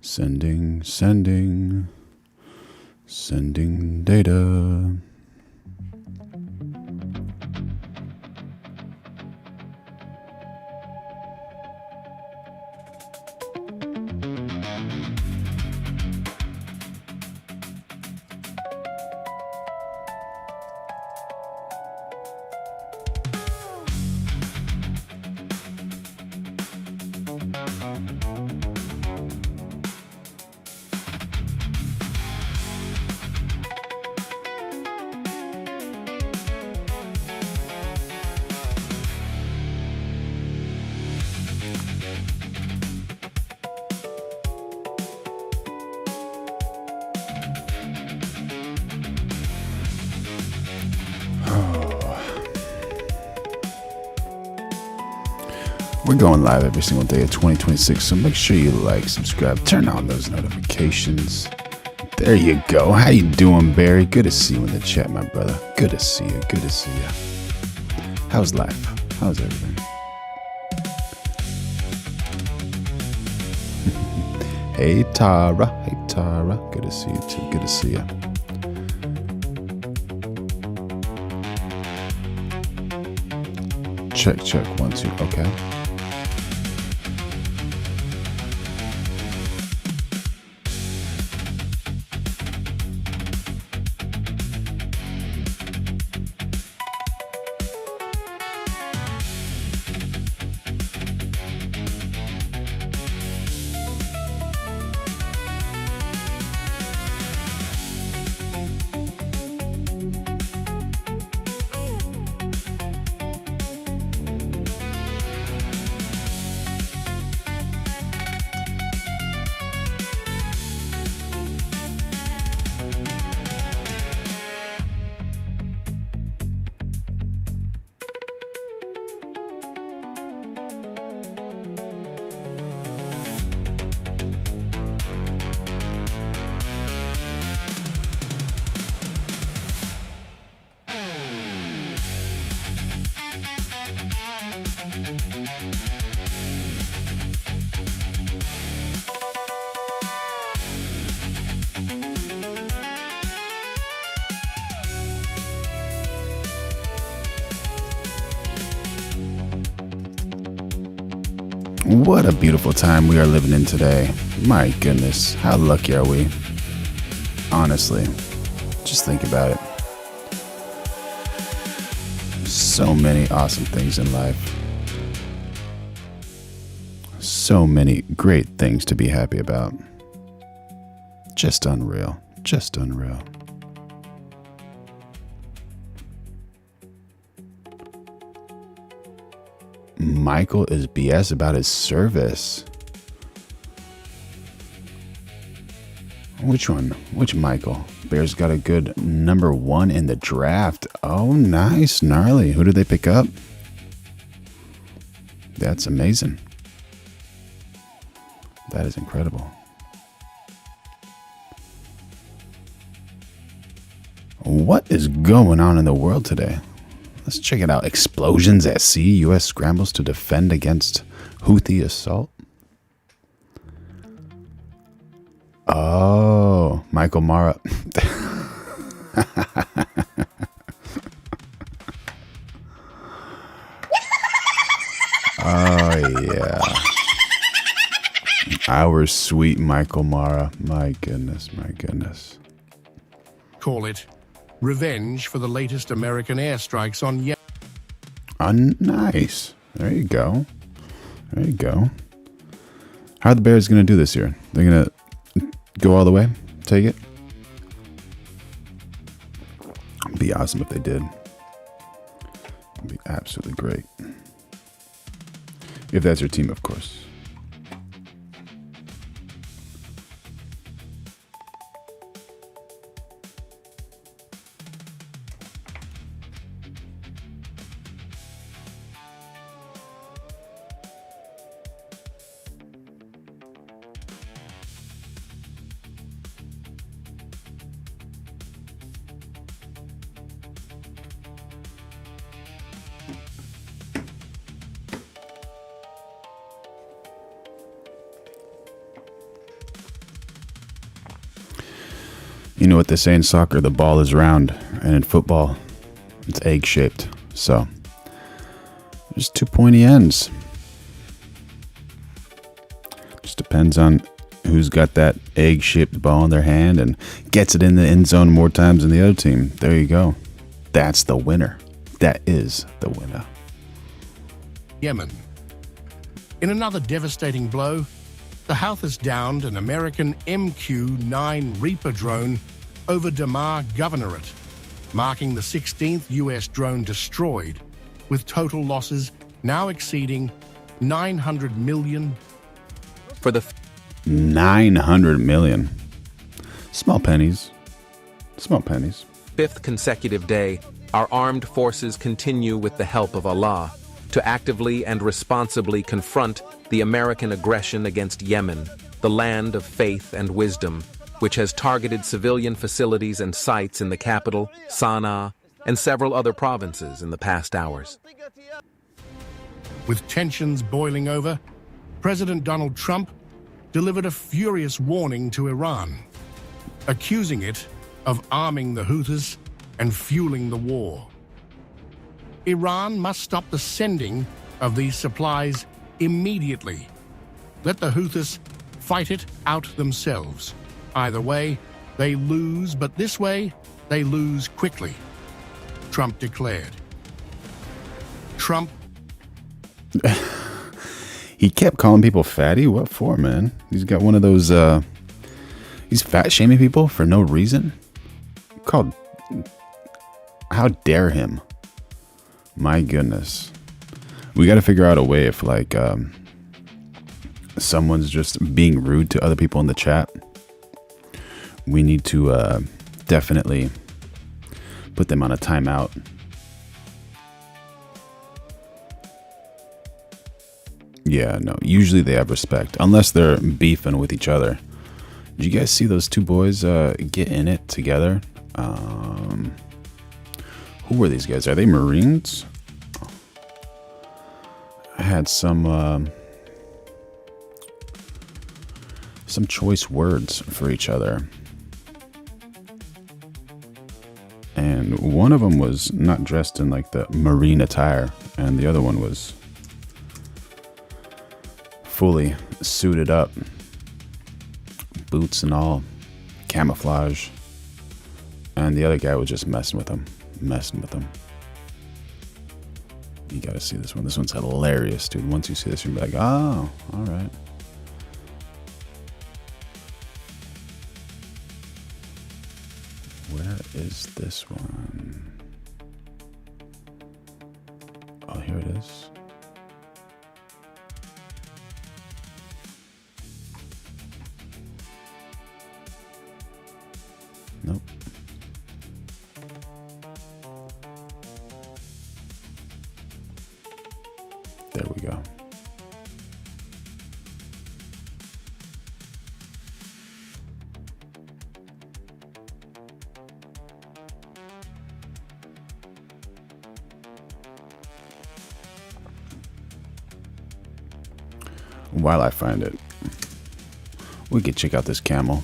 Sending data. We're going live every single day of 2026, so make sure you like, subscribe, turn on those notifications. There you go. How you doing, Barry? Good to see you in the chat, my brother. Good to see you. Good to see you. How's life? How's everything? Hey, Tara. Hey, Tara. Good to see you, too. Good to see you. Check. 1, 2. Okay. What a beautiful time we are living in today. My goodness, how lucky are we? Honestly, just think about it. So many awesome things in life. So many great things to be happy about. Just unreal. Just unreal. Michael is BS about his service. Which one? Which Michael? Bears got a good number 1 in the draft. Oh, nice. Gnarly. Who did they pick up? That's amazing. That is incredible. What is going on in the world today? Let's check it out. Explosions at sea. U.S. scrambles to defend against Houthi assault. Oh, Michael Mara. Oh, yeah. Our sweet Michael Mara. My goodness, my goodness. Call it revenge for the latest American airstrikes on Yemen. Nice. There you go. There you go. How are the Bears going to do this year? They're going to go all the way? Take it? It'd be awesome if they did. It'd be absolutely great. If that's your team, of course. You know what they say in soccer, the ball is round, and in football, it's egg-shaped. So, there's two pointy ends. Just depends on who's got that egg-shaped ball in their hand and gets it in the end zone more times than the other team. There you go. That's the winner. That is the winner. Yemen. In another devastating blow, the Houthis downed an American MQ-9 Reaper drone over Dammar Governorate, marking the 16th US drone destroyed, with total losses now exceeding 900 million. For the 900 million. Small pennies. Small pennies. fifth consecutive day, our armed forces continue with the help of Allah to actively and responsibly confront the American aggression against Yemen, the land of faith and wisdom, which has targeted civilian facilities and sites in the capital, Sana'a, and several other provinces in the past hours. With tensions boiling over, President Donald Trump delivered a furious warning to Iran, accusing it of arming the Houthis and fueling the war. Iran must stop the sending of these supplies immediately. Let the Houthis fight it out themselves. Either way, they lose, but this way, they lose quickly, Trump declared. Trump. He kept calling people fatty. What for, man? He's got one of those, he's fat shaming people for no reason. Called, how dare him? My goodness. We got to figure out a way if, like, someone's just being rude to other people in the chat. We need to definitely put them on a timeout. Yeah, no. Usually they have respect, unless they're beefing with each other. Did you guys see those two boys get in it together? Who were these guys? Are they Marines? I had some choice words for each other. And one of them was not dressed in like the Marine attire, and the other one was fully suited up, boots and all, camouflage, and the other guy was just messing with him. You gotta see this one. This one's hilarious, dude. Once you see this, you'll be like, oh, all right. Where is this one? Oh, here it is. Nope. There we go. While I find it, we could check out this camel.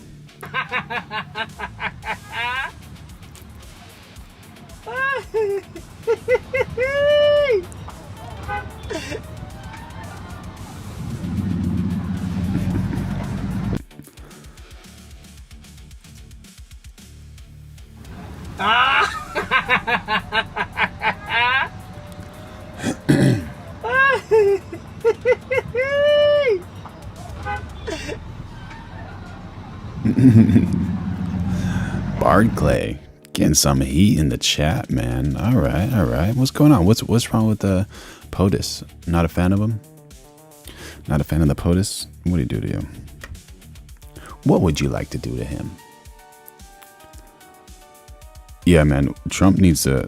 Bard Clay getting some heat in the chat, man. All right. What's going on? What's wrong with the POTUS? Not a fan of him? Not a fan of the POTUS? What do you do to you? What would you like to do to him? Yeah, man. Trump needs to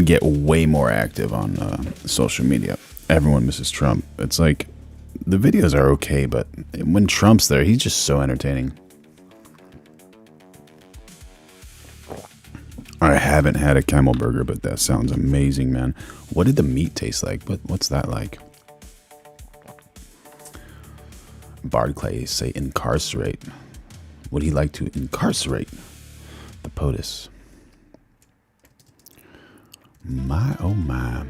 get way more active on social media. Everyone misses Trump. It's like the videos are okay, but when Trump's there, he's just so entertaining. I haven't had a camel burger, but that sounds amazing, man. What did the meat taste like? What's that like? Bard Clay say incarcerate. Would he like to incarcerate POTUS. My, oh my.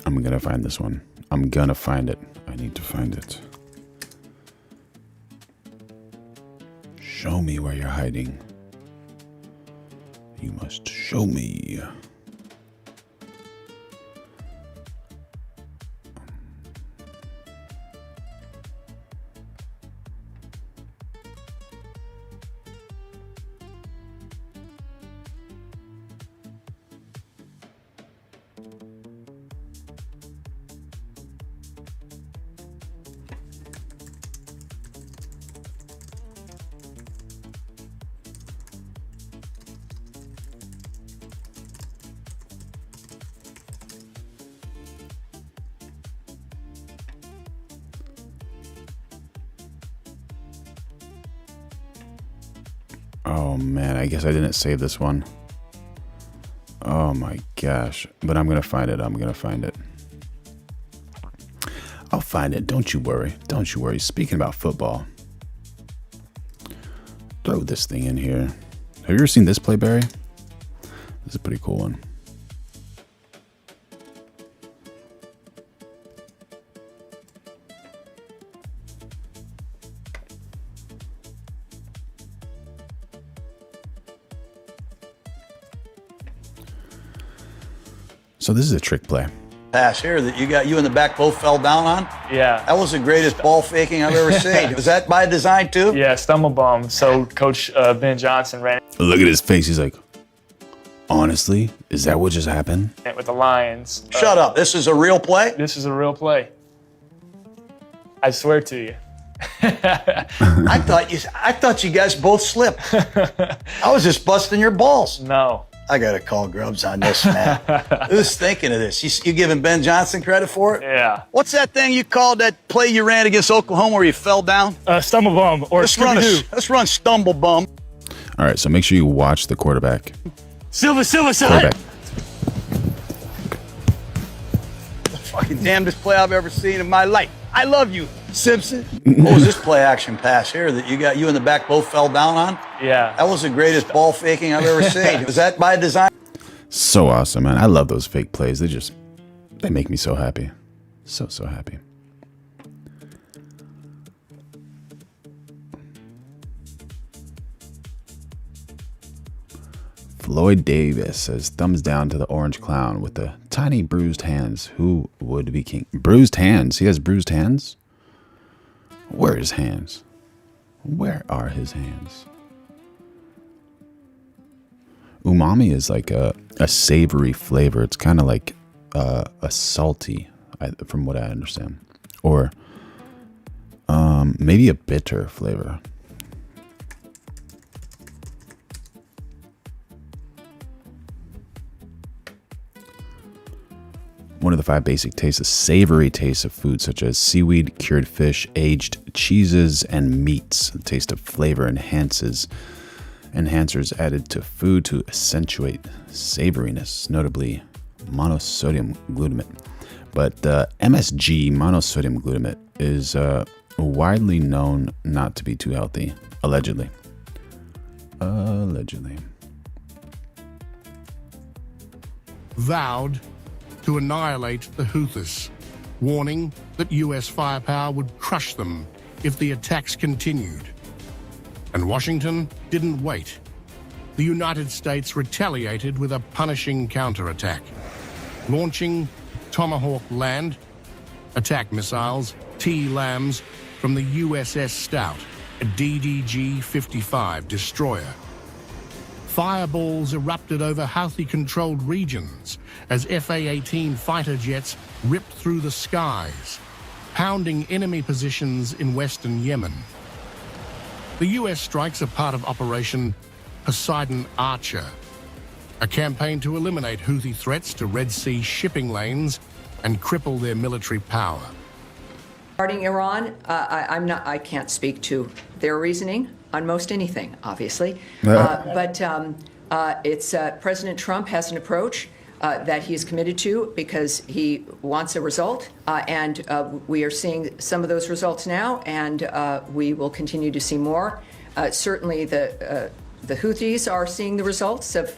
I'm gonna find this one. I'm gonna find it. I need to find it. Show me where you're hiding. You must show me. Oh man, I guess I didn't save this one. Oh my gosh. But I'm gonna find it. I'm gonna find it. I'll find it. Don't you worry. Don't you worry. Speaking about football, throw this thing in here. Have you ever seen this play, Barry? This is a pretty cool one. So this is a trick play. Pass here that you in the back both fell down on? Yeah. That was the greatest ball faking I've ever seen. Was that by design too? Yeah, stumble bum. So Coach Ben Johnson ran Look at his face. He's like, honestly, is that what just happened? it with the Lions. Shut up. This is a real play? This is a real play. I swear to you. I thought you guys both slipped. I was just busting your balls. No. I got to call Grubbs on this, man. Who's thinking of this? You giving Ben Johnson credit for it? Yeah. What's that thing you called that play you ran against Oklahoma where you fell down? Stumble bum or Scooby-Doo. Let's run stumble bum. All right, so make sure you watch the quarterback. Silver side. Quarterback. The fucking damnedest play I've ever seen in my life. I love you, Simpson. What was this play action pass here that you in the back both fell down on? Yeah. That was the greatest ball faking I've ever seen. Was that by design? So awesome, man. I love those fake plays. They make me so happy. So happy. Floyd Davis says, thumbs down to the orange clown with the tiny bruised hands. Who would be king? Bruised hands? He has bruised hands? Where are his hands? Where are his hands? Umami is like a savory flavor. It's kind of like a salty, from what I understand. Or maybe a bitter flavor. One of the 5 basic tastes, a savory taste of food such as seaweed, cured fish, aged cheeses, and meats. The taste of flavor enhancers added to food to accentuate savoriness, notably monosodium glutamate. But MSG, monosodium glutamate, is widely known not to be too healthy, allegedly. Vowed to annihilate the Houthis, warning that US firepower would crush them if the attacks continued. And Washington didn't wait. The United States retaliated with a punishing counterattack, launching Tomahawk land attack missiles, T-LAMs, from the USS Stout, a DDG-55 destroyer. Fireballs erupted over Houthi-controlled regions as FA-18 fighter jets ripped through the skies, pounding enemy positions in western Yemen. The US strikes are part of Operation Poseidon Archer, a campaign to eliminate Houthi threats to Red Sea shipping lanes and cripple their military power. Regarding Iran, I can't speak to their reasoning on most anything, obviously. But President Trump has an approach that he is committed to because he wants a result. And we are seeing some of those results now, and we will continue to see more. Certainly the Houthis are seeing the results of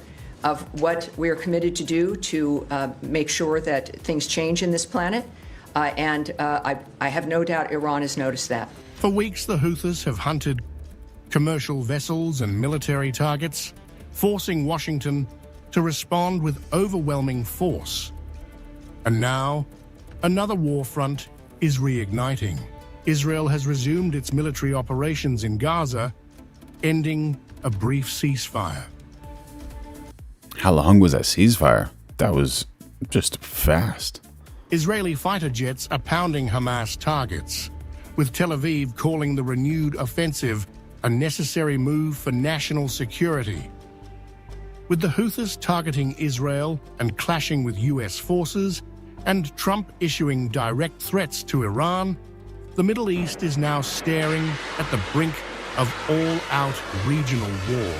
what we are committed to do to make sure that things change in this planet. And I have no doubt Iran has noticed that. For weeks, the Houthis have hunted commercial vessels and military targets, forcing Washington to respond with overwhelming force. And now, another war front is reigniting. Israel has resumed its military operations in Gaza, ending a brief ceasefire. How long was that ceasefire? That was just fast. Israeli fighter jets are pounding Hamas targets, with Tel Aviv calling the renewed offensive a necessary move for national security. With the Houthis targeting Israel and clashing with US forces, and Trump issuing direct threats to Iran, the Middle East is now staring at the brink of all-out regional war.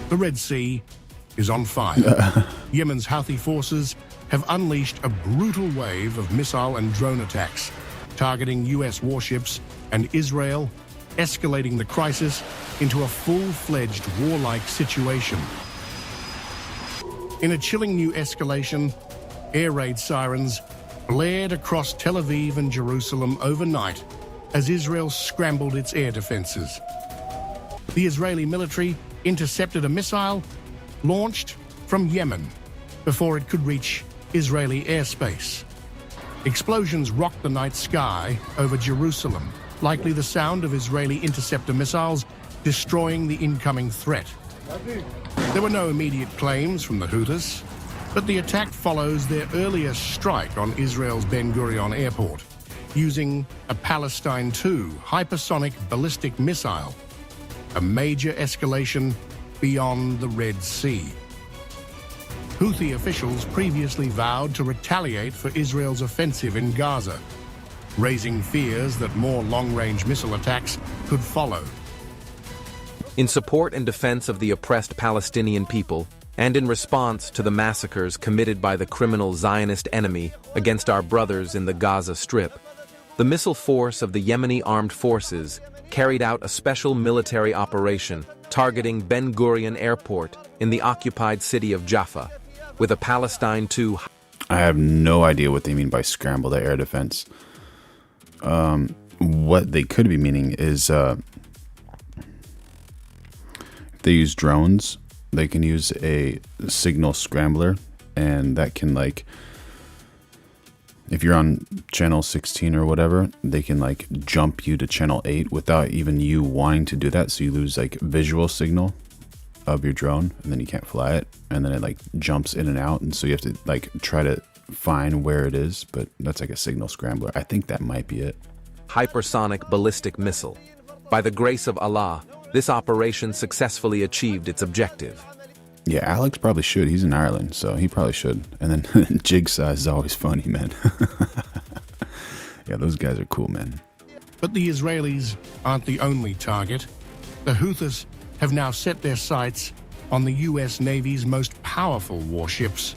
The Red Sea is on fire. Yemen's Houthi forces have unleashed a brutal wave of missile and drone attacks, targeting US warships and Israel, escalating the crisis into a full-fledged warlike situation. In a chilling new escalation, air raid sirens blared across Tel Aviv and Jerusalem overnight as Israel scrambled its air defenses. The Israeli military intercepted a missile launched from Yemen before it could reach Israeli airspace. Explosions rocked the night sky over Jerusalem, likely the sound of Israeli interceptor missiles destroying the incoming threat. There were no immediate claims from the Houthis, but the attack follows their earlier strike on Israel's Ben Gurion airport, using a Palestine II hypersonic ballistic missile, a major escalation beyond the Red Sea. Houthi officials previously vowed to retaliate for Israel's offensive in Gaza, raising fears that more long-range missile attacks could follow. In support and defense of the oppressed Palestinian people, and in response to the massacres committed by the criminal Zionist enemy against our brothers in the Gaza Strip, the missile force of the Yemeni armed forces carried out a special military operation targeting Ben Gurion Airport in the occupied city of Jaffa, with a Palestine II. I have no idea what they mean by scramble the air defense. What they could be meaning is if they use drones, they can use a signal scrambler, and that can, like, if you're on channel 16 or whatever, they can like jump you to channel 8 without even you wanting to do that. So you lose like visual signal of your drone, and then you can't fly it, and then it like jumps in and out, and so you have to like try to find where it is, but that's like a signal scrambler. I think that might be it. Hypersonic ballistic missile. By the grace of Allah, this operation successfully achieved its objective. Yeah, Alex probably should. He's in Ireland, so he probably should. And then Jigsaw is always funny, man. Yeah, those guys are cool, man. But the Israelis aren't the only target. The Houthis have now set their sights on the US Navy's most powerful warships.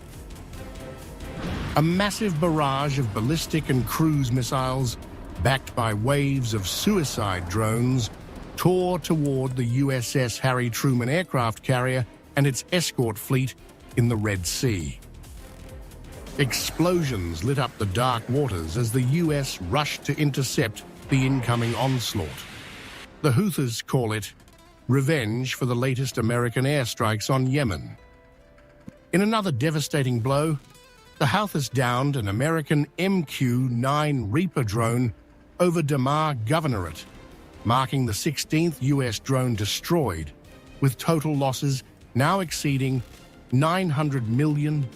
A massive barrage of ballistic and cruise missiles, backed by waves of suicide drones, tore toward the USS Harry Truman aircraft carrier and its escort fleet in the Red Sea. Explosions lit up the dark waters as the US rushed to intercept the incoming onslaught. The Houthis call it revenge for the latest American airstrikes on Yemen. In another devastating blow, the Houthis downed an American MQ-9 Reaper drone over Damar Governorate, marking the 16th US drone destroyed, with total losses now exceeding $900 million.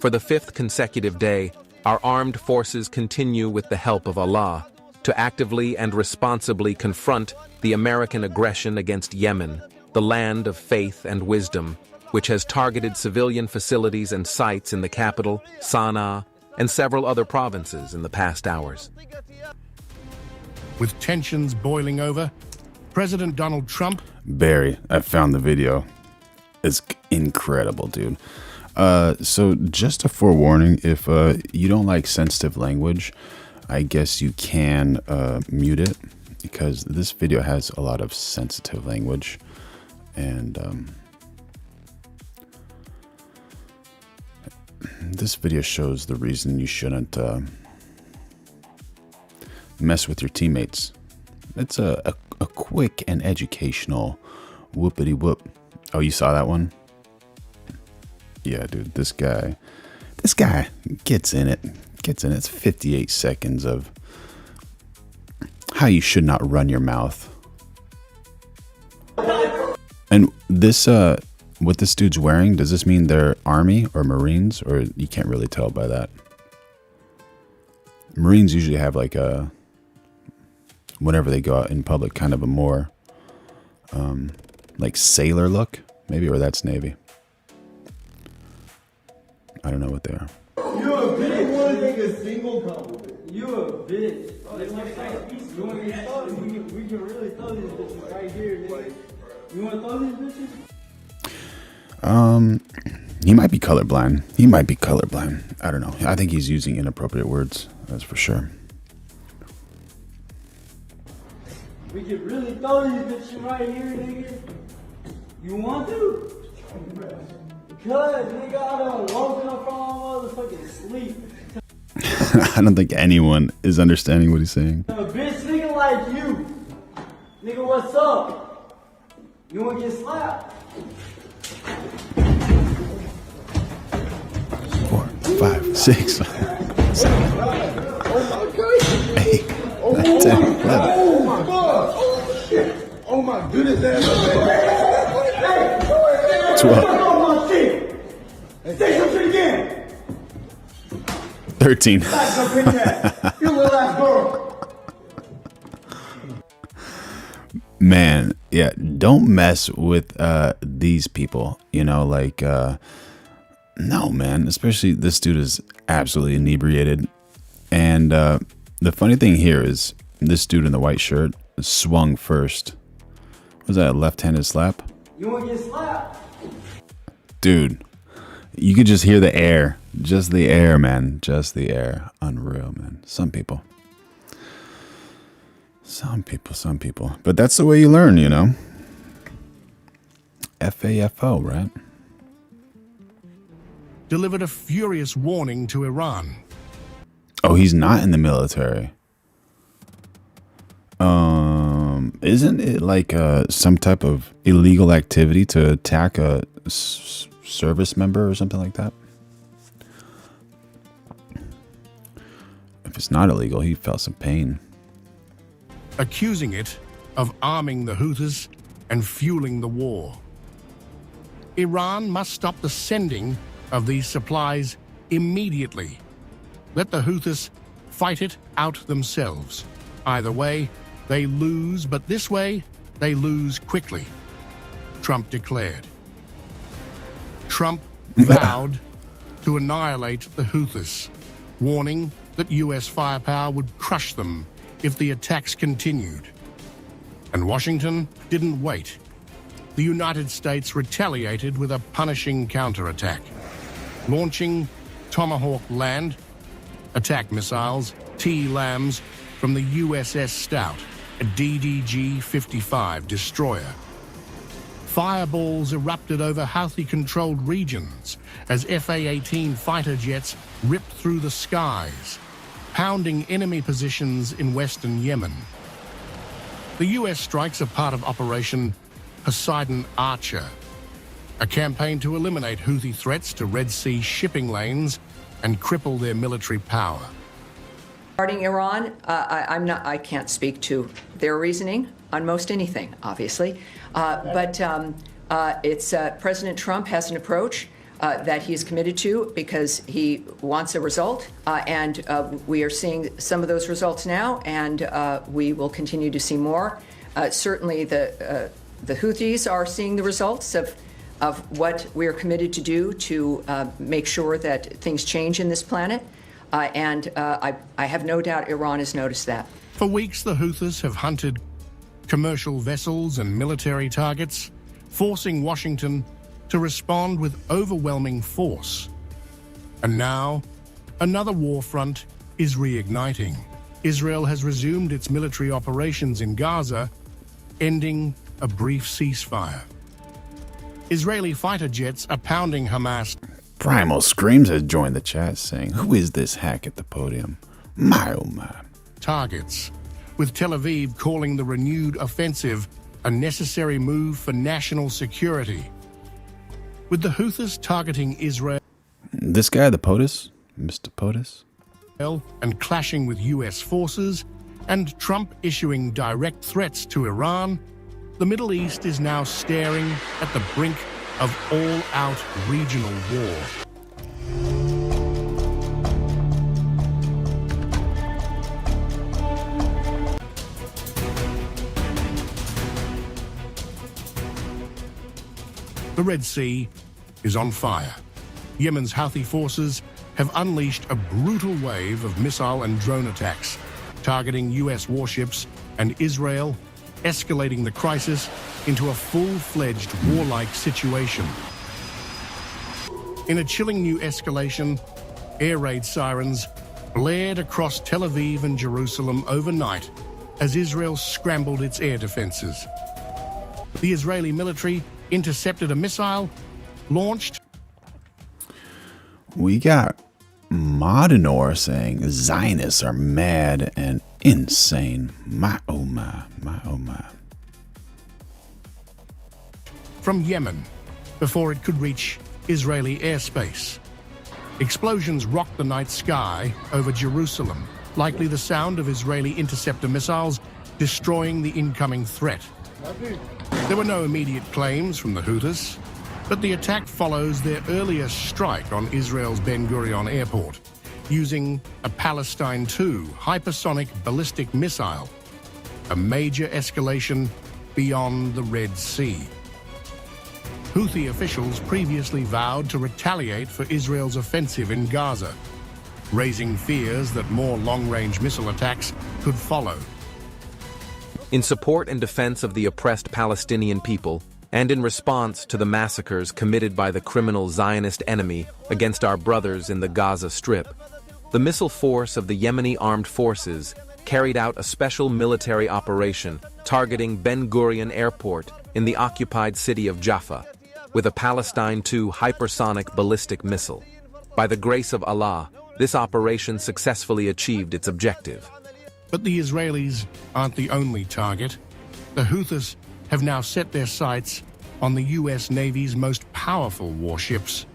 For the fifth consecutive day, our armed forces continue with the help of Allah to actively and responsibly confront the American aggression against Yemen, the land of faith and wisdom, which has targeted civilian facilities and sites in the capital, Sana'a, and several other provinces in the past hours. With tensions boiling over, President Donald Trump... Barry, I found the video. It's incredible, dude. So just a forewarning, if you don't like sensitive language, I guess you can mute it, because this video has a lot of sensitive language. And this video shows the reason you shouldn't mess with your teammates. It's a quick and educational whoopity whoop. Oh, you saw that one? Yeah, dude, this guy gets in it. It's 58 seconds of how you should not run your mouth. And this, what this dude's wearing, does this mean they're Army or Marines? Or you can't really tell by that. Marines usually have like a, whenever they go out in public, kind of a more like sailor look, maybe, or that's Navy. I don't know what they are. You a bitch. You want to take a single compliment. You a bitch. You want to get started? We can really throw these bitches right here, nigga. You want to throw these bitches? He might be colorblind. I don't know. I think he's using inappropriate words. That's for sure. We can really throw these bitches right here, nigga. You want to? Because, nigga, I done woken up from my motherfucking sleep. I don't think anyone is understanding what he's saying. A bitch nigga like you. Nigga, what's up? You wanna get slapped? 4, 5, 6, 7, 8, 9, 10, 11. Oh my god! Oh shit! Oh my goodness, hey! 12. Say some shit again! 13. You little ass girl! Man, yeah, don't mess with these people, you know, like no, man, especially this dude is absolutely inebriated. And the funny thing here is this dude in the white shirt swung first. Was that a left-handed slap? You wanna get slapped? Dude, you could just hear the air. Just the air, man. Just the air. Unreal, man. Some people. But that's the way you learn, you know? FAFO, right? Delivered a furious warning to Iran. Oh, he's not in the military. Isn't it like some type of illegal activity to attack a service member or something like that? If it's not illegal, he felt some pain. Accusing it of arming the Houthis and fueling the war. Iran must stop the sending of these supplies immediately. Let the Houthis fight it out themselves. Either way, they lose, but this way, they lose quickly, Trump declared. Trump vowed to annihilate the Houthis, warning that U.S. firepower would crush them if the attacks continued. And Washington didn't wait. The United States retaliated with a punishing counterattack, launching Tomahawk land attack missiles, T-LAMs, from the USS Stout, a DDG-55 destroyer. Fireballs erupted over Houthi-controlled regions as F-A-18 fighter jets ripped through the skies, pounding enemy positions in western Yemen. The U.S. strikes are part of Operation Poseidon Archer, a campaign to eliminate Houthi threats to Red Sea shipping lanes and cripple their military power. Regarding Iran, I can't speak to their reasoning on most anything, obviously, but President Trump has an approach. that he is committed to because he wants a result. And we are seeing some of those results now, and we will continue to see more. Certainly, the Houthis are seeing the results of what we are committed to do to make sure that things change in this planet. And I have no doubt Iran has noticed that. For weeks, the Houthis have hunted commercial vessels and military targets, forcing Washington to respond with overwhelming force. And now, another war front is reigniting. Israel has resumed its military operations in Gaza, ending a brief ceasefire. Israeli fighter jets are pounding Hamas. Primal Screams has joined the chat saying, "Who is this hack at the podium? My oh my." Targets, with Tel Aviv calling the renewed offensive a necessary move for national security. With the Houthis targeting Israel This guy, the POTUS, Mr. POTUS. and clashing with US forces, and Trump issuing direct threats to Iran, the Middle East is now staring at the brink of all-out regional war. The Red Sea is on fire. Yemen's Houthi forces have unleashed a brutal wave of missile and drone attacks, targeting US warships and Israel, escalating the crisis into a full-fledged warlike situation. In a chilling new escalation, air raid sirens blared across Tel Aviv and Jerusalem overnight as Israel scrambled its air defenses. The Israeli military intercepted a missile launched. We got Modinor saying Zionists are mad and insane. My oh my, my oh my. From Yemen before it could reach Israeli airspace. Explosions rocked the night sky over Jerusalem, likely the sound of Israeli interceptor missiles destroying the incoming threat. There were no immediate claims from the Houthis, but the attack follows their earlier strike on Israel's Ben Gurion airport, using a Palestine II hypersonic ballistic missile, a major escalation beyond the Red Sea. Houthi officials previously vowed to retaliate for Israel's offensive in Gaza, raising fears that more long-range missile attacks could follow. In support and defense of the oppressed Palestinian people, and in response to the massacres committed by the criminal Zionist enemy against our brothers in the Gaza Strip, the missile force of the Yemeni armed forces carried out a special military operation targeting Ben Gurion Airport in the occupied city of Jaffa with a Palestine II hypersonic ballistic missile. By the grace of Allah, this operation successfully achieved its objective. But the Israelis aren't the only target. The Houthis have now set their sights on the US Navy's most powerful warships.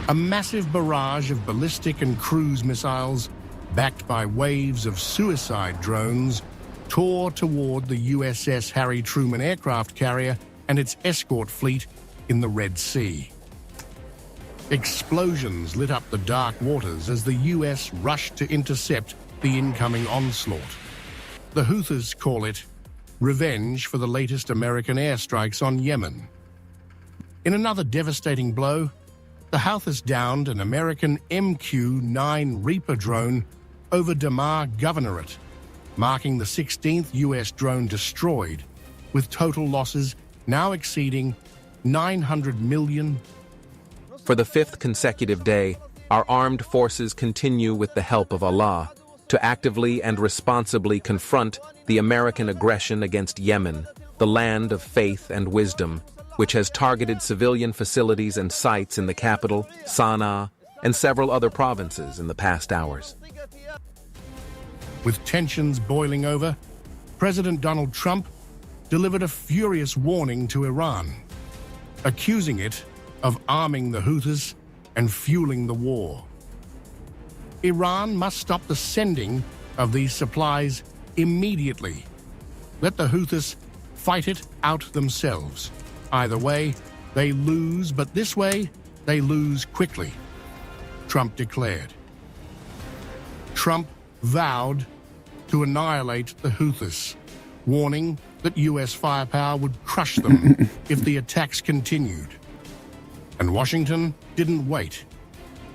A massive barrage of ballistic and cruise missiles, backed by waves of suicide drones, tore toward the USS Harry Truman aircraft carrier and its escort fleet in the Red Sea. Explosions lit up the dark waters as the US rushed to intercept the incoming onslaught. The Houthis call it revenge for the latest American airstrikes on Yemen. In another devastating blow, the Houthis downed an American MQ-9 Reaper drone over Damar Governorate, marking the 16th US drone destroyed, with total losses now exceeding $900 million. For the fifth consecutive day, our armed forces continue with the help of Allah to actively and responsibly confront the American aggression against Yemen, the land of faith and wisdom, which has targeted civilian facilities and sites in the capital, Sana'a, and several other provinces in the past hours. With tensions boiling over, President Donald Trump delivered a furious warning to Iran, accusing it of arming the Houthis and fueling the war. Iran must stop the sending of these supplies immediately. Let the Houthis fight it out themselves. Either way, they lose, but this way, they lose quickly, Trump declared. Trump vowed to annihilate the Houthis, warning that U.S. firepower would crush them if the attacks continued. And Washington didn't wait.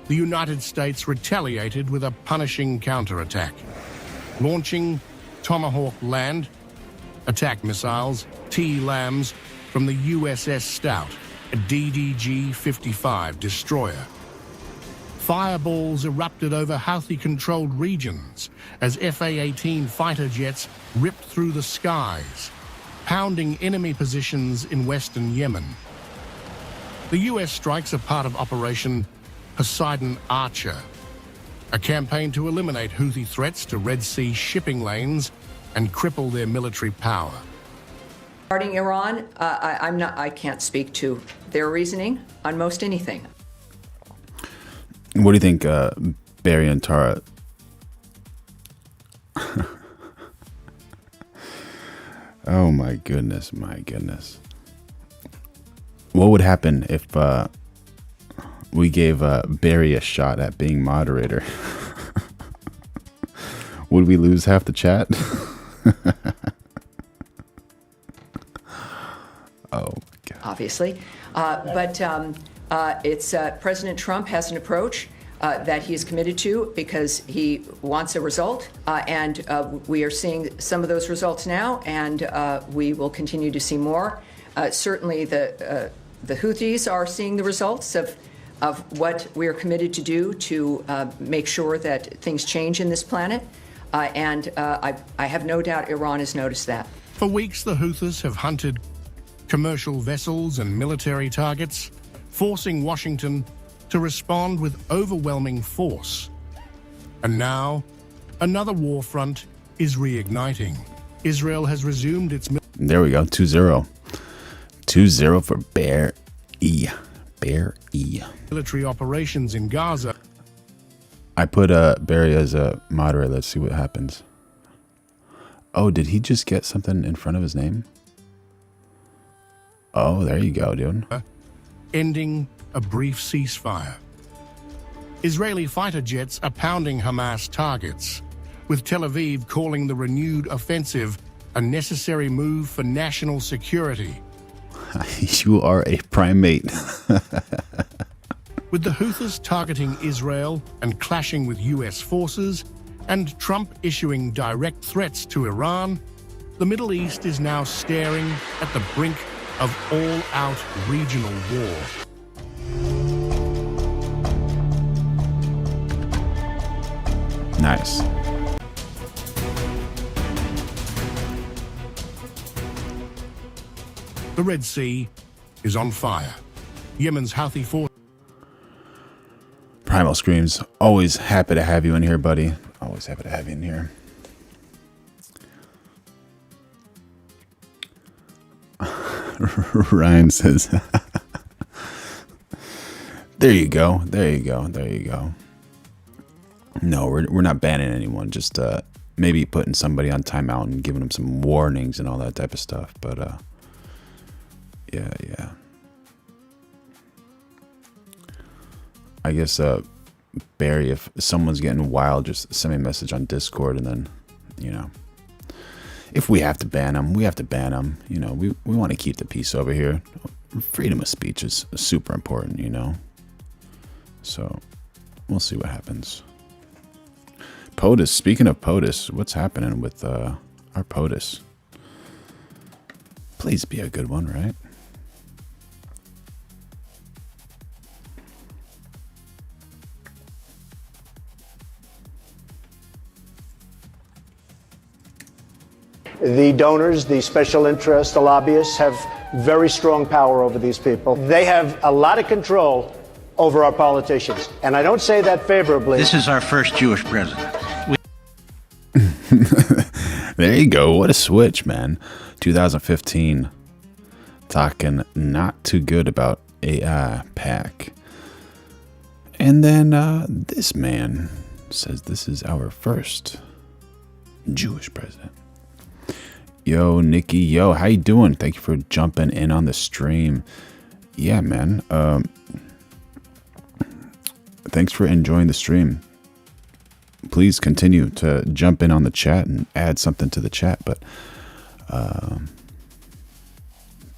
The United States retaliated with a punishing counterattack, launching Tomahawk land attack missiles, T-LAMs, from the USS Stout, a DDG-55 destroyer. Fireballs erupted over Houthi-controlled regions as FA-18 fighter jets ripped through the skies, pounding enemy positions in western Yemen. The US strikes are part of Operation Poseidon Archer, a campaign to eliminate Houthi threats to Red Sea shipping lanes and cripple their military power. Regarding Iran, I can't speak to their reasoning on most anything. What do you think, Barry and Tara? Oh my goodness, my goodness. What would happen if we gave Barry a shot at being moderator? Would we lose half the chat? Oh my God. Obviously. It's President Trump has an approach that he is committed to because he wants a result. And we are seeing some of those results now, and we will continue to see more. Certainly the Houthis are seeing the results of what we are committed to do to make sure that things change in this planet. I have no doubt Iran has noticed that. For weeks, the Houthis have hunted commercial vessels and military targets, forcing Washington to respond with overwhelming force. And now, another war front is reigniting. Israel has resumed its... There we go, 2-0. 2-0 for Bear E. Bear E. Military operations in Gaza. I put Barry as a moderator. Let's see what happens. Oh, did he just get something in front of his name? Oh, there you go, dude. Ending a brief ceasefire. Israeli fighter jets are pounding Hamas targets, with Tel Aviv calling the renewed offensive a necessary move for national security. You are a primate. With the Houthis targeting Israel and clashing with US forces, and Trump issuing direct threats to Iran, the Middle East is now staring at the brink of all-out regional war. Nice. The Red Sea is on fire. Yemen's Houthi forces... Primal Screams, always happy to have you in here, buddy. Always happy to have you in here. Ryan says, there you go. There you go. There you go. No, we're not banning anyone. Just maybe putting somebody on timeout and giving them some warnings and all that type of stuff. But yeah. I guess Barry, if someone's getting wild, just send me a message on Discord, and then, you know, if we have to ban them, we have to ban them. You know, we want to keep the peace over here. Freedom of speech is super important, you know. So we'll see what happens. POTUS, speaking of POTUS, what's happening with our POTUS? Please be a good one, right? The donors, the special interests, the lobbyists have very strong power over these people. They have a lot of control over our politicians. And I don't say that favorably. This is our first Jewish president. There you go. What a switch, man. 2015. Talking not too good about AI PAC. And then this man says this is our first Jewish president. Yo, Nikki. Yo, how you doing? Thank you for jumping in on the stream. yeah, man. Thanks for enjoying the stream. Please continue to jump in on the chat and add something to the chat, but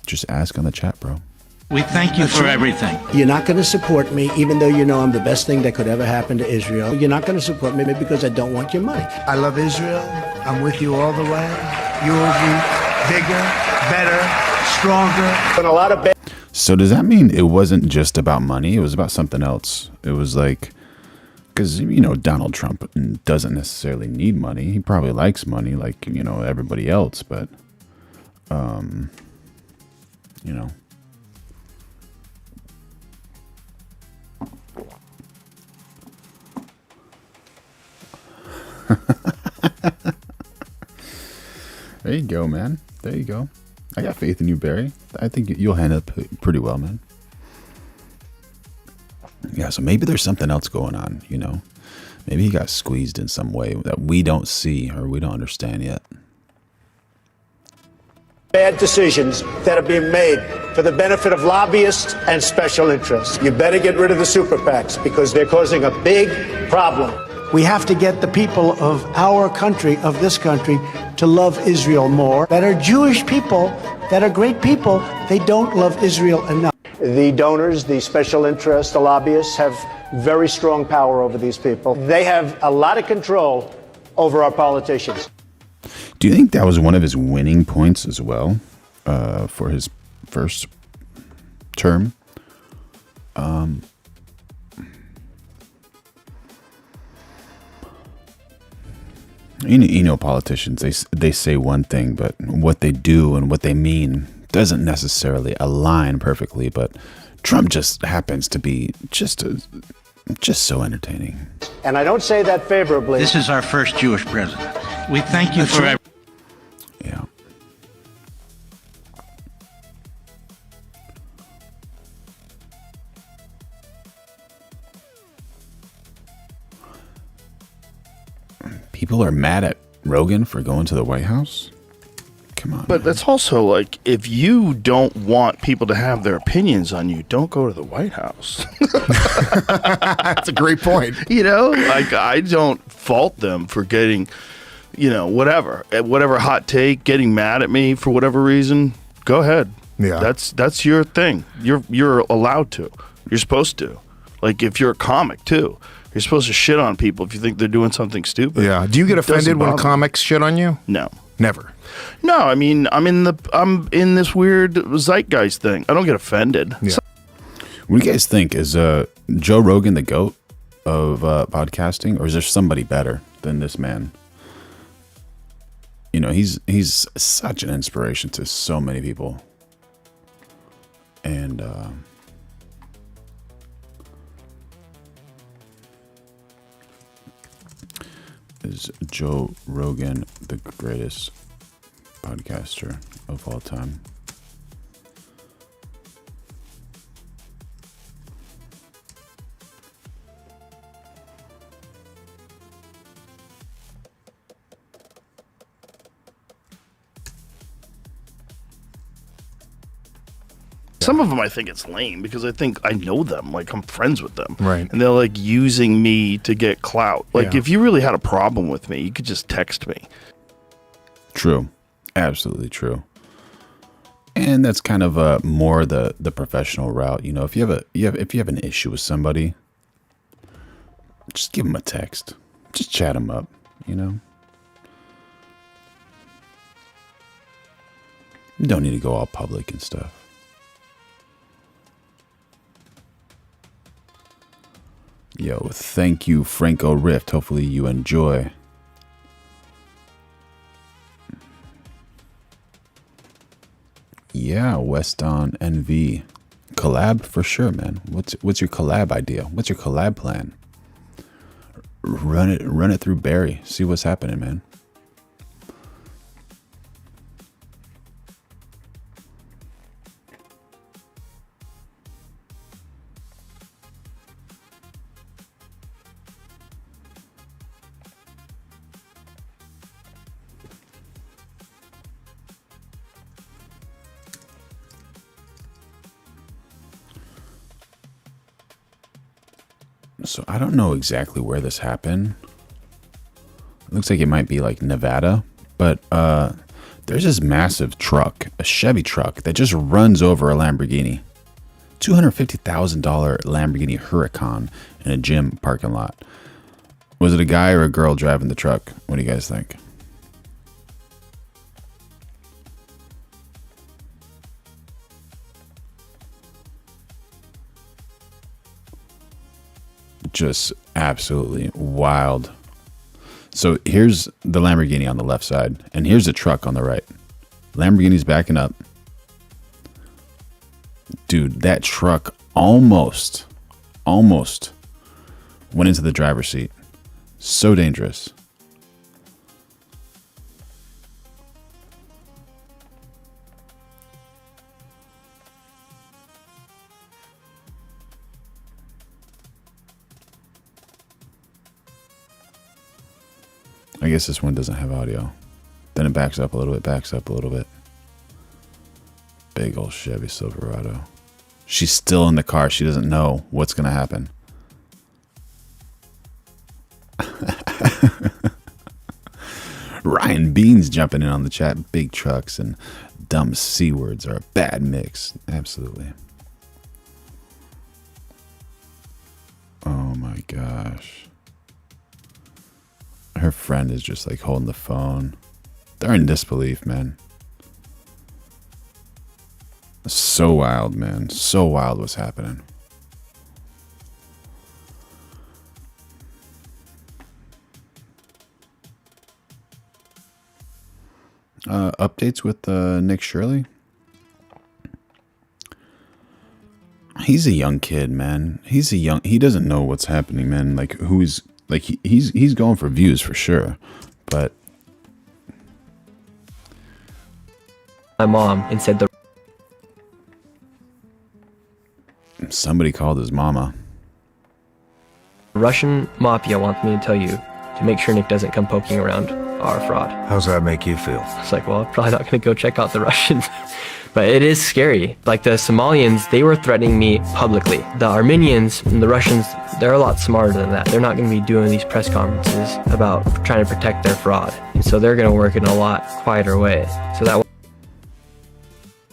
just ask on the chat, bro. We thank you for everything. You're not going to support me, even though you know I'm the best thing that could ever happen to Israel. You're not going to support me because I don't want your money. I love Israel. I'm with you all the way. You will be bigger, better, stronger. And a lot of So does that mean it wasn't just about money? It was about something else. It was like, because, you know, Donald Trump doesn't necessarily need money. He probably likes money like, you know, everybody else, but, you know. There you go, man. There you go. I got faith in you, Barry. I think you'll handle it pretty well, man. Yeah, so maybe there's something else going on, you know? Maybe he got squeezed in some way that we don't see or we don't understand yet. bad decisions that are being made for the benefit of lobbyists and special interests. You better get rid of the super PACs because they're causing a big problem. We have to get the people of our country, of this country, to love Israel more. That are Jewish people, that are great people, they don't love Israel enough. The donors, the special interests, the lobbyists have very strong power over these people. They have a lot of control over our politicians. Do you think that was one of his winning points as well for his first term? You know, politicians, they say one thing, but what they do and what they mean doesn't necessarily align perfectly. But Trump just happens to be just so entertaining. And I don't say that favorably. This is our first Jewish president. We thank you for everything. Yeah. People are mad at Rogan for going to the White House? Come on. But man. that's also like, if you don't want people to have their opinions on you, don't go to the White House. That's a great point. You know, like, I don't fault them for getting, you know, whatever hot take, getting mad at me for whatever reason. Go ahead. Yeah. That's your thing. You're allowed to. You're supposed to. Like, if you're a comic too, you're supposed to shit on people if you think they're doing something stupid. Yeah. Do you get offended when comics shit on you? No. Never. No, I mean, I'm in this weird zeitgeist thing. I don't get offended. Yeah. What do you guys think? Is Joe Rogan the GOAT of podcasting, or is there somebody better than this man? You know, he's such an inspiration to so many people. And is Joe Rogan the greatest podcaster of all time? Some of them I think it's lame because I think I know them, like I'm friends with them. Right. And they're like using me to get clout. Like, Yeah. if you really had a problem with me, you could just text me. True. Absolutely true. And that's kind of more the professional route. You know, if you have an issue with somebody, just give them a text. Just chat them up, you know? You don't need to go all public and stuff. Yo, thank you, Franco Rift. Hopefully you enjoy. Yeah, Weston NV. Collab for sure, man. What's your collab idea? What's your collab plan? Run it through Barry. See what's happening, man. So I don't know exactly where this happened. It looks like it might be like Nevada, but there's this massive truck, a Chevy truck, that just runs over a Lamborghini. $250,000 Lamborghini Huracan in a gym parking lot. Was it a guy or a girl driving the truck? What do you guys think? Just absolutely wild. So here's the Lamborghini on the left side, and here's the truck on the right. Lamborghini's backing up. Dude, that truck almost went into the driver's seat. So dangerous. I guess this one doesn't have audio. Then it backs up a little bit, Big old Chevy Silverado. She's still in the car. She doesn't know what's going to happen. Ryan Beans jumping in on the chat. Big trucks and dumb C words are a bad mix. Absolutely. Oh my gosh. Her friend is just like holding the phone. They're in disbelief, man. So wild, man. So wild what's happening. Updates with Nick Shirley. He's a young kid, man. He doesn't know what's happening, man. Like he's going for views for sure, but my mom and said somebody called his mama. The Russian mafia wants me to tell you to make sure Nick doesn't come poking around our fraud. How's that make you feel? It's like, well, I'm probably not going to go check out the Russians. But it is scary. Like the Somalians, they were threatening me publicly. The Armenians and the Russians, they're a lot smarter than that. They're not going to be doing these press conferences about trying to protect their fraud. And so they're going to work in a lot quieter way. So that.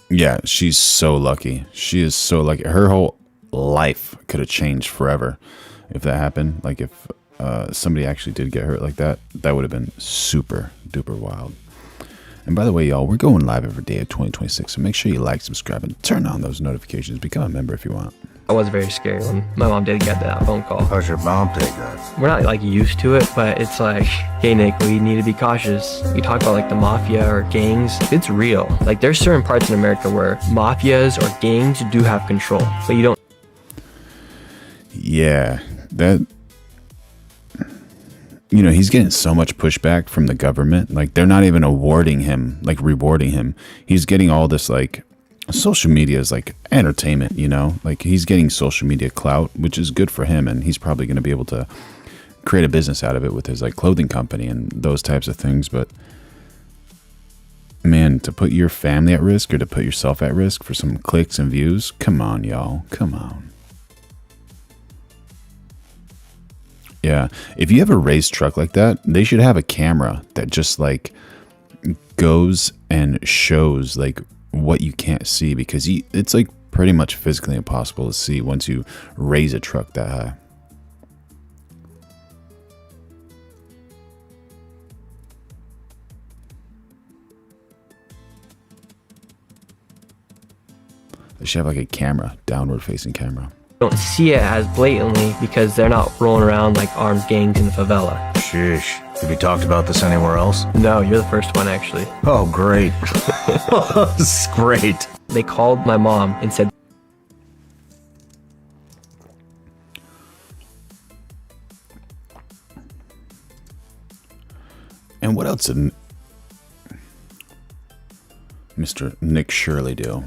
Yeah, she's so lucky. She is so lucky. Her whole life could have changed forever if that happened. Like if somebody actually did get hurt like that, that would have been super duper wild. And by the way, y'all, we're going live every day of 2026, so make sure you like, subscribe, and turn on those notifications. Become a member if you want. That was very scary when my mom did get that phone call. How's your mom take that? We're not like used to it, but it's like, hey Nick, we need to be cautious. You talk about like the mafia or gangs, it's real. Like there's certain parts in America where mafias or gangs do have control, but you don't. Yeah, that. You know, he's getting so much pushback from the government. Like, they're not even rewarding him. He's getting all this, like, social media is like entertainment, you know? Like, he's getting social media clout, which is good for him. And he's probably going to be able to create a business out of it with his, like, clothing company and those types of things. But, man, to put your family at risk or to put yourself at risk for some clicks and views, come on, y'all. Come on. Yeah, if you have a raised truck like that, they should have a camera that just like goes and shows like what you can't see, because it's like pretty much physically impossible to see once you raise a truck that high. They should have like a camera, downward facing camera. Don't see it as blatantly because they're not rolling around like armed gangs in the favela. Sheesh. Have you talked about this anywhere else? No, you're the first one actually. Oh, great. This is great. They called my mom and said, and what else did Mr. Nick Shirley do?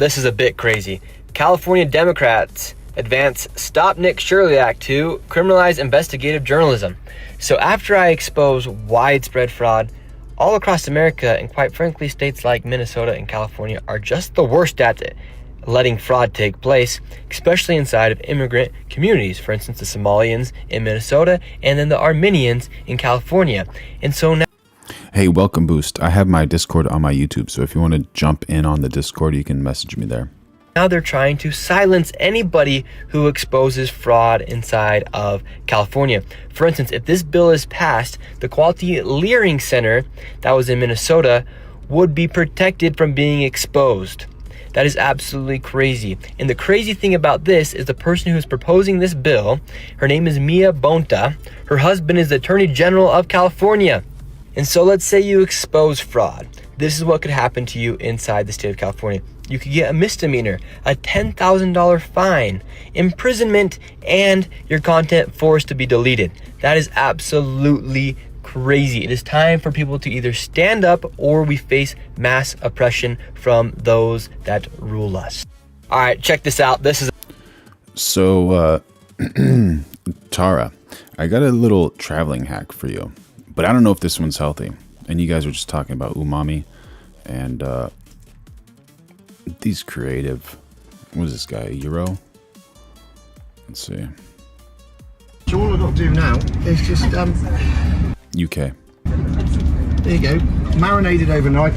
this is a bit crazy. California Democrats advance Stop Nick Shirley Act to criminalize investigative journalism. So after I expose widespread fraud all across America, and quite frankly, states like Minnesota and California are just the worst at it, letting fraud take place, especially inside of immigrant communities. For instance, the Somalians in Minnesota and then the Armenians in California. And so now... Hey, welcome Boost. I have my Discord on my YouTube, so if you want to jump in on the Discord, you can message me there. Now they're trying to silence anybody who exposes fraud inside of California. For instance, if this bill is passed, the Quality Leering Center that was in Minnesota would be protected from being exposed. That is absolutely crazy. And the crazy thing about this is the person who's proposing this bill, her name is Mia Bonta. Her husband is the Attorney General of California. And so let's say you expose fraud. This is what could happen to you inside the state of California. You could get a misdemeanor, a $10,000 fine, imprisonment, and your content forced to be deleted. That is absolutely crazy. It is time for people to either stand up or we face mass oppression from those that rule us. All right, check this out. This is... So, Tara, I got a little traveling hack for you, but I don't know if this one's healthy. And you guys were just talking about umami and these creative, what is this guy, Euro? Let's see. So all I've got to do now is just UK. there you go, marinated overnight,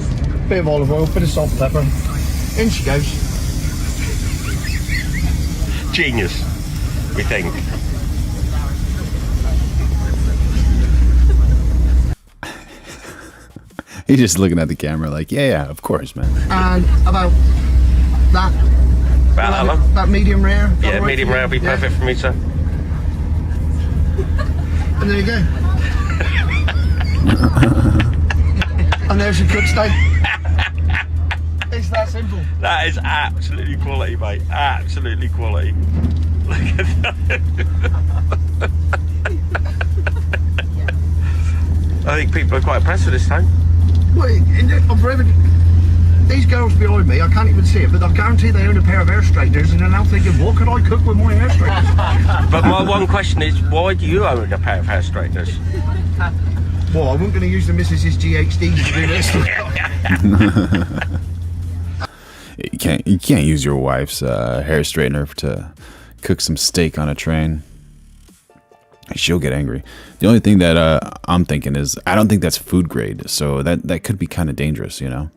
bit of olive oil, bit of salt and pepper, in she goes. Genius, we think. He's just looking at the camera like, yeah, of course, man. And about that. About medium rare. Yeah, right, medium rare would be perfect for me, sir. And there you go. And there's your cooked steak. It's that simple. That is absolutely quality, mate. Absolutely quality. Look at that. I think people are quite impressed with this time. Well, I'm forever... These girls behind me, I can't even see it, but I guarantee they own a pair of hair straighteners and they're now thinking, what could I cook with my hair straighteners? But my one question is, why do you own a pair of hair straighteners? Well, I wasn't going to use the missus's GHDs to do this. You can't use your wife's hair straightener to cook some steak on a train. She'll get angry. The only thing that I'm thinking is I don't think that's food grade, so that could be kind of dangerous, you know.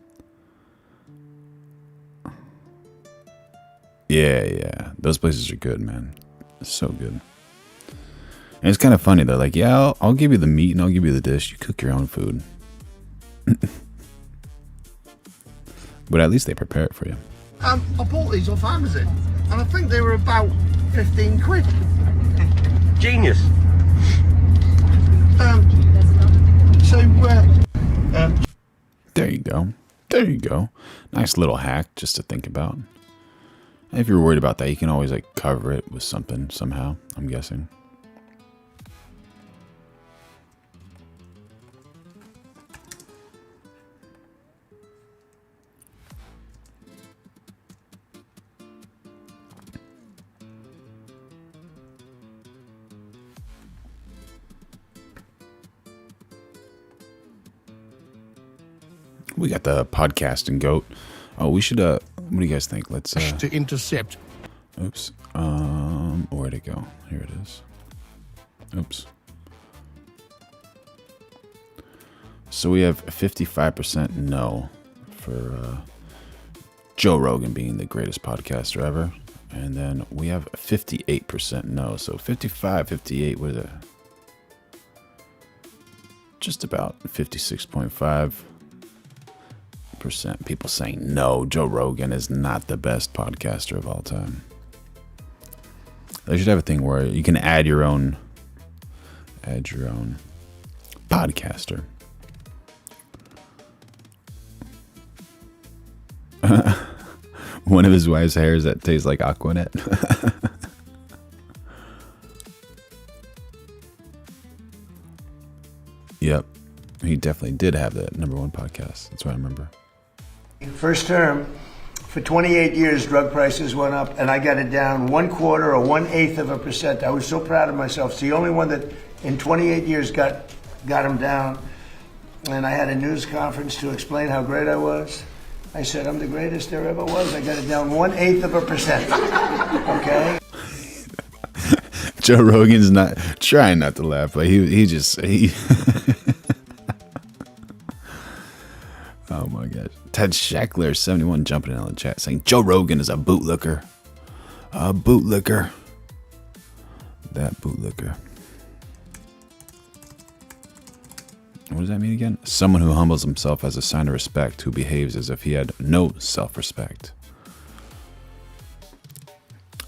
Yeah, those places are good, man. It's so good. And it's kind of funny. They're like, yeah, I'll give you the meat and I'll give you the dish. You cook your own food. But at least they prepare it for you. I bought these off Amazon, and I think they were about 15 quid. Genius. There you go. There you go. Nice little hack just to think about. And if you're worried about that, you can always like cover it with something somehow, I'm guessing. We got the podcasting goat. Oh, we should, what do you guys think? Let's, to intercept. Oops. Where'd it go? Here it is. Oops. So we have 55% no for Joe Rogan being the greatest podcaster ever. And then we have 58% no. So 55, 58 with a just about 56.5%. People saying no, Joe Rogan is not the best podcaster of all time. They should have a thing where you can add your own podcaster. One of his wife's hairs that tastes like Aquanet. Yep. He definitely did have that #1 podcast. That's what I remember. First term, for 28 years, drug prices went up, and I got it down 1/4 or 1/8%. I was so proud of myself. It's the only one that in 28 years got them down. And I had a news conference to explain how great I was. I said, I'm the greatest there ever was. I got it down 1/8%. Okay? Joe Rogan's not trying not to laugh, but he oh my gosh. Ted Shackler 71 jumping in on the chat saying Joe Rogan is a bootlicker. A bootlicker. That bootlicker. What does that mean again? Someone who humbles himself as a sign of respect, who behaves as if he had no self-respect.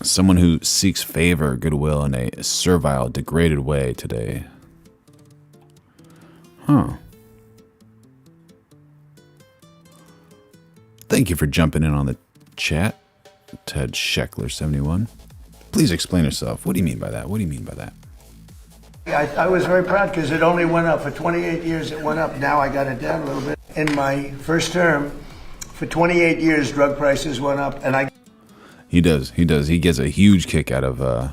Someone who seeks favor, goodwill in a servile, degraded way today. Huh. Thank you for jumping in on the chat, Ted Sheckler 71. Please explain yourself. What do you mean by that? What do you mean by that? I was very proud because it only went up. For 28 years it went up. Now I got it down a little bit. In my first term, for 28 years, drug prices went up, and I... He does. He gets a huge kick out of the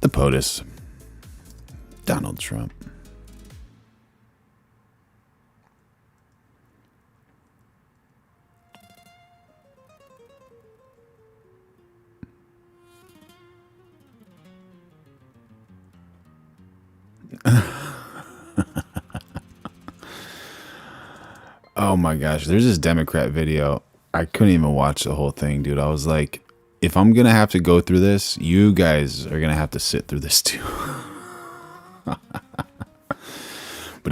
POTUS, Donald Trump. Oh my gosh, there's this Democrat video. I couldn't even watch the whole thing, dude. I was like, if I'm gonna have to go through this, you guys are gonna have to sit through this too. But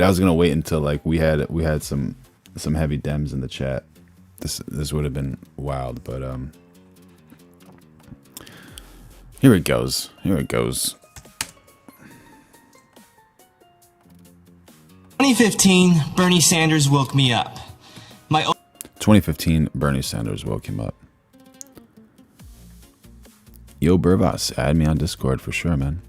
I was gonna wait until like we had some heavy Dems in the chat. This would have been wild, but here it goes. Here it goes. 2015, Bernie Sanders woke me up. 2015, Bernie Sanders woke him up. Yo, Burvas, add me on Discord for sure, man.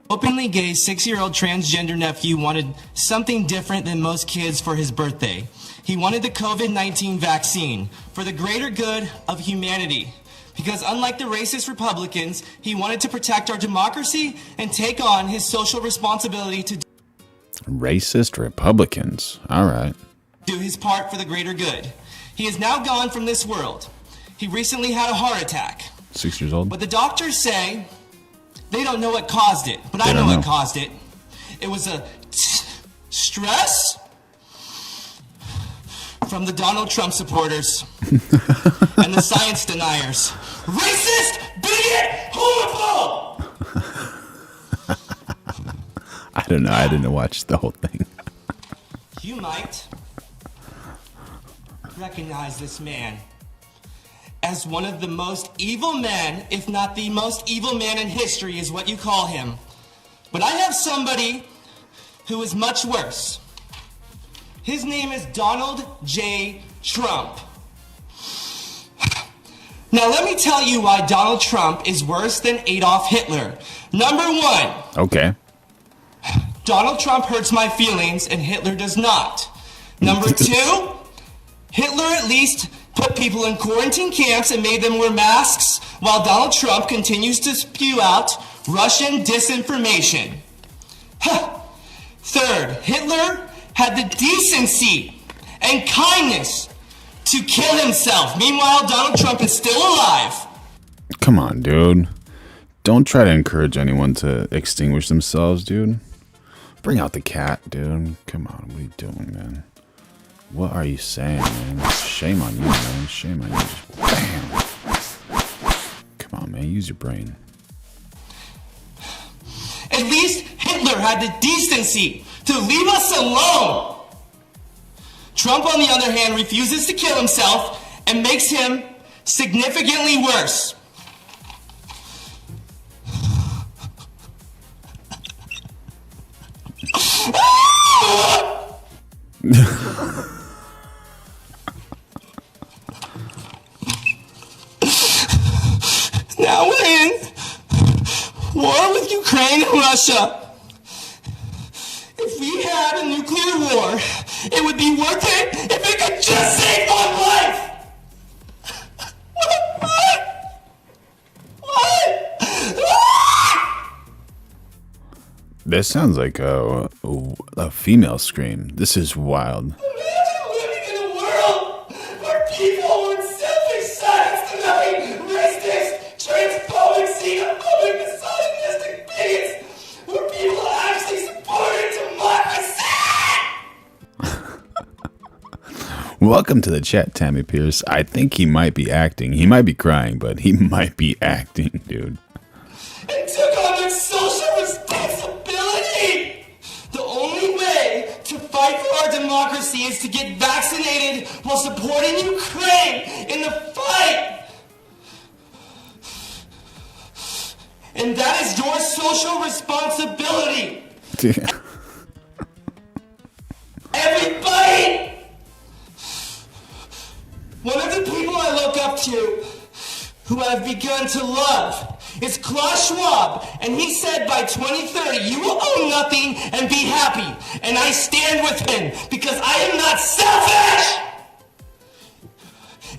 Openly gay 6-year-old transgender nephew wanted something different than most kids for his birthday. He wanted the COVID-19 vaccine for the greater good of humanity. Because unlike the racist Republicans, he wanted to protect our democracy and take on his social responsibility to Racist Republicans. All right. Do his part for the greater good. He is now gone from this world. He recently had a heart attack. 6 years old. But the doctors say they don't know what caused it. But I know what caused it. It was a stress from the Donald Trump supporters and the science deniers. Racist, bigot, homophobe! I don't know. I didn't watch the whole thing. You might recognize this man as one of the most evil men, if not the most evil man in history, is what you call him. But I have somebody who is much worse. His name is Donald J. Trump. Now let me tell you why Donald Trump is worse than Adolf Hitler. Number one. Okay. Donald Trump hurts my feelings and Hitler does not. Number two, Hitler at least put people in quarantine camps and made them wear masks, while Donald Trump continues to spew out Russian disinformation. Third, Hitler had the decency and kindness to kill himself. Meanwhile, Donald Trump is still alive. Come on, dude. Don't try to encourage anyone to extinguish themselves, dude. Bring out the cat, dude. Come on, what are you doing, man? What are you saying, man? Shame on you, man. Shame on you. Just bam. Come on, man. Use your brain. At least Hitler had the decency to leave us alone. Trump, on the other hand, refuses to kill himself and makes him significantly worse. Now we're in war with Ukraine and Russia. If we had a nuclear war, it would be worth it if it could just save one life. This sounds like a female scream. This is wild. Imagine living people on selfish sides tonight. Racist, transphobic, xenophobic, misogynistic bigots. Where people actually supported democracy. Welcome to the chat, Tammy Pierce. I think he might be acting. He might be crying, but he might be acting, dude. And took on their social responsibility. The only way to fight for our democracy is to get vaccinated while supporting Ukraine in the fight. And that is your social responsibility. Everybody! One of the people I look up to, who I've begun to love, is Klaus Schwab, and he said by 2030, you will own nothing and be happy. And I stand with him because I am not selfish!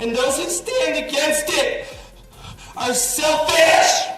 And those who stand against it are selfish!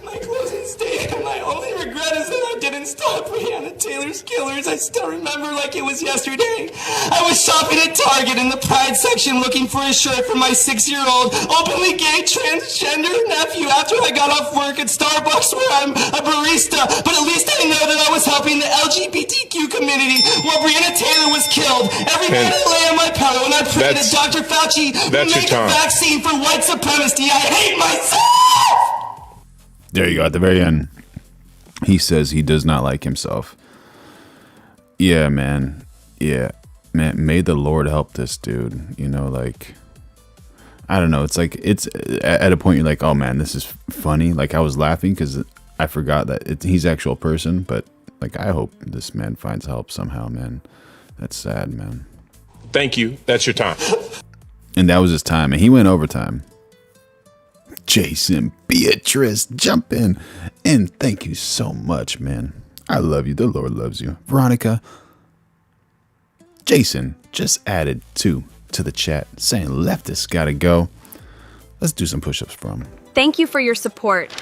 My closing statement, my only regret is that I didn't stop Breonna Taylor's killers. I still remember like it was yesterday. I was shopping at Target in the Pride section looking for a shirt for my 6-year-old openly gay transgender nephew after I got off work at Starbucks where I'm a barista. But at least I know that I was helping the LGBTQ community while Breonna Taylor was killed. Every night I lay on my pillow and I pray that Dr. Fauci will make a vaccine for white supremacy. I hate myself! There you go. At the very end, he says he does not like himself. Yeah, man. Yeah, man. May the Lord help this dude. You know, like, I don't know. It's like, it's at a point you're like, oh man, this is funny. Like I was laughing because I forgot that he's an actual person. But like, I hope this man finds help somehow, man. That's sad, man. Thank you. That's your time. And that was his time. And he went overtime. Jason, Beatrice, jump in. And thank you so much, man. I love you. The Lord loves you. Veronica, Jason just added 2 to the chat saying leftists gotta go. Let's do some push-ups for him. Thank you for your support.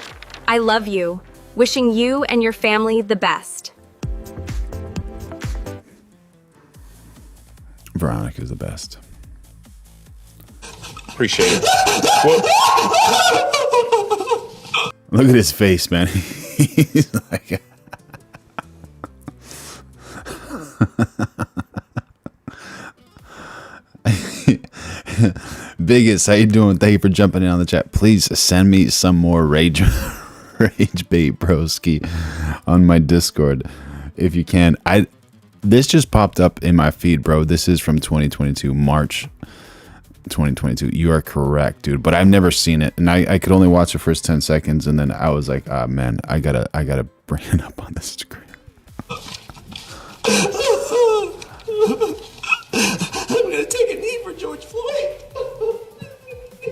I love you. Wishing you and your family the best. Veronica's the best. Appreciate it. Well, look at his face, man. He's like, Biggest, how you doing? Thank you for jumping in on the chat. Please send me some more rage bait broski on my Discord if you can. This just popped up in my feed, bro. This is from 2022, March 2022. You are correct, dude. But I've never seen it, and I could only watch the first 10 seconds, and then I was like, ah, man, I gotta bring it up on the screen. I'm gonna take a knee for George Floyd.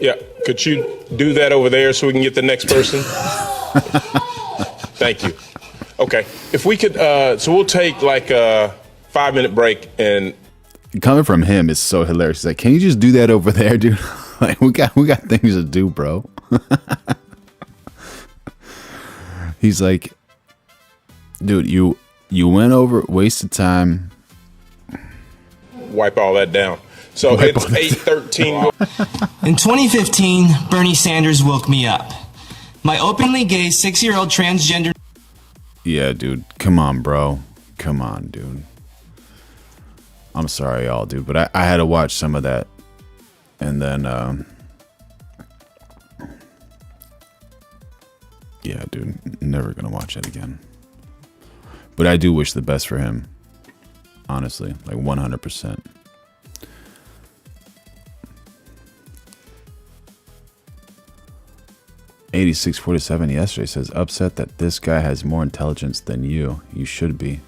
yeah, could you do that over there so we can get the next person? Thank you. Okay, if we could, so we'll take like a 5-minute break. And coming from him is so hilarious. He's like, can you just do that over there, dude? Like, we got things to do, bro. He's like, dude, you went over, wasted time. Wipe all that down. So it's 8:13. In 2015, Bernie Sanders woke me up. My openly gay 6-year-old transgender. Yeah, dude. Come on, bro. Come on, dude. I'm sorry, y'all, dude, but I had to watch some of that. And then, yeah, dude, never gonna watch it again. But I do wish the best for him. Honestly, like 100%. $86.47 yesterday says, upset that this guy has more intelligence than you. You should be.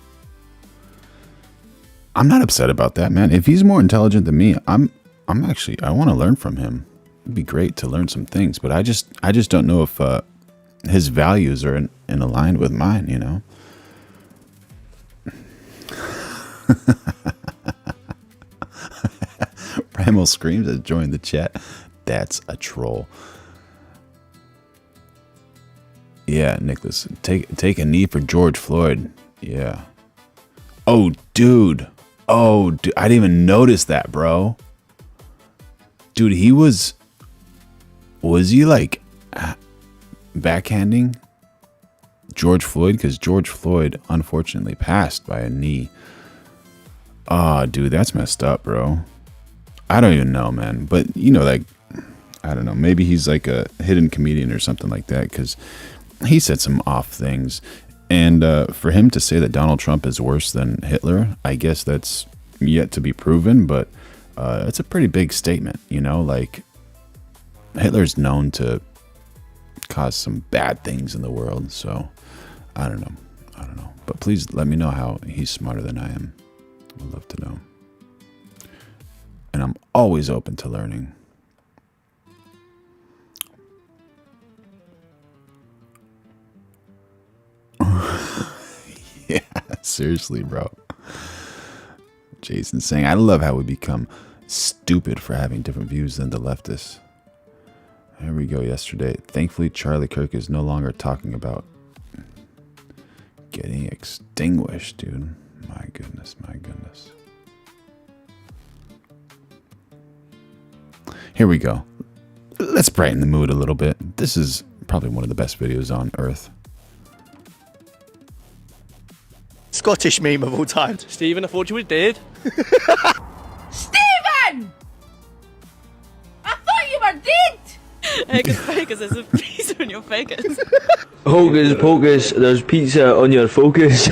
I'm not upset about that, man. If he's more intelligent than me, I'm actually, I want to learn from him. It'd be great to learn some things, but I just don't know if his values are in aligned with mine, you know? Bramble Screams has joined the chat. That's a troll. Yeah, Nicholas, take a knee for George Floyd. Yeah. Oh, dude. I didn't even notice that, bro. Dude, was he like backhanding George Floyd? Because George Floyd unfortunately passed by a knee. Oh, dude, that's messed up, bro. I don't even know, man. But, you know, like, I don't know. Maybe he's like a hidden comedian or something like that, because he said some off things. And for him to say that Donald Trump is worse than Hitler, I guess that's yet to be proven. But it's a pretty big statement, you know? Like, Hitler's known to cause some bad things in the world. So, I don't know. But please let me know how he's smarter than I am. I'd love to know. And I'm always open to learning. Yeah, seriously, bro. Jason's saying, I love how we become stupid for having different views than the leftists. Here we go, yesterday. Thankfully, Charlie Kirk is no longer talking about getting extinguished, dude. My goodness, my goodness. Here we go. Let's brighten the mood a little bit. This is probably one of the best videos on earth. Scottish meme of all time. Stephen, I thought you were dead. Stephen! I thought you were dead! Because there's a pizza on your focus. Hocus pocus, there's pizza on your focus.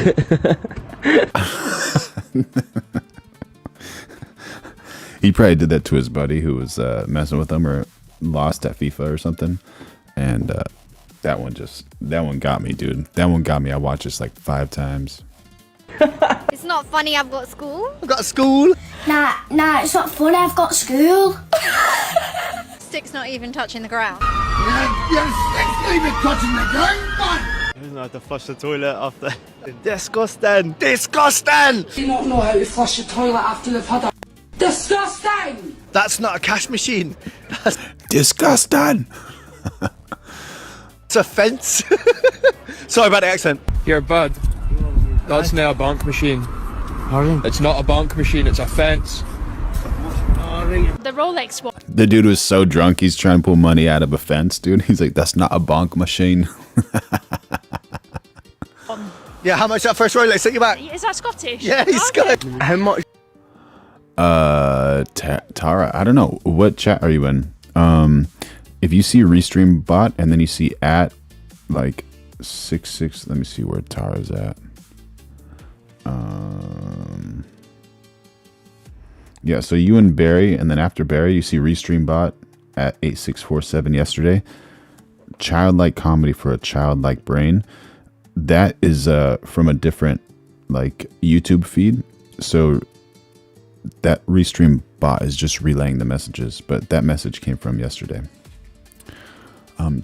He probably did that to his buddy who was messing with him or lost at FIFA or something. And that one got me, dude. That one got me. I watched this like 5 times. It's not funny, I've got school. I've got school. Nah, it's not funny, I've got school. Stick's not even touching the ground. Your stick's not even touching the ground, man! I had to flush the toilet after. Disgusting! Disgusting! You don't know how to flush the toilet after you've had a... Disgusting! That's not a cash machine. That's disgusting. It's a fence. Sorry about the accent. Here, bud. That's now a bank machine. Pardon? It's not a bank machine, it's a fence. The Rolex one. The dude was so drunk, he's trying to pull money out of a fence, dude. He's like, that's not a bank machine. Yeah, how much that first Rolex? Take you back. Is that Scottish? Yeah, he's Scottish. How much? Tara, I don't know. What chat are you in? If you see Restream bot and then you see at like 66, let me see where Tara's at. Yeah, so you and Barry, and then after Barry, you see Restream bot at 8647 yesterday. Childlike comedy for a childlike brain. That is from a different like YouTube feed. So that Restream bot is just relaying the messages, but that message came from yesterday.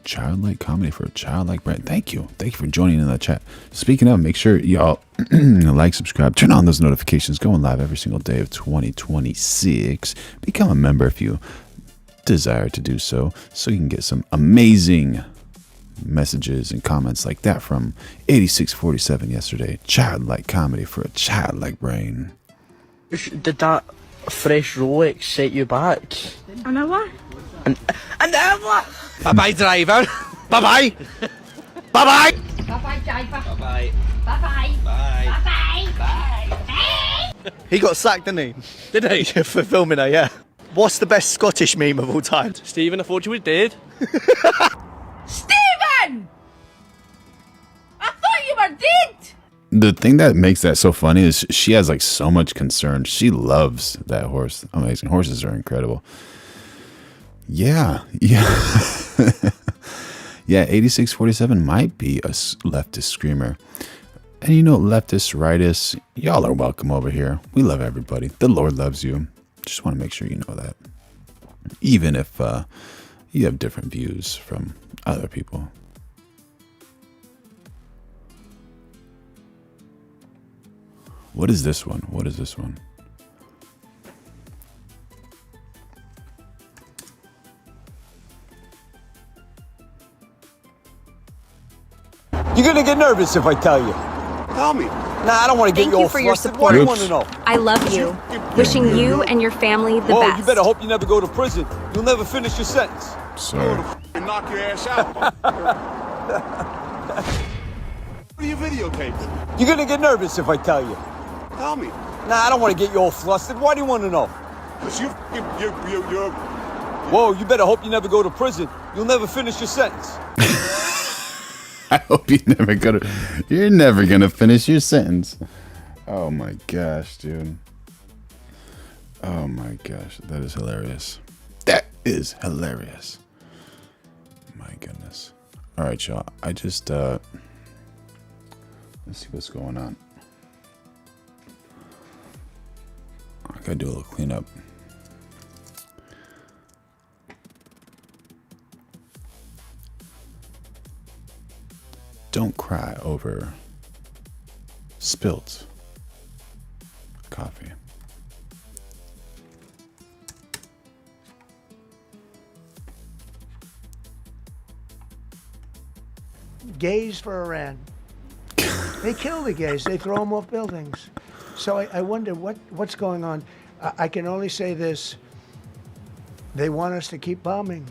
Childlike comedy for a childlike brain. Thank you for joining in the chat. Speaking of, make sure y'all like, subscribe, turn on those notifications. Going live every single day of 2026. Become a member if you desire to do so you can get some amazing messages and comments like that from 8647 yesterday. Childlike comedy for a childlike brain. Did that fresh Rolex set you back? An hour? An hour? Bye-bye, driver. Bye-bye. Bye-bye. Bye-bye, driver. Bye-bye. Bye-bye. Bye. Bye-bye. He got sacked, didn't he? Did he? For filming her, yeah. What's the best Scottish meme of all time? Stephen, I thought you were dead. Stephen! I thought you were dead! The thing that makes that so funny is she has like so much concern. She loves that horse. Amazing. Horses are incredible. Yeah. Yeah, 8647 might be a leftist screamer. And you know, leftists, rightists, y'all are welcome over here. We love everybody. The Lord loves you. Just want to make sure you know that. Even if you have different views from other people. What is this one? What is this one? You're gonna get nervous if I tell you. Tell me. Nah, I don't want to get Thank you for your flustered. What do you want to support. know? I love you. Wishing you and your family the Whoa, best. you better hope you never go to prison. You'll never finish your sentence. Sir. And knock your ass out. What are you videotaping? You're gonna get nervous if I tell you. Tell me. Nah, I don't want to get you all flustered. Why do you want to know? Because you're... Whoa, you better hope you never go to prison. You'll never finish your sentence. I hope you're never gonna finish your sentence. Oh my gosh, dude. Oh my gosh, that is hilarious. That is hilarious. My goodness. All right, y'all. I just let's see what's going on. I gotta do a little cleanup. Don't cry over spilt coffee. Gays for Iran. They kill the gays. They throw them off buildings. So I wonder what's going on. I can only say this. They want us to keep bombing,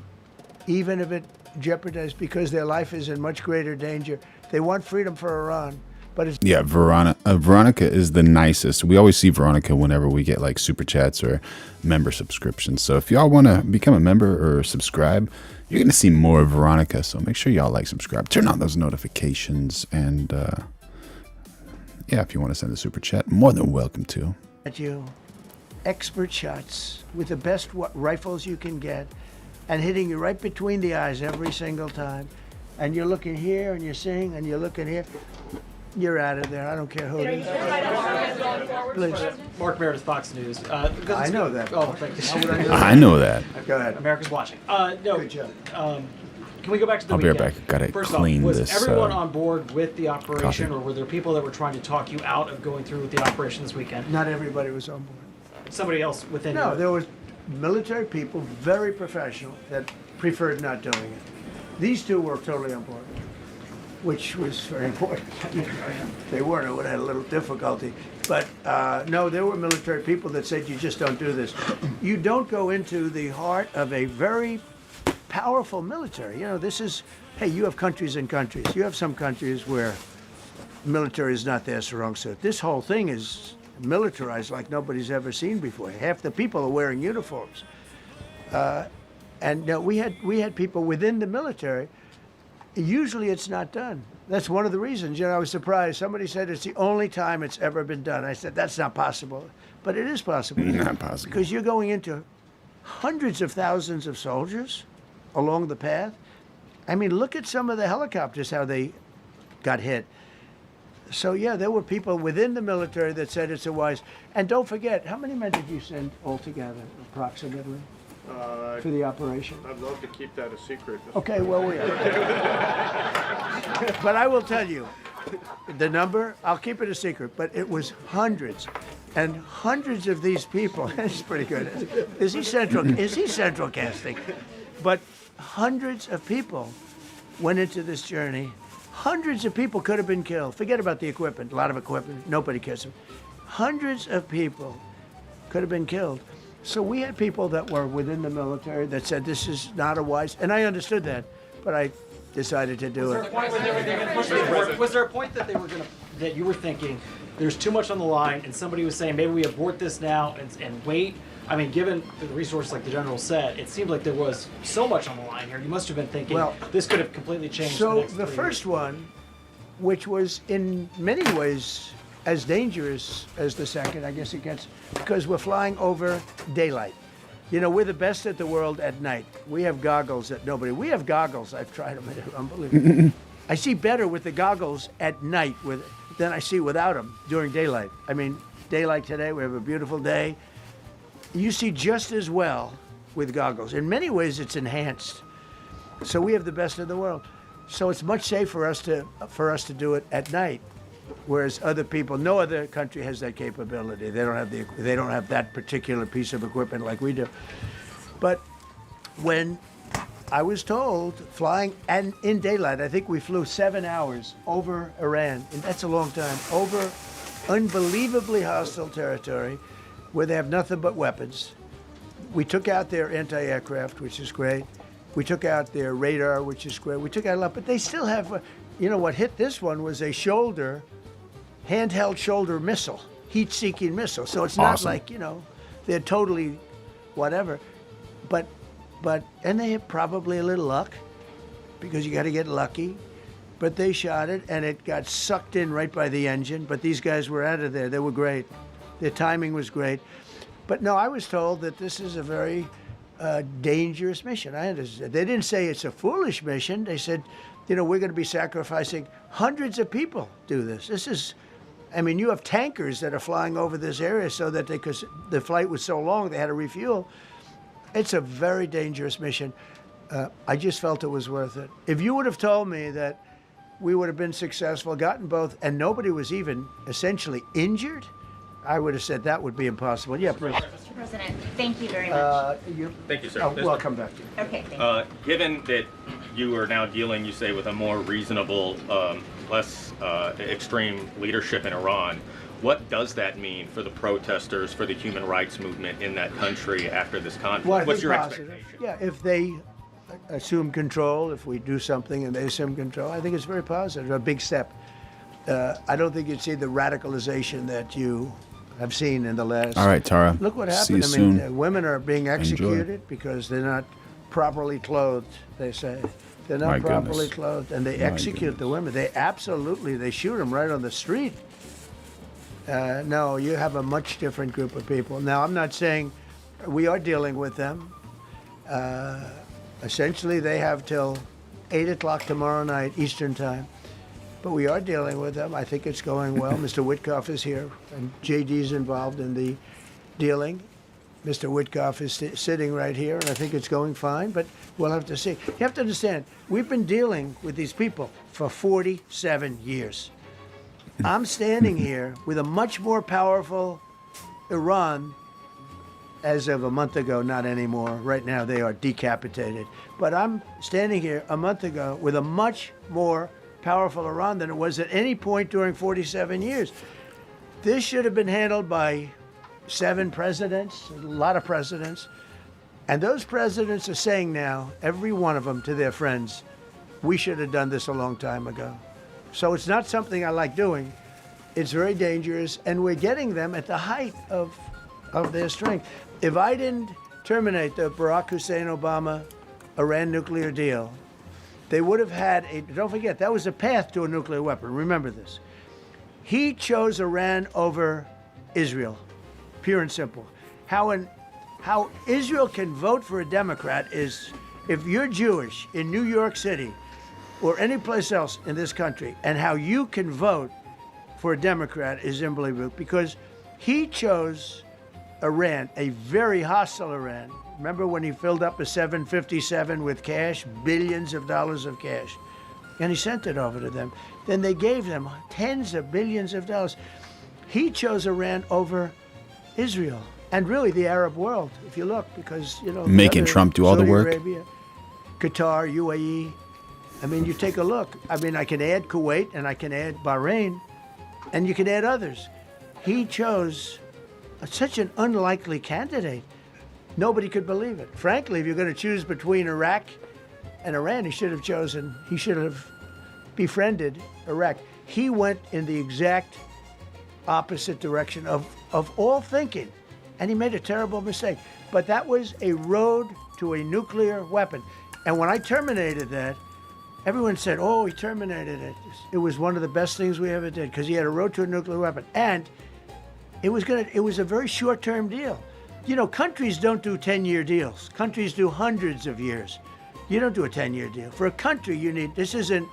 even if it jeopardizes, because their life is in much greater danger. They want freedom for Iran, but it's... Yeah, Veronica is the nicest. We always see Veronica whenever we get like super chats or member subscriptions. So if y'all want to become a member or subscribe, you're going to see more of Veronica. So make sure y'all like, subscribe, turn on those notifications. And yeah, if you want to send a super chat, more than welcome to. At you, expert shots with the best rifles you can get, and hitting you right between the eyes every single time. And you're looking here, and you're seeing, and you're looking here. You're out of there. I don't care who it is. Please. Mark Meredith, Fox News. I know that. Oh, thank you. I know that. Go ahead. America's watching. No. Good job. Can we go back to the I'll be weekend? right back. Gotta First clean off, was this. everyone on board with the operation, coffee. or were there people that were trying to talk you out of going through with the operation this weekend? Not everybody was on board. Somebody else within No, you? there was military people, very professional, that preferred not doing it. These two were totally on board, which was very important. They weren't, it would have had a little difficulty. But no, there were military people that said, you just don't do this. You don't go into the heart of a very powerful military. You know, this is, hey, you have countries and countries. You have some countries where military is not their strong suit. This whole thing is militarized like nobody's ever seen before. Half the people are wearing uniforms. And we had people within the military. Usually it's not done. That's one of the reasons. You know, I was surprised. Somebody said it's the only time it's ever been done. I said, that's not possible. But it is possible. Not possible. Because you're going into hundreds of thousands of soldiers along the path. I mean, look at some of the helicopters, how they got hit. So, yeah, there were people within the military that said it's a wise. And don't forget, how many men did you send altogether, approximately? For the operation? I'd love to keep that a secret. Okay, well, we are. But I will tell you, the number, I'll keep it a secret, but it was hundreds. And hundreds of these people, that's pretty good. Is he central casting? But hundreds of people went into this journey. Hundreds of people could have been killed. Forget about the equipment, a lot of equipment, nobody cares. Hundreds of people could have been killed. So we had people that were within the military that said this is not a wise, and I understood that, but I decided to do it. Was there a point that that you were thinking there's too much on the line, and somebody was saying maybe we abort this now and wait? I mean, given the resource like the general said, it seemed like there was so much on the line here. You must have been thinking, well, this could have completely changed. So the first one, which was in many ways as dangerous as the second, I guess it gets, because we're flying over daylight. You know, we're the best at the world at night. We have goggles that nobody, we have goggles, I've tried them, they're unbelievable. I see better with the goggles at night than I see without them during daylight. I mean, daylight today, we have a beautiful day. You see just as well with goggles. In many ways, it's enhanced. So we have the best in the world. So it's much safer for us to do it at night. Whereas other people, no other country has that capability. They don't have that particular piece of equipment like we do. But when I was told, flying and in daylight, I think we flew 7 hours over Iran, and that's a long time, over unbelievably hostile territory where they have nothing but weapons. We took out their anti-aircraft, which is great. We took out their radar, which is great. We took out a lot, but they still have, what hit this one was a handheld shoulder missile, heat-seeking missile. So it's not like, they're totally whatever. But and they have probably a little luck, because you got to get lucky. But they shot it, and it got sucked in right by the engine. But these guys were out of there. They were great. Their timing was great. But no, I was told that this is a very dangerous mission. I understand. They didn't say it's a foolish mission. They said, we're going to be sacrificing hundreds of people do this. This is, you have tankers that are flying over this area so that because the flight was so long, they had to refuel. It's a very dangerous mission. I just felt it was worth it. If you would have told me that we would have been successful, gotten both, and nobody was even essentially injured, I would have said that would be impossible. Yeah, Bruce. Mr. President, thank you very much. Thank you, sir. I'll come back to you. Okay, thank you. Given that you are now dealing, you say, with a more reasonable, less extreme leadership in Iran, what does that mean for the protesters, for the human rights movement in that country after this conflict? Well, What's your positive. expectation? Yeah, if they assume control, if we do something and they assume control, I think it's very positive, a big step. I don't think you'd see the radicalization that you have seen in the last. All right, Tara. Look what See happened. you soon. Women are being executed Enjoy. because they're not properly clothed, they say. They're not My properly goodness. clothed, and they My execute the women. They shoot them right on the street. No, you have a much different group of people. Now, I'm not saying we are dealing with them. Essentially, they have till 8 o'clock tomorrow night, Eastern time. But we are dealing with them. I think it's going well. Mr. Witkoff is here, and JD's involved in the dealing. Mr. Witkoff is sitting right here, and I think it's going fine, but we'll have to see. You have to understand, we've been dealing with these people for 47 years. I'm standing here with a much more powerful Iran as of a month ago, not anymore. Right now, they are decapitated. But I'm standing here a month ago with a much more powerful Iran than it was at any point during 47 years. This should have been handled by 7 presidents, a lot of presidents. And those presidents are saying now, every one of them to their friends, we should have done this a long time ago. So it's not something I like doing. It's very dangerous, and we're getting them at the height of their strength. If I didn't terminate the Barack Hussein Obama Iran nuclear deal, they would have had don't forget, that was a path to a nuclear weapon. Remember this. He chose Iran over Israel, pure and simple. How Israel can vote for a Democrat is, if you're Jewish in New York City or any place else in this country, and how you can vote for a Democrat is unbelievable, because he chose Iran, a very hostile Iran. Remember when he filled up a 757 with cash, billions of dollars of cash, and he sent it over to them. Then they gave them tens of billions of dollars. He chose Iran over Israel, and really the Arab world, if you look, because, Making Trump do all the Saudi work. Arabia, Qatar, UAE. You take a look. I can add Kuwait, and I can add Bahrain, and you can add others. He chose such an unlikely candidate. Nobody could believe it. Frankly, if you're going to choose between Iraq and Iran, he should have befriended Iraq. He went in the exact opposite direction of all thinking, and he made a terrible mistake. But that was a road to a nuclear weapon. And when I terminated that, everyone said, oh, he terminated it. It was one of the best things we ever did, because he had a road to a nuclear weapon. And it was a very short-term deal. Countries don't do 10-year deals. Countries do hundreds of years. You don't do a 10-year deal. For a country, this isn't,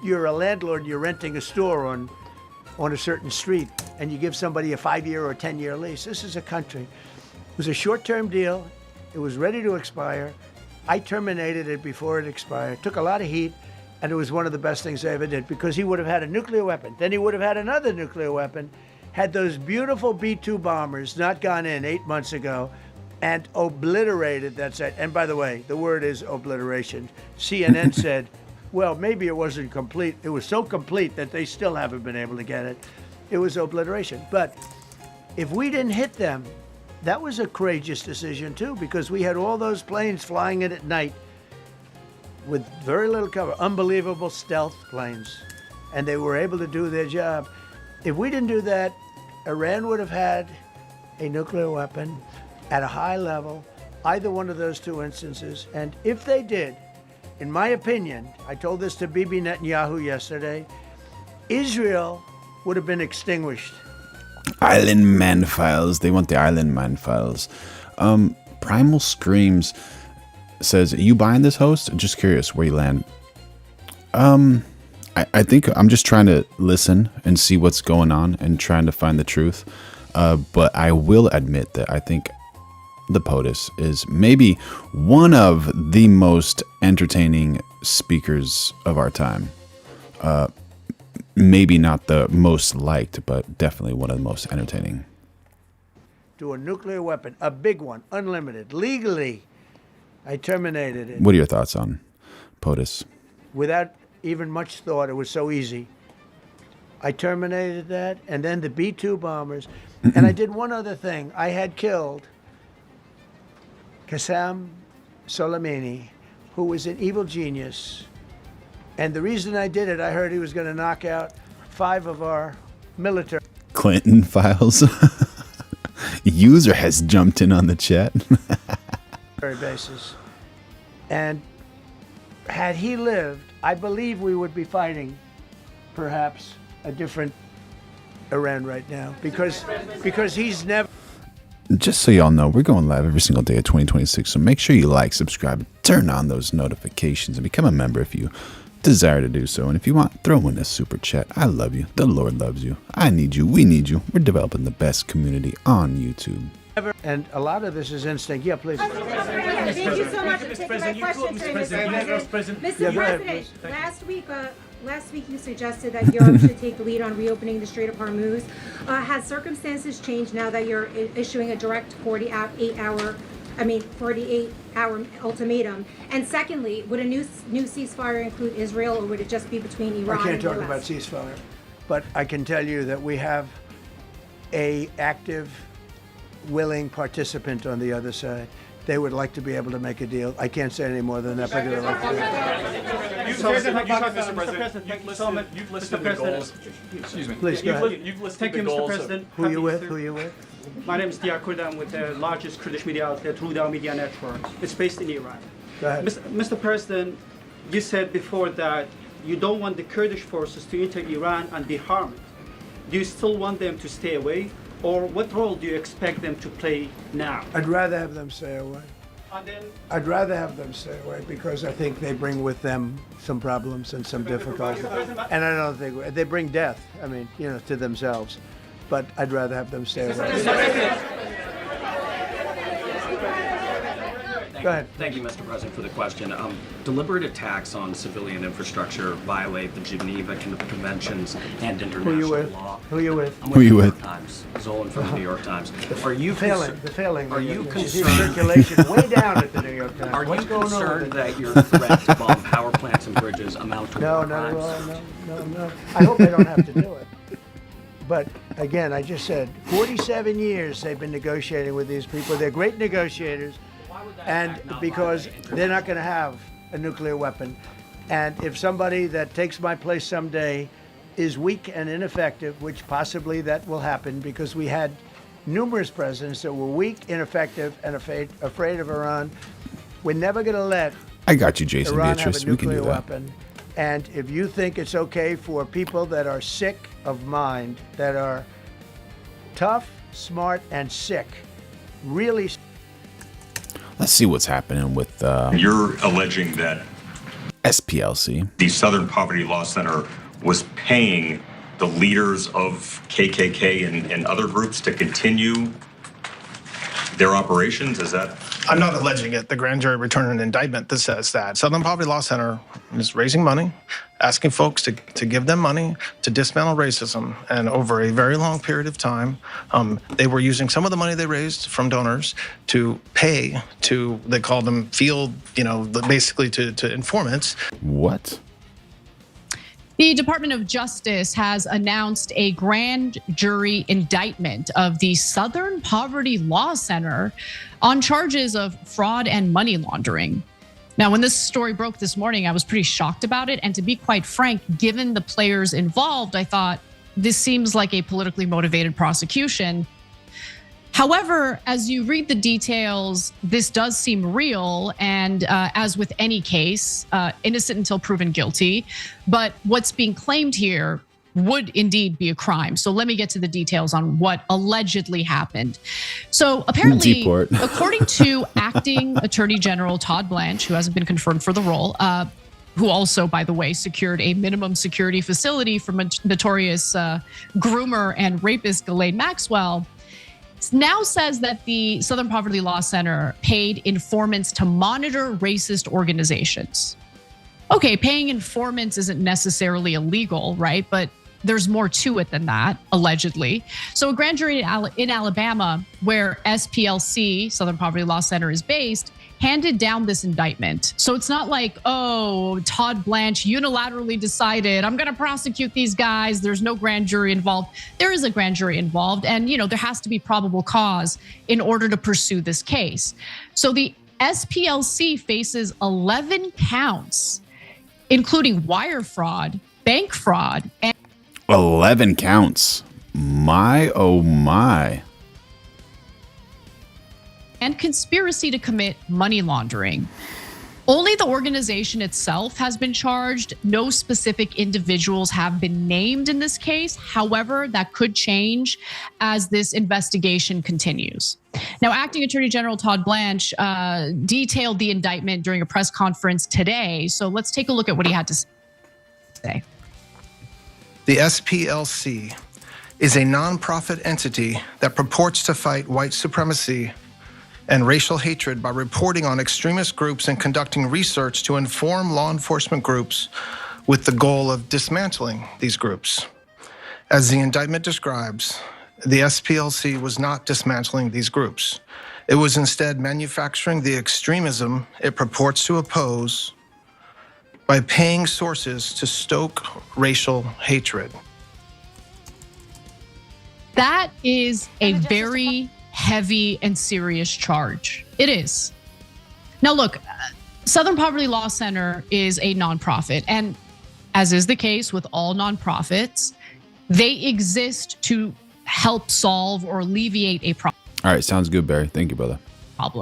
you're a landlord and you're renting a store on a certain street, and you give somebody a 5-year or a 10-year lease. This is a country. It was a short-term deal. It was ready to expire. I terminated it before it expired. Took a lot of heat, and it was one of the best things I ever did, because he would have had a nuclear weapon. Then he would have had another nuclear weapon. Had those beautiful B-2 bombers not gone in 8 months ago, and obliterated that site. And by the way, the word is obliteration. CNN said, well, maybe it wasn't complete. It was so complete that they still haven't been able to get it. It was obliteration. But if we didn't hit them, that was a courageous decision too, because we had all those planes flying in at night with very little cover, unbelievable stealth planes, and they were able to do their job. If we didn't do that, Iran would have had a nuclear weapon at a high level, either one of those two instances. And if they did, in my opinion, I told this to Bibi Netanyahu yesterday, Israel would have been extinguished. Island Man Files. They want the Island Man Files. Primal Screams says, are you buying this host? Just curious where you land. I think I'm just trying to listen and see what's going on and trying to find the truth. But I will admit that I think the POTUS is maybe one of the most entertaining speakers of our time. Maybe not the most liked, but definitely one of the most entertaining. To a nuclear weapon, a big one, unlimited, legally. I terminated it. What are your thoughts on POTUS? Without even much thought, it was so easy. I terminated that, and then the B-2 bombers. And I did one other thing. I had killed Qasem Soleimani, who was an evil genius. And the reason I did it, I heard he was going to knock out 5 of our military. Clinton Files. User has jumped in on the chat. bases. And had he lived, I believe we would be fighting perhaps a different Iran right now, because he's never. Just so y'all know, we're going live every single day of 2026, so make sure you like, subscribe, turn on those notifications, and become a member if you desire to do so. And if you want, throw in a super chat. I love you. The Lord loves you. I need you. We need you. We're developing the best community on YouTube. And a lot of this is instinct. Yeah, please. Thank you so much for taking my question, Mr. President. Mr. President, last week you suggested that Europe should take the lead on reopening the Strait of Hormuz. Has circumstances changed now that you're issuing a direct 48-hour ultimatum? And secondly, would a new ceasefire include Israel, or would it just be between Iran and the US? I can't talk about ceasefire, but I can tell you that we have a active, willing participant on the other side. They would like to be able to make a deal. I can't say any more than that, but they'd like to. Mr. President, you've listed the goals. Excuse me. Please, go ahead. You've listed the goals. Mr. President. Who are you with? My name is Diyar Kurd. I'm with the largest Kurdish media outlet, Ruda Media Network. It's based in Iran. Go ahead. Mr. President, you said before that you don't want the Kurdish forces to enter Iran and be harmed. Do you still want them to stay away? Or what role do you expect them to play now? I'd rather have them stay away. I'd rather have them stay away because I think they bring with them some problems and some difficulties. And I don't think they bring death, to themselves. But I'd rather have them stay away. Go ahead. Thank you, Mr. President, for the question. Deliberate attacks on civilian infrastructure violate the Geneva Conventions and international law. Who are you with? I'm with the New York Times. Zolan from the New York Times. Are you failing? Are you concerned? Circulation way down at the New York Times. Are you concerned that your threat to bomb power plants and bridges amount to war crimes? No. I hope they don't have to do it. But again, I just said 47 years they've been negotiating with these people. They're great negotiators. And because they're not going to have a nuclear weapon. And if somebody that takes my place someday is weak and ineffective, which possibly that will happen because we had numerous presidents that were weak, ineffective, and afraid of Iran, we're never going to let I got you, Jason Iran Beatrice. have a We can do nuclear that. weapon. And if you think it's okay for people that are sick of mind, that are tough, smart, and sick, really. Let's see what's happening with You're alleging that SPLC. The Southern Poverty Law Center was paying the leaders of KKK and other groups to continue their operations? Is that I'm not alleging it. The grand jury returned an indictment that says that Southern Poverty Law Center is raising money, asking folks to give them money to dismantle racism. And over a very long period of time, they were using some of the money they raised from donors to pay to, they called them field, basically to informants. What? The Department of Justice has announced a grand jury indictment of the Southern Poverty Law Center on charges of fraud and money laundering. Now, when this story broke this morning, I was pretty shocked about it. And to be quite frank, given the players involved, I thought this seems like a politically motivated prosecution. However, as you read the details, this does seem real. And as with any case, innocent until proven guilty. But what's being claimed here would indeed be a crime. So let me get to the details on what allegedly happened. So apparently, according to acting Attorney General Todd Blanche, who hasn't been confirmed for the role, who also, by the way, secured a minimum security facility from a notorious groomer and rapist Ghislaine Maxwell, now says that the Southern Poverty Law Center paid informants to monitor racist organizations. Okay, paying informants isn't necessarily illegal, right? But there's more to it than that, allegedly. So a grand jury in Alabama, where SPLC, Southern Poverty Law Center, is based, handed down this indictment. So it's not like, oh, Todd Blanche unilaterally decided, I'm gonna prosecute these guys. There's no grand jury involved. There is a grand jury involved, and there has to be probable cause in order to pursue this case. So the SPLC faces 11 counts, including wire fraud, bank fraud, and 11 counts. My, oh my. And conspiracy to commit money laundering. Only the organization itself has been charged. No specific individuals have been named in this case. However, that could change as this investigation continues. Now, Acting Attorney General Todd Blanche detailed the indictment during a press conference today. So let's take a look at what he had to say. The SPLC is a nonprofit entity that purports to fight white supremacy and racial hatred by reporting on extremist groups and conducting research to inform law enforcement groups with the goal of dismantling these groups. As the indictment describes, the SPLC was not dismantling these groups. It was instead manufacturing the extremism it purports to oppose by paying sources to stoke racial hatred. That is a very heavy and serious charge. It is. Now look, Southern Poverty Law Center is a nonprofit, and as is the case with all nonprofits, they exist to help solve or alleviate a problem. All right, sounds good, Barry. Thank you, brother.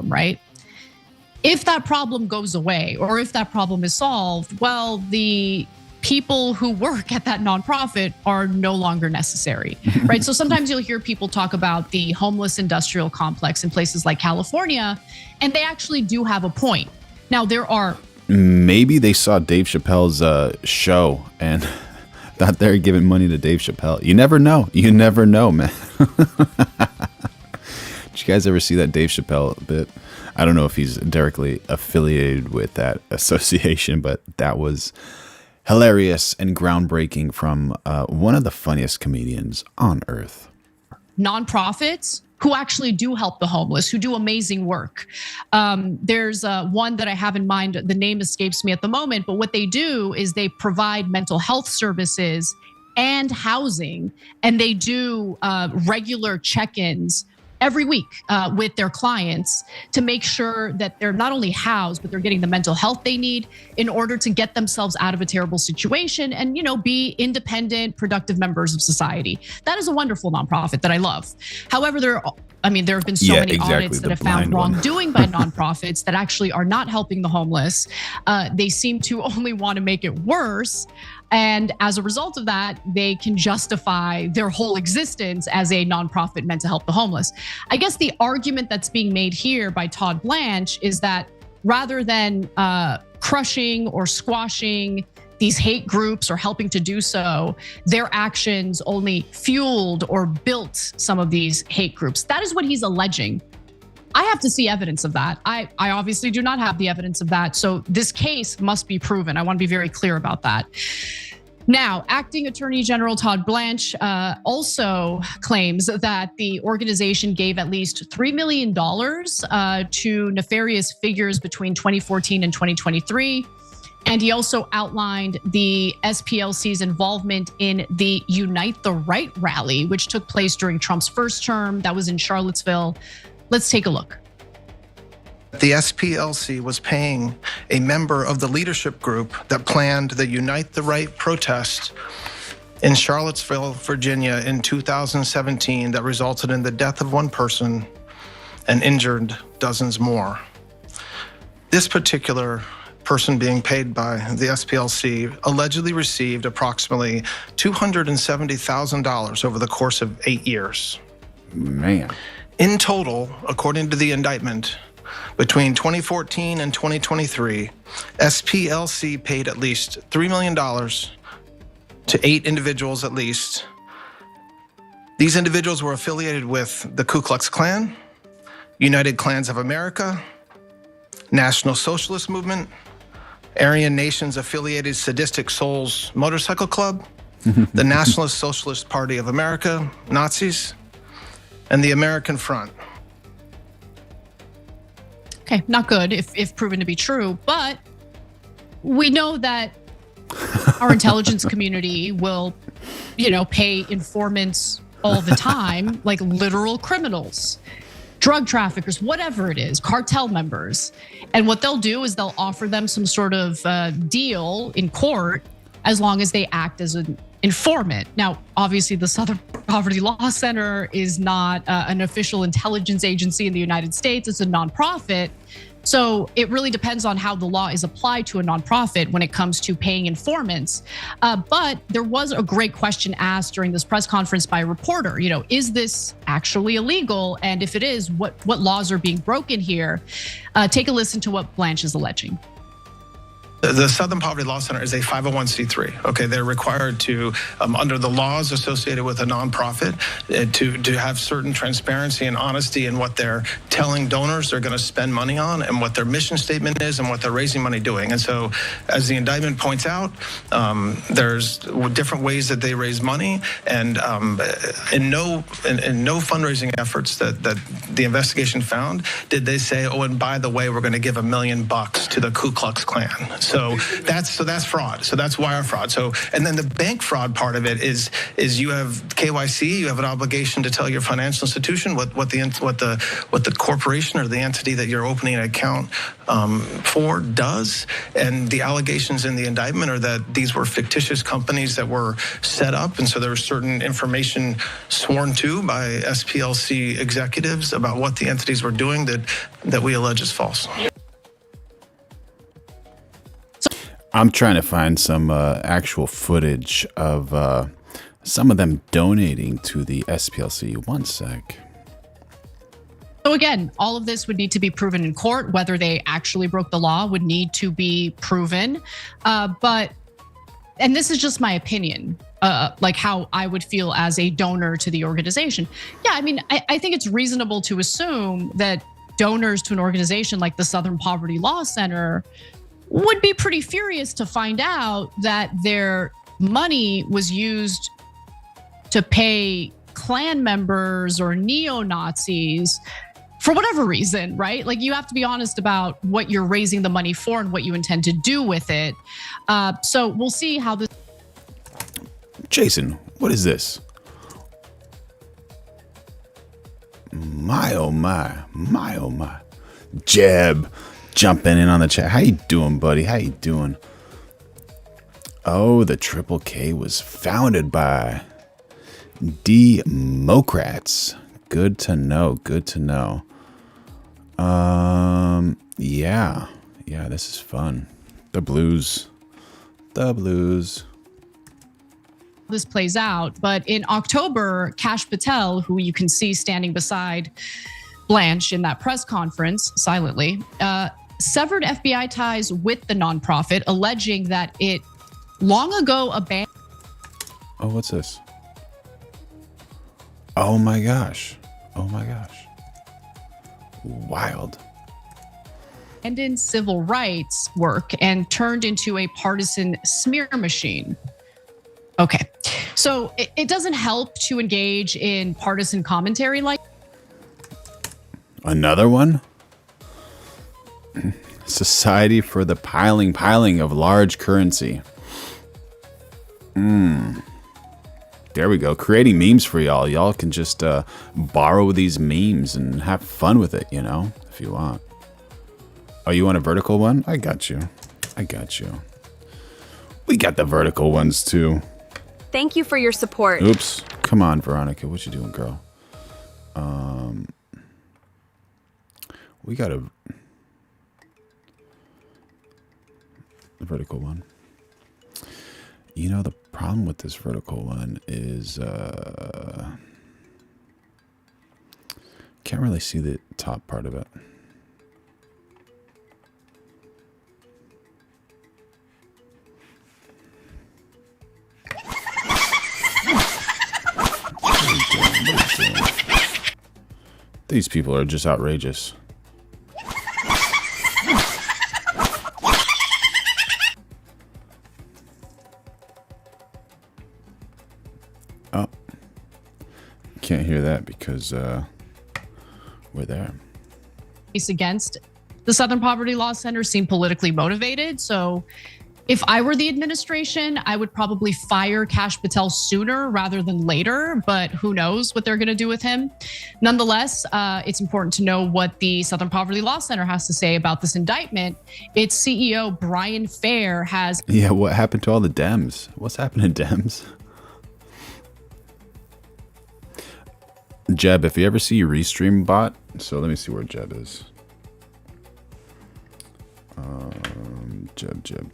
Right? If that problem goes away or if that problem is solved, well, the people who work at that nonprofit are no longer necessary, right? So sometimes you'll hear people talk about the homeless industrial complex in places like California, and they actually do have a point. Now, there are... Maybe they saw Dave Chappelle's show and thought they were giving money to Dave Chappelle. You never know. You never know, man. Did you guys ever see that Dave Chappelle bit? I don't know if he's directly affiliated with that association, but that was hilarious and groundbreaking from one of the funniest comedians on earth. Nonprofits who actually do help the homeless, who do amazing work. There's one that I have in mind. The name escapes me at the moment, but what they do is they provide mental health services and housing, and they do regular check-ins every week with their clients to make sure that they're not only housed, but they're getting the mental health they need in order to get themselves out of a terrible situation and, be independent, productive members of society. That is a wonderful nonprofit that I love. However, there have been so many audits that have found wrongdoing by nonprofits that actually are not helping the homeless. They seem to only want to make it worse. And as a result of that, they can justify their whole existence as a nonprofit meant to help the homeless. I guess the argument that's being made here by Todd Blanche is that rather than crushing or squashing these hate groups or helping to do so, their actions only fueled or built some of these hate groups. That is what he's alleging. I have to see evidence of that. I obviously do not have the evidence of that. So this case must be proven. I want to be very clear about that. Now, Acting Attorney General Todd Blanche also claims that the organization gave at least $3 million to nefarious figures between 2014 and 2023. And he also outlined the SPLC's involvement in the Unite the Right rally, which took place during Trump's first term. That was in Charlottesville. Let's take a look. The SPLC was paying a member of the leadership group that planned the Unite the Right protest in Charlottesville, Virginia in 2017 that resulted in the death of one person and injured dozens more. This particular person being paid by the SPLC allegedly received approximately $270,000 over the course of 8 years. Man. In total, according to the indictment, between 2014 and 2023, SPLC paid at least $3 million to 8 individuals at least. These individuals were affiliated with the Ku Klux Klan, United Klans of America, National Socialist Movement, Aryan Nations Affiliated Sadistic Souls Motorcycle Club, the Nationalist Socialist Party of America, Nazis, and the American Front. Okay, not good if proven to be true, but we know that our intelligence community will, pay informants all the time, like literal criminals, drug traffickers, whatever it is, cartel members. And what they'll do is they'll offer them some sort of deal in court as long as they act as an informant. Now, obviously, the Southern Poverty Law Center is not an official intelligence agency in the United States. It's a nonprofit. So it really depends on how the law is applied to a nonprofit when it comes to paying informants. But there was a great question asked during this press conference by a reporter. Is this actually illegal? And if it is, what laws are being broken here? Take a listen to what Blanche is alleging. The Southern Poverty Law Center is a 501c3. Okay, they're required to, under the laws associated with a nonprofit, to have certain transparency and honesty in what they're telling donors they're going to spend money on, and what their mission statement is, and what they're raising money doing. And so, as the indictment points out, there's different ways that they raise money, and in no fundraising efforts that the investigation found did they say, oh, and by the way, we're going to give $1 million to the Ku Klux Klan. So that's fraud. So that's wire fraud. So, and then the bank fraud part of it is you have KYC. You have an obligation to tell your financial institution what the corporation or the entity that you're opening an account for does. And the allegations in the indictment are that these were fictitious companies that were set up, and so there was certain information sworn to by SPLC executives about what the entities were doing that we allege is false. I'm trying to find some actual footage of some of them donating to the SPLC. One sec. So again, all of this would need to be proven in court. Whether they actually broke the law would need to be proven. And this is just my opinion, like how I would feel as a donor to the organization. Yeah, I mean, I think it's reasonable to assume that donors to an organization like the Southern Poverty Law Center would be pretty furious to find out that their money was used to pay Klan members or neo-Nazis for whatever reason, right? Like, you have to be honest about what you're raising the money for and what you intend to do with it. So we'll see how this. Jason, what is this? My, oh my, my, oh my. Jeb. Jumping in on the chat. How you doing, buddy? How you doing? Oh, the Triple K was founded by Democrats. Good to know. Good to know. Yeah, this is fun. The blues. This plays out, but in October, Kash Patel, who you can see standing beside Blanche in that press conference silently, severed FBI ties with the nonprofit, alleging that it long ago abandoned. Oh, what's this? Oh my gosh. Wild. And in civil rights work and turned into a partisan smear machine. Okay, so it doesn't help to engage in partisan commentary like. Another one? Society for the piling of large currency. There we go. Creating memes for y'all. Y'all can just borrow these memes and have fun with it, you know, if you want. Oh, you want a vertical one? I got you. I got you. We got the vertical ones too. Thank you for your support. Oops. Come on, Veronica. What you doing, girl? We got a vertical one. You know, the problem with this vertical one is can't really see the top part of it. These people are just outrageous. Oh, can't hear that because we're there. Against the Southern Poverty Law Center seem politically motivated. So if I were the administration, I would probably fire Kash Patel sooner rather than later, but who knows what they're going to do with him. Nonetheless, it's important to know what the Southern Poverty Law Center has to say about this indictment. Its CEO, Brian Fair, has... Yeah, what happened to all the Dems? What's happening, Dems? Jeb, if you ever see Restream bot, so let me see where Jeb is. Jeb.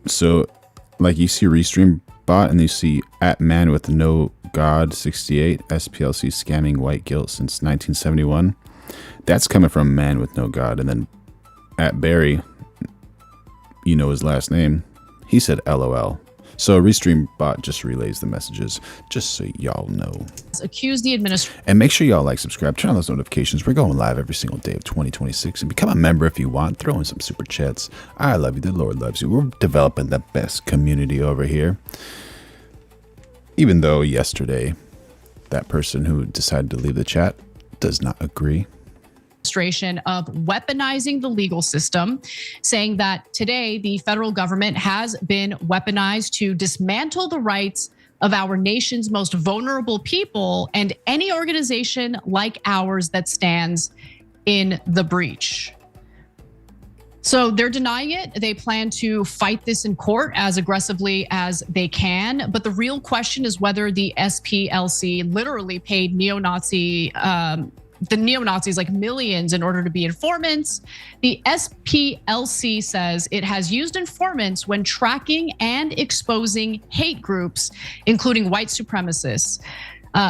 So like you see Restream bot and you see at man with no God 68 SPLC scamming white guilt since 1971. That's coming from man with no God. And then at Barry, you know his last name, he said LOL. So Restream bot just relays the messages, just so y'all know. Accused the administration. And make sure y'all like, subscribe, turn on those notifications. We're going live every single day of 2026. And become a member if you want. Throw in some super chats. I love you. The Lord loves you. We're developing the best community over here. Even though yesterday, that person who decided to leave the chat does not agree. Of weaponizing the legal system, saying that today the federal government has been weaponized to dismantle the rights of our nation's most vulnerable people and any organization like ours that stands in the breach. So they're denying it. They plan to fight this in court as aggressively as they can. But the real question is whether the SPLC literally paid the neo-Nazis like millions in order to be informants. The SPLC says it has used informants when tracking and exposing hate groups, including white supremacists.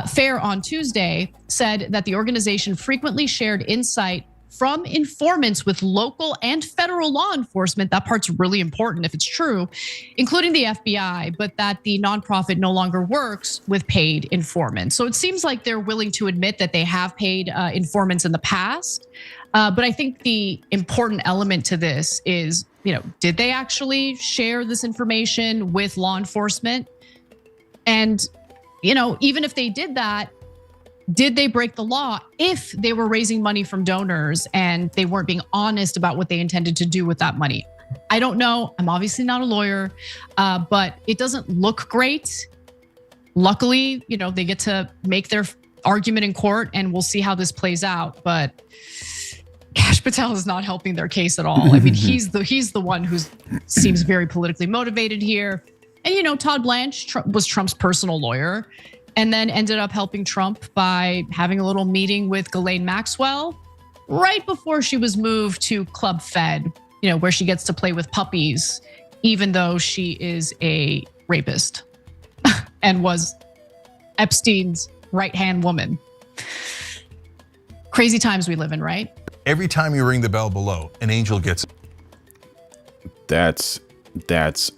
Fair on Tuesday said that the organization frequently shared insight from informants with local and federal law enforcement. That part's really important if it's true, including the FBI, but that the nonprofit no longer works with paid informants. So it seems like they're willing to admit that they have paid informants in the past. But I think the important element to this is, you know, did they actually share this information with law enforcement? And, you know, even if they did that, did they break the law if they were raising money from donors and they weren't being honest about what they intended to do with that money? I don't know. I'm obviously not a lawyer, but it doesn't look great. Luckily, you know, they get to make their argument in court and we'll see how this plays out. But Kash Patel is not helping their case at all. I mean, he's the one who seems very politically motivated here. And, you know, Todd Blanche was Trump's personal lawyer, and then ended up helping Trump by having a little meeting with Ghislaine Maxwell right before she was moved to Club Fed, you know, where she gets to play with puppies, even though she is a rapist and was Epstein's right-hand woman. Crazy times we live in, right? Every time you ring the bell below, an angel gets... That's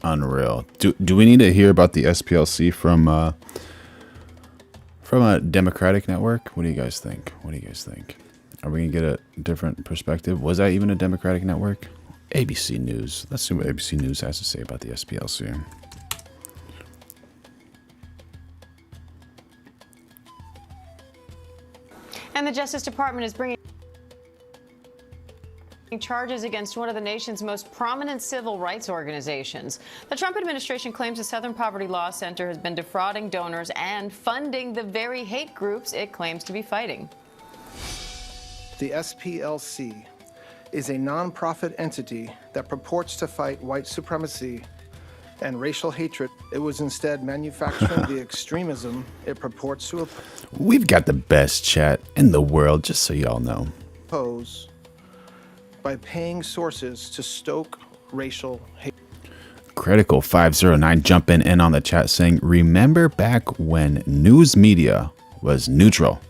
unreal. Do we need to hear about the SPLC from from a Democratic network? What do you guys think? What do you guys think? Are we going to get a different perspective? Was that even a Democratic network? ABC News. Let's see what ABC News has to say about the SPLC. And the Justice Department is bringing charges against one of the nation's most prominent civil rights organizations. The Trump administration claims the Southern Poverty Law Center has been defrauding donors and funding the very hate groups it claims to be fighting. The SPLC is a nonprofit entity that purports to fight white supremacy and racial hatred. It was instead manufacturing the extremism it purports to We've got the best chat in the world, just so y'all know. oppose by paying sources to stoke racial hate. Critical 509 jumping in on the chat saying, remember back when news media was neutral?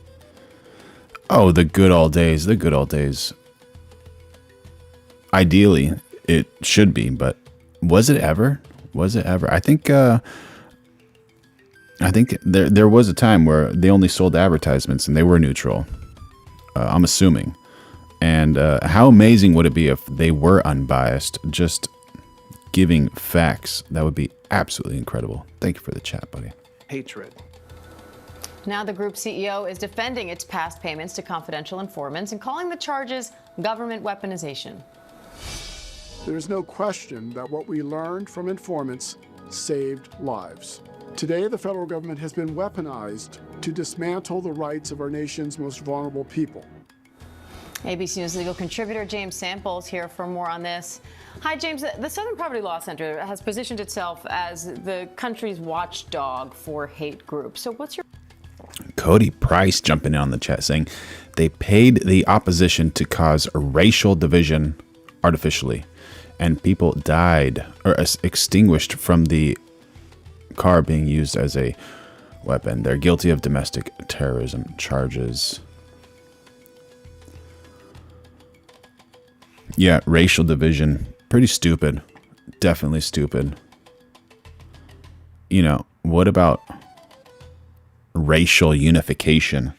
Oh, the good old days, the good old days. Ideally, it should be, but was it ever? Was it ever? I think there was a time where they only sold advertisements and they were neutral. I'm assuming. And how amazing would it be if they were unbiased, just giving facts? That would be absolutely incredible. Thank you for the chat, buddy. Hatred. Now the group CEO is defending its past payments to confidential informants and calling the charges government weaponization. There is no question that what we learned from informants saved lives. Today, the federal government has been weaponized to dismantle the rights of our nation's most vulnerable people. ABC News legal contributor James Samples here for more on this. Hi, James. The Southern Poverty Law Center has positioned itself as the country's watchdog for hate groups. So what's your... Cody Price jumping in on the chat saying they paid the opposition to cause racial division artificially, and people died or extinguished from the car being used as a weapon. They're guilty of domestic terrorism charges. Yeah, racial division. Pretty stupid. Definitely stupid. You know, what about racial unification?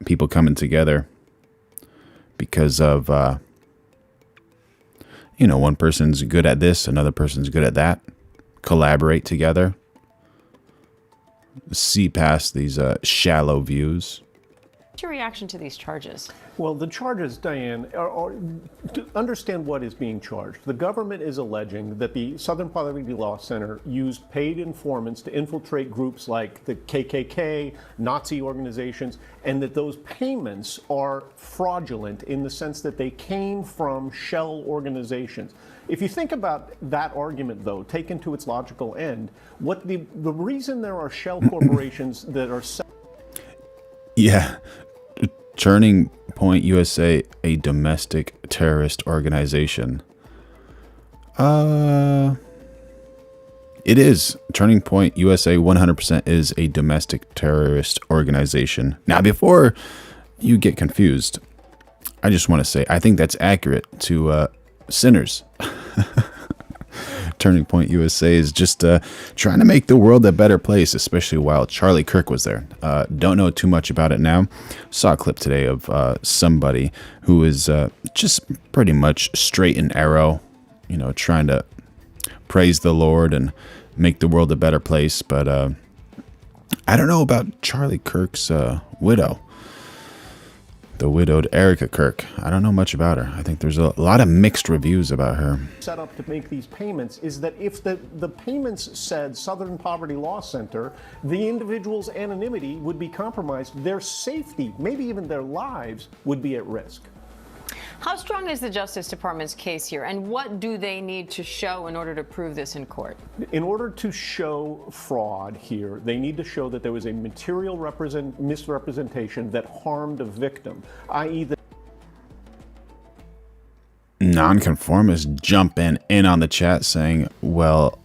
People coming together because of, you know, one person's good at this, another person's good at that. Collaborate together. See past these shallow views. What's your reaction to these charges? Well, the charges, Diane, are to understand what is being charged. The government is alleging that the Southern Poverty Law Center used paid informants to infiltrate groups like the KKK, Nazi organizations, and that those payments are fraudulent in the sense that they came from shell organizations. If you think about that argument, though, taken to its logical end, what the reason there are shell corporations that are... Yeah. Turning Point USA, a domestic terrorist organization. It is. Turning Point USA 100% is a domestic terrorist organization. Now, before you get confused, I just want to say I think that's accurate to sinners. Turning Point USA is just trying to make the world a better place, especially while Charlie Kirk was there. Don't know too much about it now. Saw a clip today of somebody who is just pretty much straight and arrow, you know, trying to praise the Lord and make the world a better place. But I don't know about Charlie Kirk's widow. The widowed Erica Kirk. I don't know much about her. I think there's a lot of mixed reviews about her. Set up to make these payments is that if the payments said Southern Poverty Law Center, the individual's anonymity would be compromised. Their safety, maybe even their lives, would be at risk. How strong is the Justice Department's case here, and what do they need to show in order to prove this in court? In order to show fraud here, they need to show that there was a material misrepresentation that harmed a victim, i.e. the Nonconformist jumping in on the chat saying, well,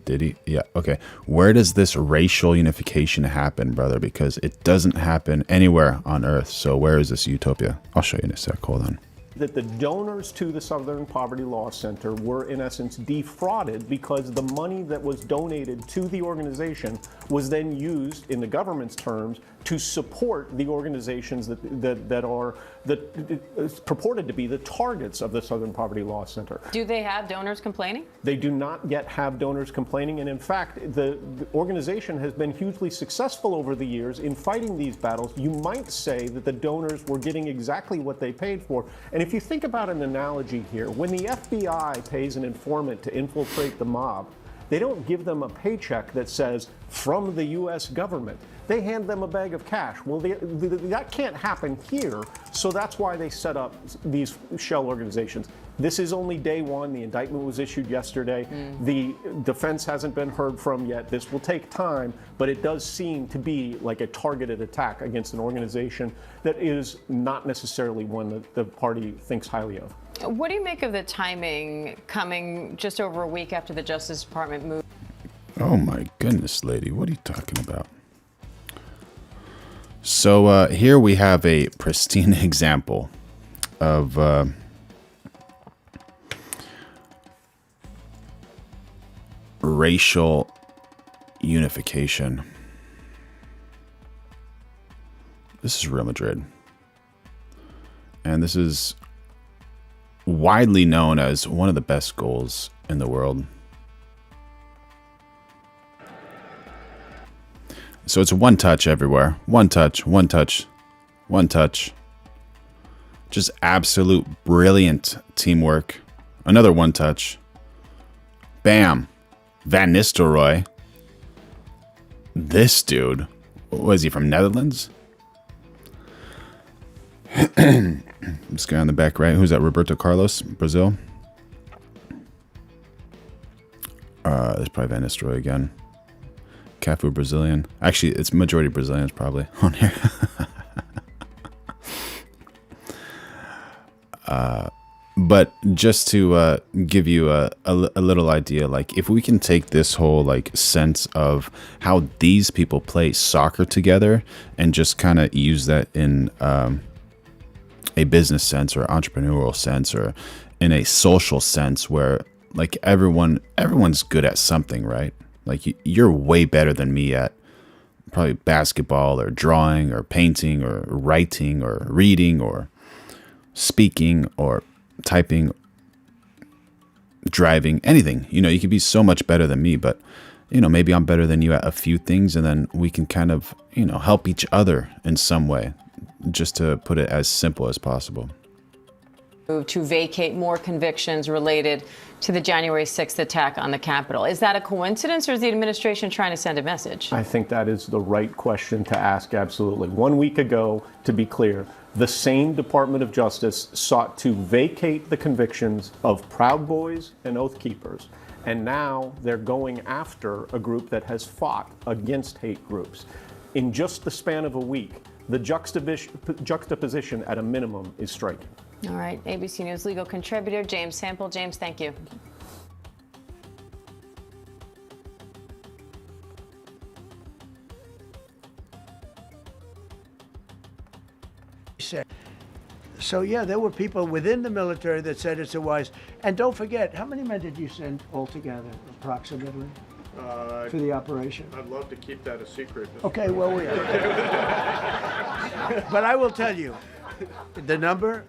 did he? Yeah, okay. Where does this racial unification happen, brother? Because it doesn't happen anywhere on Earth. So where is this utopia? I'll show you in a sec. Hold on. that the donors to the Southern Poverty Law Center were, in essence, defrauded because the money that was donated to the organization was then used, in the government's terms, to support the organizations that are purported to be the targets of the Southern Poverty Law Center. Do they have donors complaining? They do not yet have donors complaining, and in fact, the organization has been hugely successful over the years in fighting these battles. You might say that the donors were getting exactly what they paid for. And if you think about an analogy here, when the FBI pays an informant to infiltrate the mob, they don't give them a paycheck that says, from the U.S. government. They hand them a bag of cash. Well, that can't happen here, so that's why they set up these shell organizations. This is only day one. The indictment was issued yesterday. The defense hasn't been heard from yet. This will take time, but it does seem to be like a targeted attack against an organization that is not necessarily one that the party thinks highly of. What do you make of the timing coming just over a week after the Justice Department moved? Oh my goodness, lady, what are you talking about? So here we have a pristine example of racial unification. This is Real Madrid. And this is widely known as one of the best goals in the world. So it's one touch everywhere. One touch, one touch, one touch. Just absolute brilliant teamwork. Another one touch. Bam. Van Nistelrooy. This dude. Was he from Netherlands? This guy on the back right. Who's that? Roberto Carlos, Brazil. There's probably Van Nistelrooy again. Cafu, Brazilian. Actually, it's majority Brazilians probably on here. But just to give you a little idea, like if we can take this whole like sense of how these people play soccer together and just kind of use that in a business sense or entrepreneurial sense or in a social sense where like everyone's good at something, right? Like you're way better than me at probably basketball or drawing or painting or writing or reading or speaking or typing, driving, anything. You know, you could be so much better than me, but you know, maybe I'm better than you at a few things, and then we can kind of, you know, help each other in some way, just to put it as simple as possible. To vacate more convictions related to the January 6th attack on the Capitol. Is that a coincidence, or is the administration trying to send a message? I think that is the right question to ask, absolutely. 1 week ago, to be clear, the same Department of Justice sought to vacate the convictions of Proud Boys and Oath Keepers. And now they're going after a group that has fought against hate groups. In just the span of a week, the juxtaposition at a minimum is striking. All right, ABC News legal contributor James Sample. James, thank you. So yeah, there were people within the military that said it's a wise. And don't forget, how many men did you send altogether, approximately, for the operation? I'd love to keep that a secret. Okay, well, we but I will tell you, the number.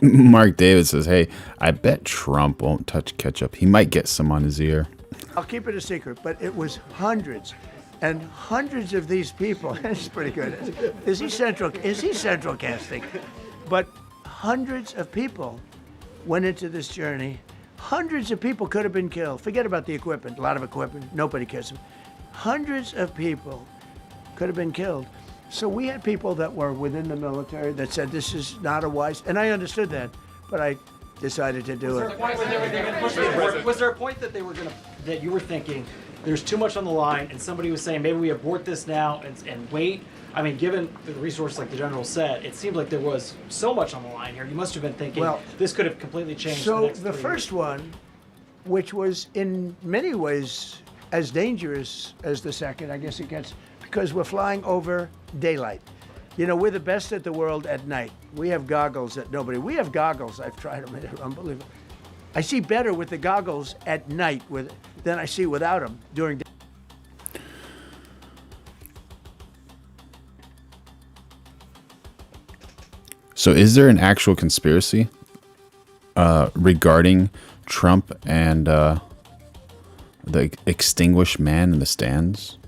Mark David says, hey, I bet Trump won't touch ketchup. He might get some on his ear. I'll keep it a secret, but it was hundreds. And hundreds of these people, it's pretty good. Is he central casting? But hundreds of people went into this journey. Hundreds of people could have been killed. Forget about the equipment, a lot of equipment, nobody cares. Hundreds of people could have been killed. So we had people that were within the military that said this is not a wise, and I understood that, but I decided to do it. Was there a point that that you were thinking there's too much on the line, and somebody was saying maybe we abort this now and wait? I mean, given the resource, like the general said, it seemed like there was so much on the line here. You must have been thinking, well, this could have completely changed. So the first one, which was in many ways as dangerous as the second, I guess it gets, because we're flying over daylight. You know, we're the best at the world at night. We have goggles that nobody. We have goggles. I've tried them. They're unbelievable. I see better with the goggles at night than I see without them during day. So is there an actual conspiracy regarding Trump and the extinguished man in the stands?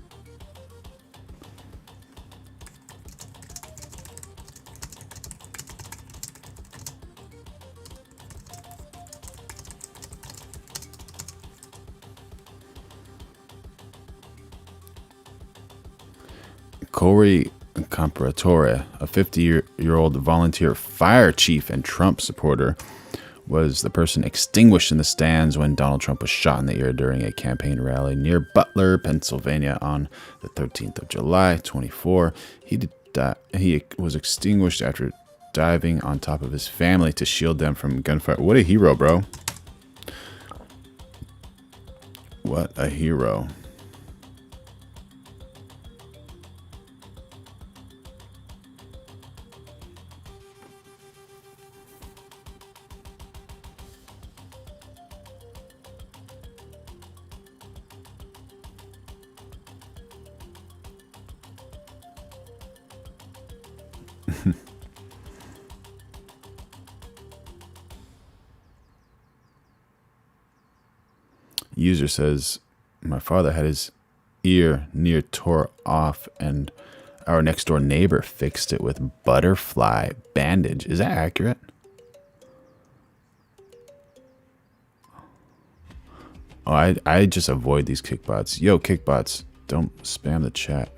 Corey Comparatore, a 50-year-old volunteer fire chief and Trump supporter, was the person extinguished in the stands when Donald Trump was shot in the ear during a campaign rally near Butler, Pennsylvania on the 13th of July, 24. He was extinguished after diving on top of his family to shield them from gunfire. What a hero, bro. What a hero. User says, my father had his ear near tore off and our next door neighbor fixed it with butterfly bandage. Is that accurate? Oh, I just avoid these kickbots. Yo, kickbots, don't spam the chat.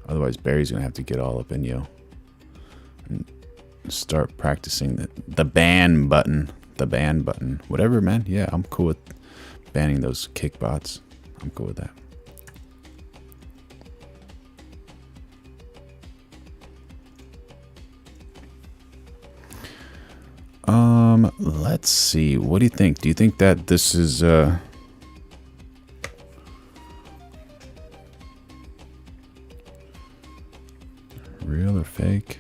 Otherwise, Barry's going to have to get all up in you. And start practicing the ban button. The ban button. Whatever, man. Yeah, I'm cool with banning those kickbots. I'm cool with that. Let's see. What do you think? Do you think that this is real or fake?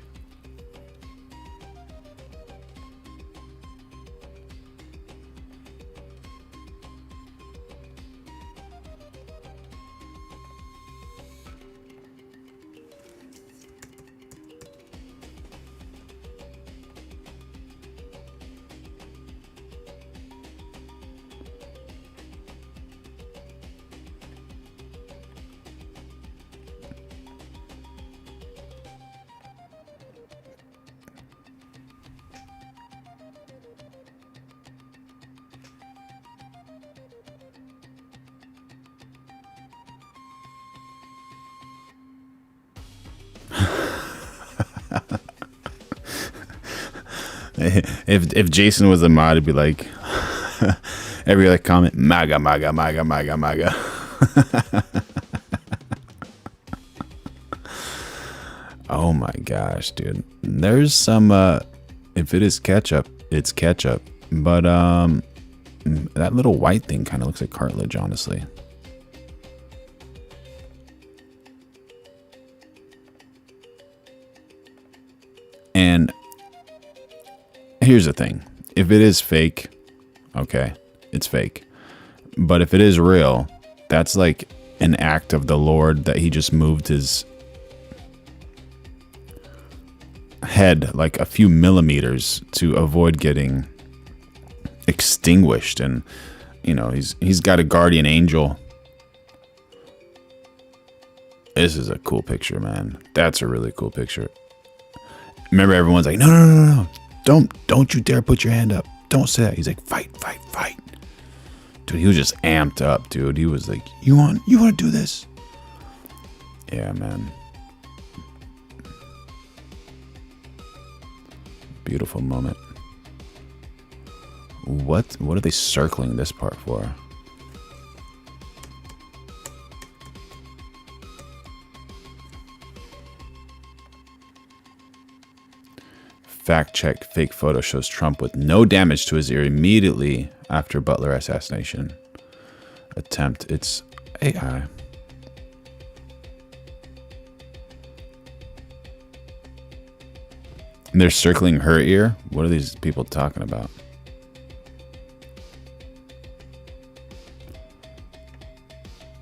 If Jason was a mod, it'd be like every other comment, MAGA, MAGA, MAGA, MAGA, MAGA. Oh my gosh, dude. There's some if it is ketchup, it's ketchup. But that little white thing kind of looks like cartilage, honestly. And here's the thing. If it is fake, okay, it's fake. But if it is real, that's like an act of the Lord that he just moved his head like a few millimeters to avoid getting extinguished. And, you know, he's got a guardian angel. This is a cool picture, man. That's a really cool picture. Remember, everyone's like, no. Don't you dare put your hand up. Don't say that. He's like, fight. Dude, he was just amped up, dude. He was like, you want to do this? Yeah, man. Beautiful moment. What are they circling this part for? Fact check. Fake photo shows Trump with no damage to his ear immediately after Butler assassination attempt. It's AI. They're circling her ear? What are these people talking about?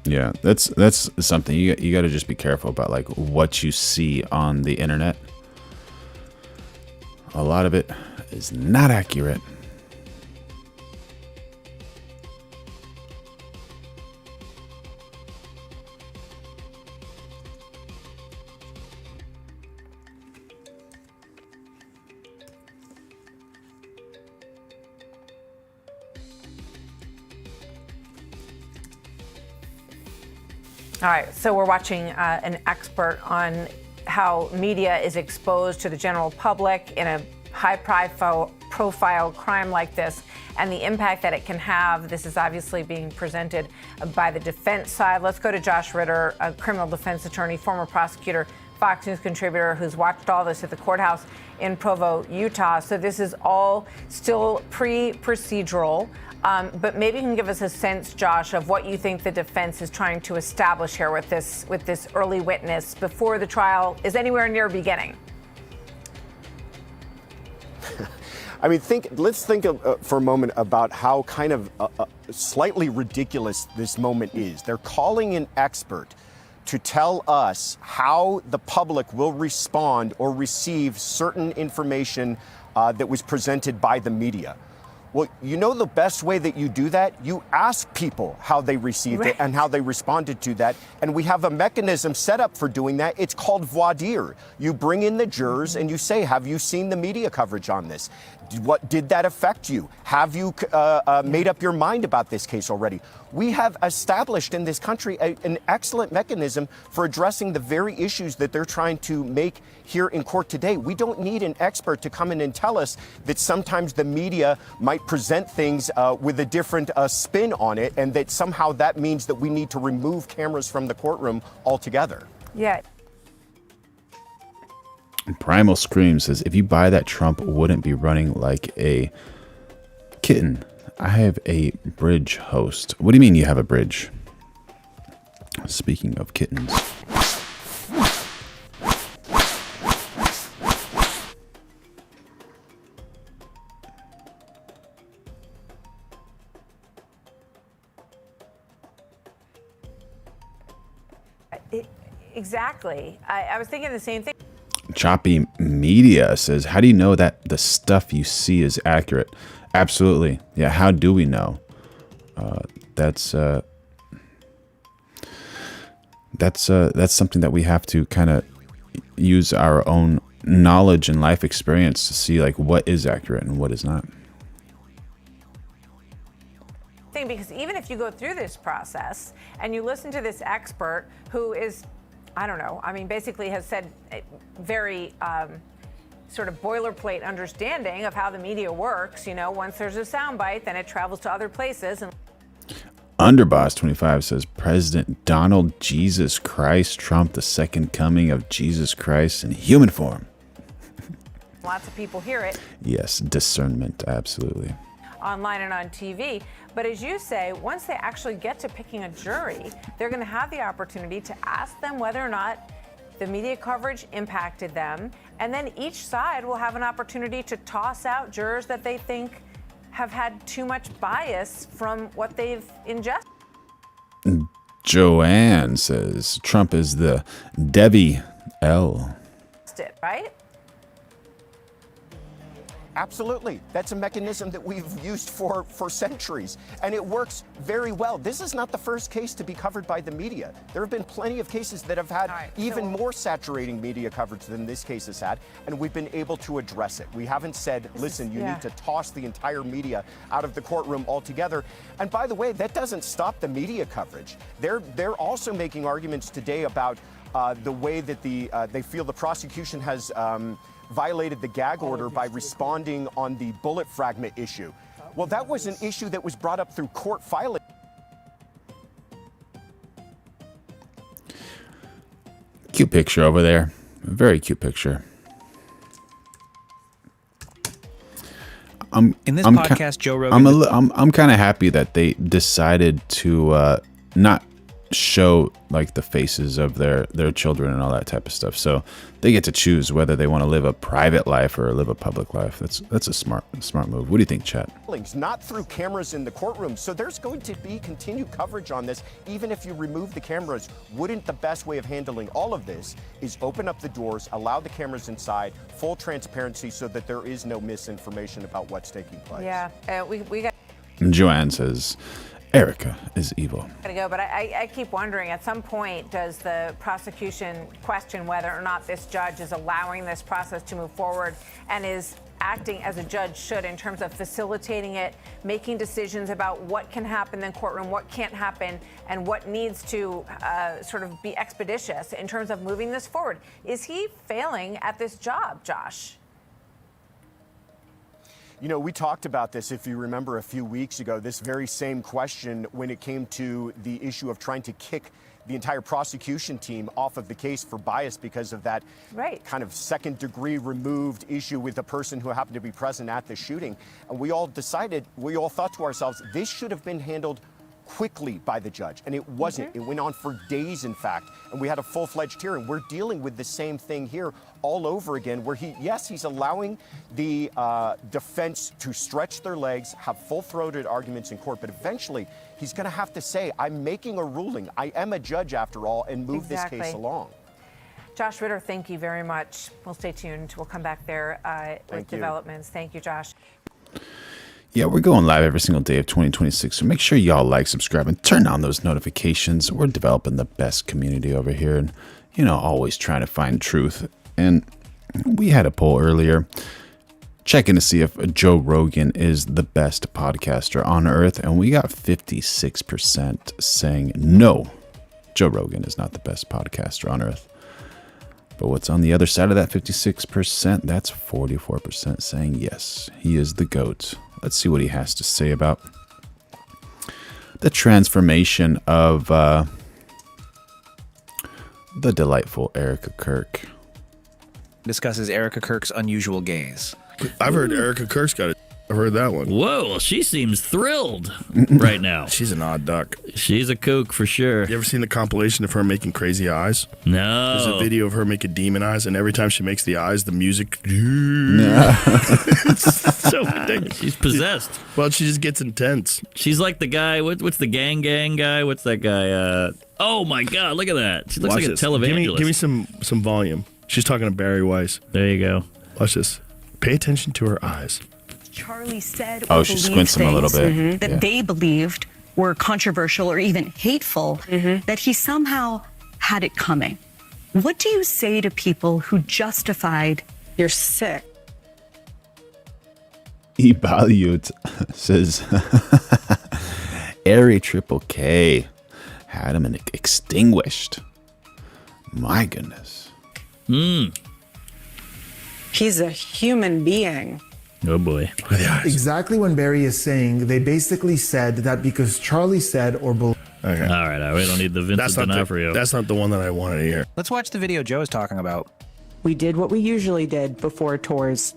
Yeah, that's something you got to just be careful about, like what you see on the internet. A lot of it is not accurate. All right, so we're watching an expert on how media is exposed to the general public in a high-profile crime like this and the impact that it can have. This is obviously being presented by the defense side. Let's go to Josh Ritter, a criminal defense attorney, former prosecutor, Fox News contributor, who's watched all this at the courthouse in Provo, Utah. So this is all still pre-procedural. But maybe you can give us a sense, Josh, of what you think the defense is trying to establish here with this early witness before the trial is anywhere near beginning. I mean, let's think for a moment about how kind of slightly ridiculous this moment is. They're calling an expert to tell us how the public will respond or receive certain information that was presented by the media. Well, you know the best way that you do that? You ask people how they received it and how they responded to that. And we have a mechanism set up for doing that. It's called voir dire. You bring in the jurors and you say, have you seen the media coverage on this? What did that affect you? Have you made up your mind about this case already? We have established in this country an excellent mechanism for addressing the very issues that they're trying to make here in court today. We don't need an expert to come in and tell us that sometimes the media might present things with a different spin on it, and that somehow that means that we need to remove cameras from the courtroom altogether. Yeah. Primal Scream says, if you buy that, Trump wouldn't be running like a kitten. I have a bridge host. What do you mean you have a bridge? Speaking of kittens. Exactly. I was thinking the same thing. Choppy Media says, how do you know that the stuff you see is accurate? Absolutely. Yeah, how do we know? That's something that we have to kind of use our own knowledge and life experience to see like what is accurate and what is not. Because even if you go through this process and you listen to this expert who is, I don't know, I mean, basically has said very sort of boilerplate understanding of how the media works. You know, once there's a soundbite, then it travels to other places. And Underboss25 says, President Donald Jesus Christ Trump, the second coming of Jesus Christ in human form. lots of people hear it. Yes, discernment, absolutely. Online and on TV. But as you say, once they actually get to picking a jury, they're going to have the opportunity to ask them whether or not the media coverage impacted them. And then each side will have an opportunity to toss out jurors that they think have had too much bias from what they've ingested. Joanne says Trump is the Debbie L. Right? Absolutely. That's a mechanism that we've used for centuries, and it works very well. This is not the first case to be covered by the media. There have been plenty of cases that have had even more saturating media coverage than this case has had, and we've been able to address it. We haven't said, listen, you need to toss the entire media out of the courtroom altogether. And by the way, that doesn't stop the media coverage. They're also making arguments today about the way that they feel the prosecution has violated the gag order by responding on the bullet fragment issue. Well, that was an issue that was brought up through court filing. Cute picture over there. A very cute picture. In this podcast, Joe Rogan. I'm kind of happy that they decided to not show like the faces of their children and all that type of stuff. So they get to choose whether they want to live a private life or live a public life. That's a smart move. What do you think, chat? Not through cameras in the courtroom. So there's going to be continued coverage on this, even if you remove the cameras. Wouldn't the best way of handling all of this is open up the doors, allow the cameras inside, full transparency so that there is no misinformation about what's taking place? Yeah, we got. Joanne says, Erica is evil. Gotta go, but I keep wondering, at some point, does the prosecution question whether or not this judge is allowing this process to move forward and is acting as a judge should in terms of facilitating it, making decisions about what can happen in the courtroom, what can't happen, and what needs to sort of be expeditious in terms of moving this forward? Is he failing at this job, Josh? You know, we talked about this, if you remember, a few weeks ago, this very same question when it came to the issue of trying to kick the entire prosecution team off of the case for bias because of that kind of second-degree removed issue with the person who happened to be present at the shooting. And we all thought to ourselves, this should have been handled quickly by the judge, and it wasn't. It went on for days, in fact, and we had a full-fledged hearing. We're dealing with the same thing here all over again, where he's allowing the defense to stretch their legs, have full-throated arguments in court, but eventually he's going to have to say, I'm making a ruling. I am a judge after all, and move this case along. Josh Ritter, thank you very much. We'll stay tuned. We'll come back there with developments. Thank you, Josh. Yeah, we're going live every single day of 2026, so make sure y'all like, subscribe, and turn on those notifications. We're developing the best community over here and, you know, always trying to find truth. And we had a poll earlier checking to see if Joe Rogan is the best podcaster on earth, and we got 56% saying no, Joe Rogan is not the best podcaster on earth. But what's on the other side of that 56%? That's 44% saying yes, he is the GOAT. Let's see what he has to say about the transformation of the delightful Erica Kirk. Discusses Erica Kirk's unusual gaze. I've heard Erica Kirk's got it. I've heard that one. Whoa, well, she seems thrilled right now. She's an odd duck. She's a kook for sure. You ever seen the compilation of her making crazy eyes? No. There's a video of her making demon eyes, and every time she makes the eyes, the music. It's so ridiculous. She's possessed. Well, she just gets intense. She's like the guy. What's the gang guy? What's that guy? Oh my God! Look at that. She looks like a televangelist. Give me some volume. She's talking to Barry Weiss. There you go. Watch this. Pay attention to her eyes. Charlie said she squints him a little bit. that they believed were controversial or even hateful, that he somehow had it coming. What do you say to people who justified you're sick? Evaluate says Airy Triple K had him extinguished. My goodness. He's a human being. Oh boy. Exactly when Barry is saying, they basically said that because Charlie said or believed. Okay. All right, we don't need the Vincent D'Onofrio. That's not the one that I wanted to hear. Let's watch the video Joe is talking about. We did what we usually did before tours.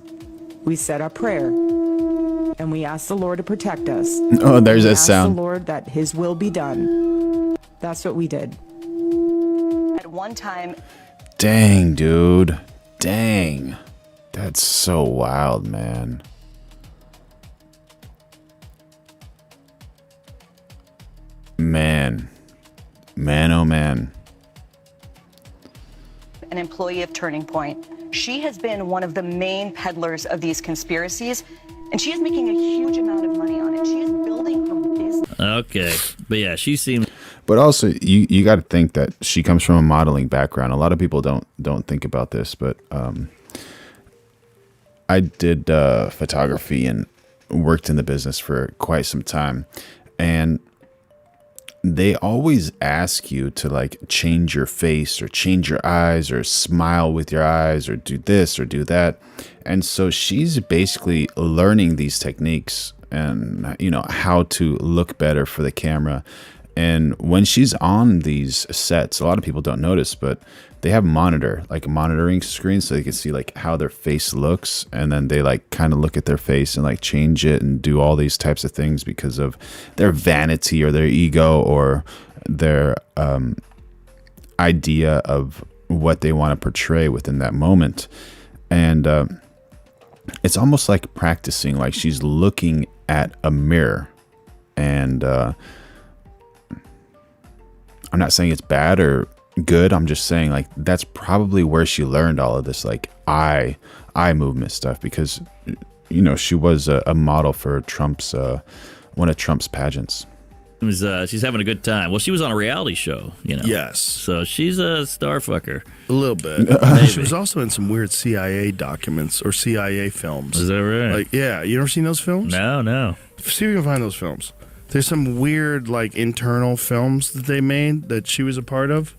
We said a prayer, and we asked the Lord to protect us. Oh, there's that sound. We asked the Lord that His will be done. That's what we did. At one time. Dang, dude. Dang. That's so wild, man. Man, oh man. An employee of Turning Point. She has been one of the main peddlers of these conspiracies, and she is making a huge amount of money on it. She is building her business. Okay, but yeah, she seems. But also, you got to think that she comes from a modeling background. A lot of people don't think about this, but I did photography and worked in the business for quite some time, and they always ask you to like change your face or change your eyes or smile with your eyes or do this or do that. And so she's basically learning these techniques and, you know, how to look better for the camera. And when she's on these sets, a lot of people don't notice, but they have like a monitoring screen so they can see like how their face looks. And then they like kind of look at their face and like change it and do all these types of things because of their vanity or their ego or their idea of what they want to portray within that moment. And it's almost like practicing, like she's looking at a mirror. And I'm not saying it's bad or good. I'm just saying, like, that's probably where she learned all of this, like, eye movement stuff, because, you know, she was a model for Trump's one of Trump's pageants. It was, she's having a good time. Well, she was on a reality show, you know. Yes. So she's a star fucker. A little bit. She was also in some weird CIA documents or CIA films. Is that right? Like, yeah. You ever seen those films? No. See if you can find those films. There's some weird, like, internal films that they made that she was a part of.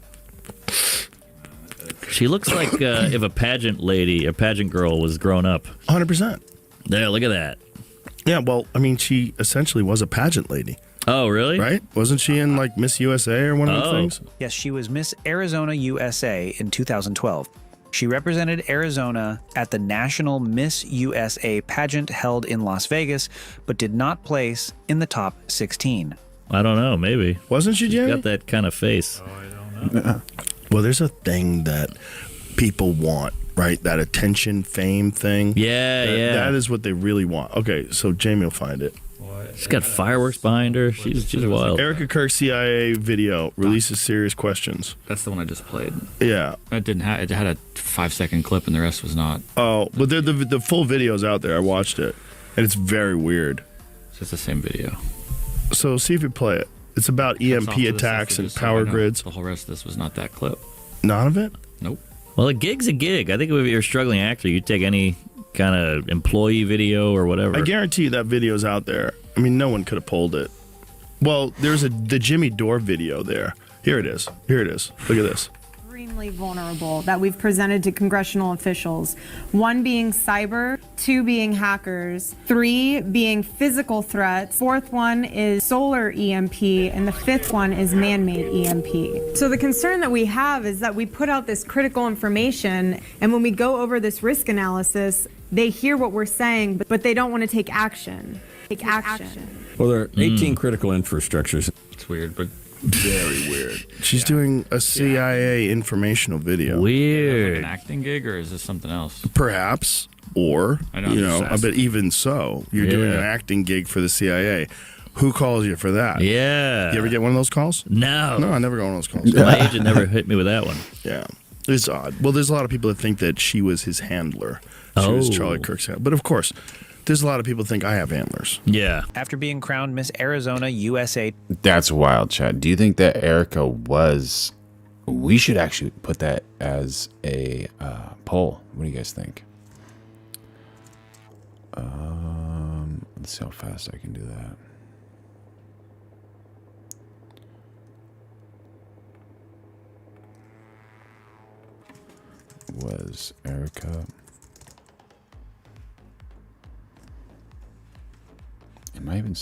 She looks like if a pageant girl was grown up. 100%. Yeah, look at that. Yeah, well, I mean, she essentially was a pageant lady. Oh, really? Right? Wasn't she in, like, Miss USA or one of those things? Yes, she was Miss Arizona USA in 2012. She represented Arizona at the National Miss USA pageant held in Las Vegas, but did not place in the top 16. I don't know, maybe. Wasn't she, Jimmy? She's got that kind of face. Well, there's a thing that people want, right? That attention, fame thing. Yeah. That is what they really want. Okay, so Jamie will find it. She's got fireworks behind her. She's wild. Erica Kirk CIA video releases serious questions. That's the one I just played. Yeah. It didn't have. It had a 5-second clip, and the rest was not. Oh, but the full video's out there. I watched it, and it's very weird. So it's the same video. So see if you play it. It's about EMP attacks and power grids. The whole rest of this was not that clip. None of it? Nope. Well, a gig's a gig. I think if you're a struggling actor, you take any kind of employee video or whatever. I guarantee you that video's out there. I mean, no one could have pulled it. Well, there's the Jimmy Dore video there. Here it is. Look at this. Extremely vulnerable that we've presented to congressional officials. 1 being cyber, 2 being hackers, 3 being physical threats, 4th one is solar EMP, and the 5th one is man-made EMP. So the concern that we have is that we put out this critical information, and when we go over this risk analysis, they hear what we're saying, but they don't want to take action. Well, there are 18 critical infrastructures. It's weird, but very weird. She's doing a CIA informational video. Weird. Like an acting gig, or is this something else? Perhaps, or but even so, you're doing an acting gig for the CIA. Who calls you for that? Yeah. You ever get one of those calls? No. I never got one of those calls. My agent never hit me with that one. Yeah. It's odd. Well, there's a lot of people that think that she was his handler. She was Charlie Kirk's handler. But of course, there's a lot of people that think I have handlers. Yeah. After being crowned Miss Arizona USA. That's wild, Chad. Do you think that Erica was... We should actually put that as a poll. What do you guys think? Let's see how fast I can do that. Was Erica... Am I even...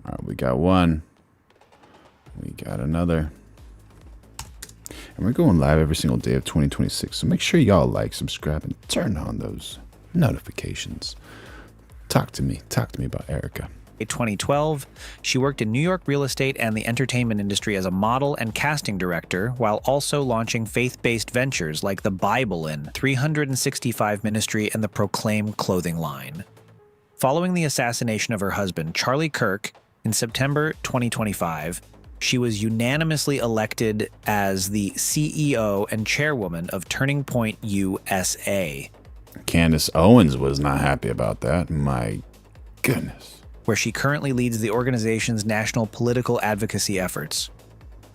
All right, we got one. We got another. And we're going live every single day of 2026. So make sure y'all like, subscribe, and turn on those notifications. Talk to me about Erica. In 2012, she worked in New York real estate and the entertainment industry as a model and casting director, while also launching faith-based ventures like the Bible in 365 Ministry and the Proclaim clothing line. Following the assassination of her husband, Charlie Kirk, in September 2025, she was unanimously elected as the CEO and chairwoman of Turning Point USA. Candace Owens was not happy about that. My goodness. Where she currently leads the organization's national political advocacy efforts.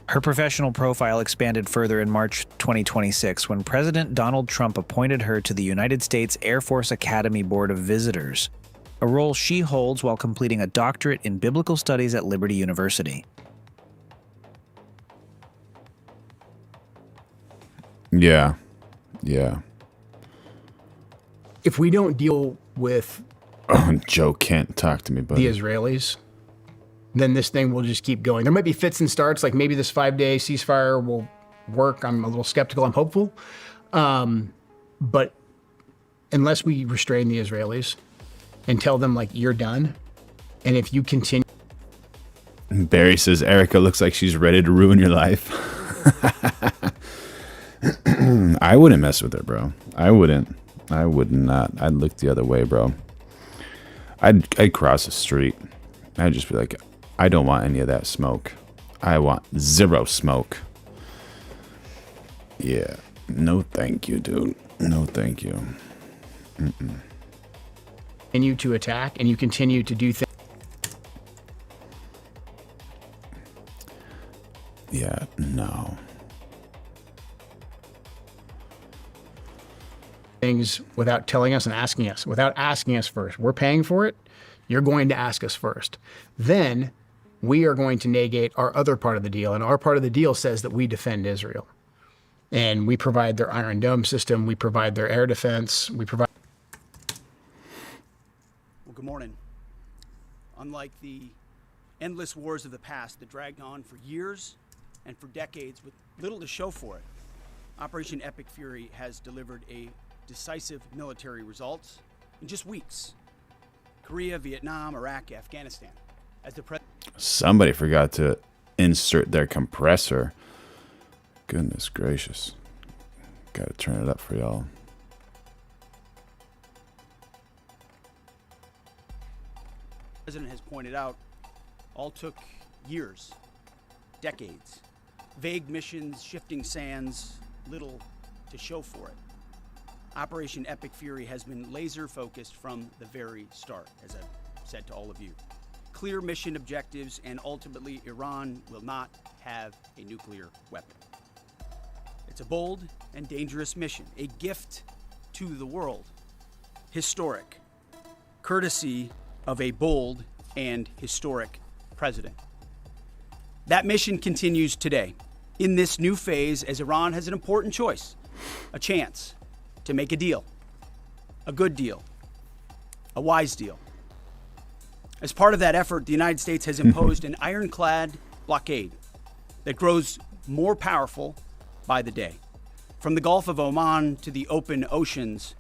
Her professional profile expanded further in March 2026 when President Donald Trump appointed her to the United States Air Force Academy Board of Visitors, a role she holds while completing a doctorate in biblical studies at Liberty University. Yeah. If we don't deal with Joe Kent, talk to me, buddy. The Israelis, then this thing will just keep going. There might be fits and starts, like maybe this 5-day ceasefire will work. I'm a little skeptical. I'm hopeful. But unless we restrain the Israelis and tell them, like, you're done, and if you continue. Barry says, Erica looks like she's ready to ruin your life. I wouldn't mess with her, bro. I wouldn't. I would not. I'd look the other way, bro. I'd cross the street. I'd just be like, I don't want any of that smoke. I want zero smoke. Yeah. No, thank you, dude. No, thank you. Continue to attack and you continue to do things. Yeah, no. Things without telling us and asking us, without asking us first. We're paying for it. You're going to ask us first. Then we are going to negate our other part of the deal. And our part of the deal says that we defend Israel. And we provide their Iron Dome system. We provide their air defense. We provide. Well, good morning. Unlike the endless wars of the past that dragged on for years and for decades with little to show for it, Operation Epic Fury has delivered a decisive military results in just weeks. Korea, Vietnam, Iraq, Afghanistan. As the Somebody forgot to insert their compressor. Goodness gracious. Gotta turn it up for y'all. President has pointed out, all took years, decades. Vague missions, shifting sands, little to show for it. Operation Epic Fury has been laser focused from the very start, as I've said to all of you. Clear mission objectives, and ultimately Iran will not have a nuclear weapon. It's a bold and dangerous mission, a gift to the world, historic, courtesy of a bold and historic president. That mission continues today, in this new phase, as Iran has an important choice, a chance to make a deal, a good deal, a wise deal. As part of that effort, the United States has imposed an ironclad blockade that grows more powerful by the day. From the Gulf of Oman to the open oceans,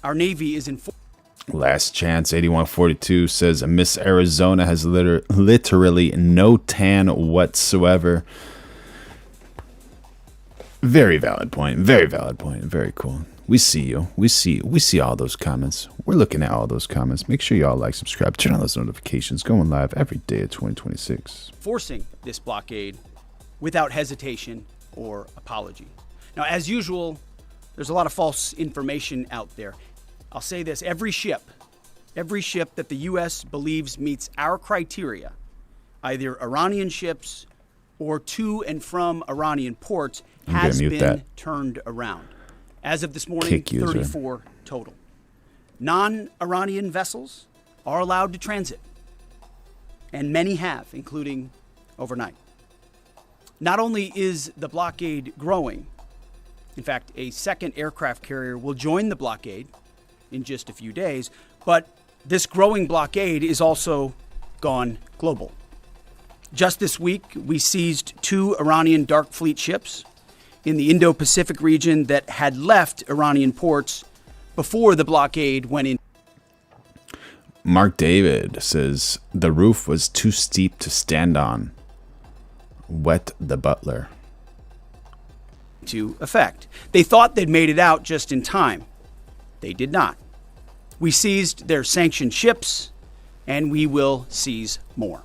our Navy is in. Last Chance 8142 says Miss Arizona has literally no tan whatsoever. Very valid point. Very valid point. Very cool. We see you. We see all those comments. We're looking at all those comments. Make sure y'all like, subscribe, turn on those notifications. Going live every day of 2026. Forcing this blockade without hesitation or apology. Now, as usual, there's a lot of false information out there. I'll say this, every ship that the U.S. believes meets our criteria, either Iranian ships or to and from Iranian ports, has been turned around. As of this morning, 34 total. Non-Iranian vessels are allowed to transit, and many have, including overnight. Not only is the blockade growing, in fact, a second aircraft carrier will join the blockade in just a few days, but this growing blockade is also gone global. Just this week, we seized 2 Iranian dark fleet ships in the Indo-Pacific region that had left Iranian ports before the blockade went in. Mark David says the roof was too steep to stand on. Wet the butler. To effect. They thought they'd made it out just in time. They did not. We seized their sanctioned ships, and we will seize more.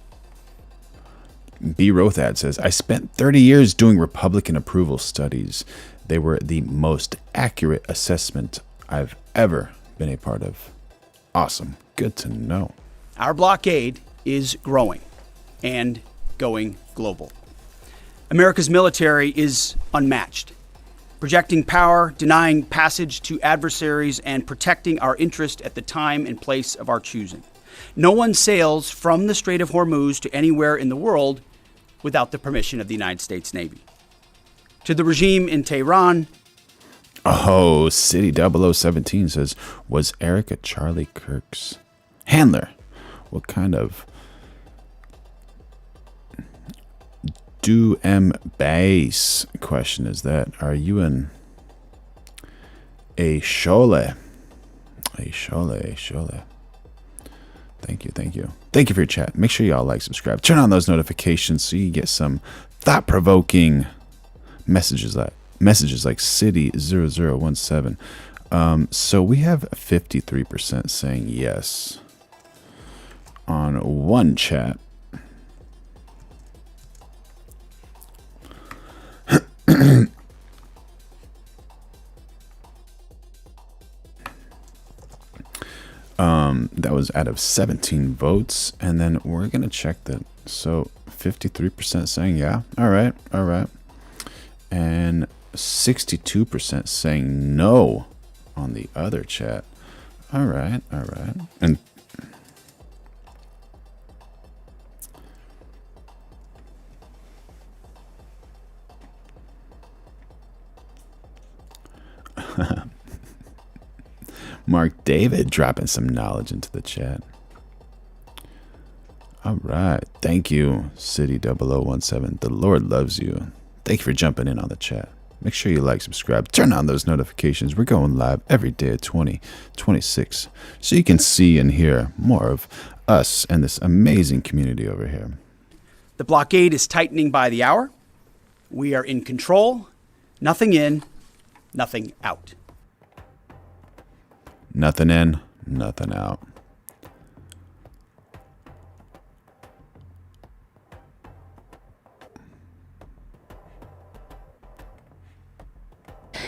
B. Rothad says, I spent 30 years doing Republican approval studies. They were the most accurate assessment I've ever been a part of. Awesome. Good to know. Our blockade is growing and going global. America's military is unmatched, projecting power, denying passage to adversaries, and protecting our interest at the time and place of our choosing. No one sails from the Strait of Hormuz to anywhere in the world without the permission of the United States Navy. To the regime in Tehran. Oh, City 0017 says, was Erica Charlie Kirk's Handler, what kind of base question is that? Are you in a shole? A shole. Thank you. Thank you for your chat. Make sure y'all like, subscribe, turn on those notifications so you get some thought-provoking messages like City 0017. So we have 53% saying yes on one chat. That was out of 17 votes, and then we're gonna check that. So 53% saying yeah, all right, and 62% saying no on the other chat. All right, and Mark David dropping some knowledge into the chat. All right. Thank you, City 0017. The Lord loves you. Thank you for jumping in on the chat. Make sure you like, subscribe, turn on those notifications. We're going live every day at 20:26, so you can see and hear more of us and this amazing community over here. The blockade is tightening by the hour. We are in control. Nothing in, nothing out. Nothing in, nothing out.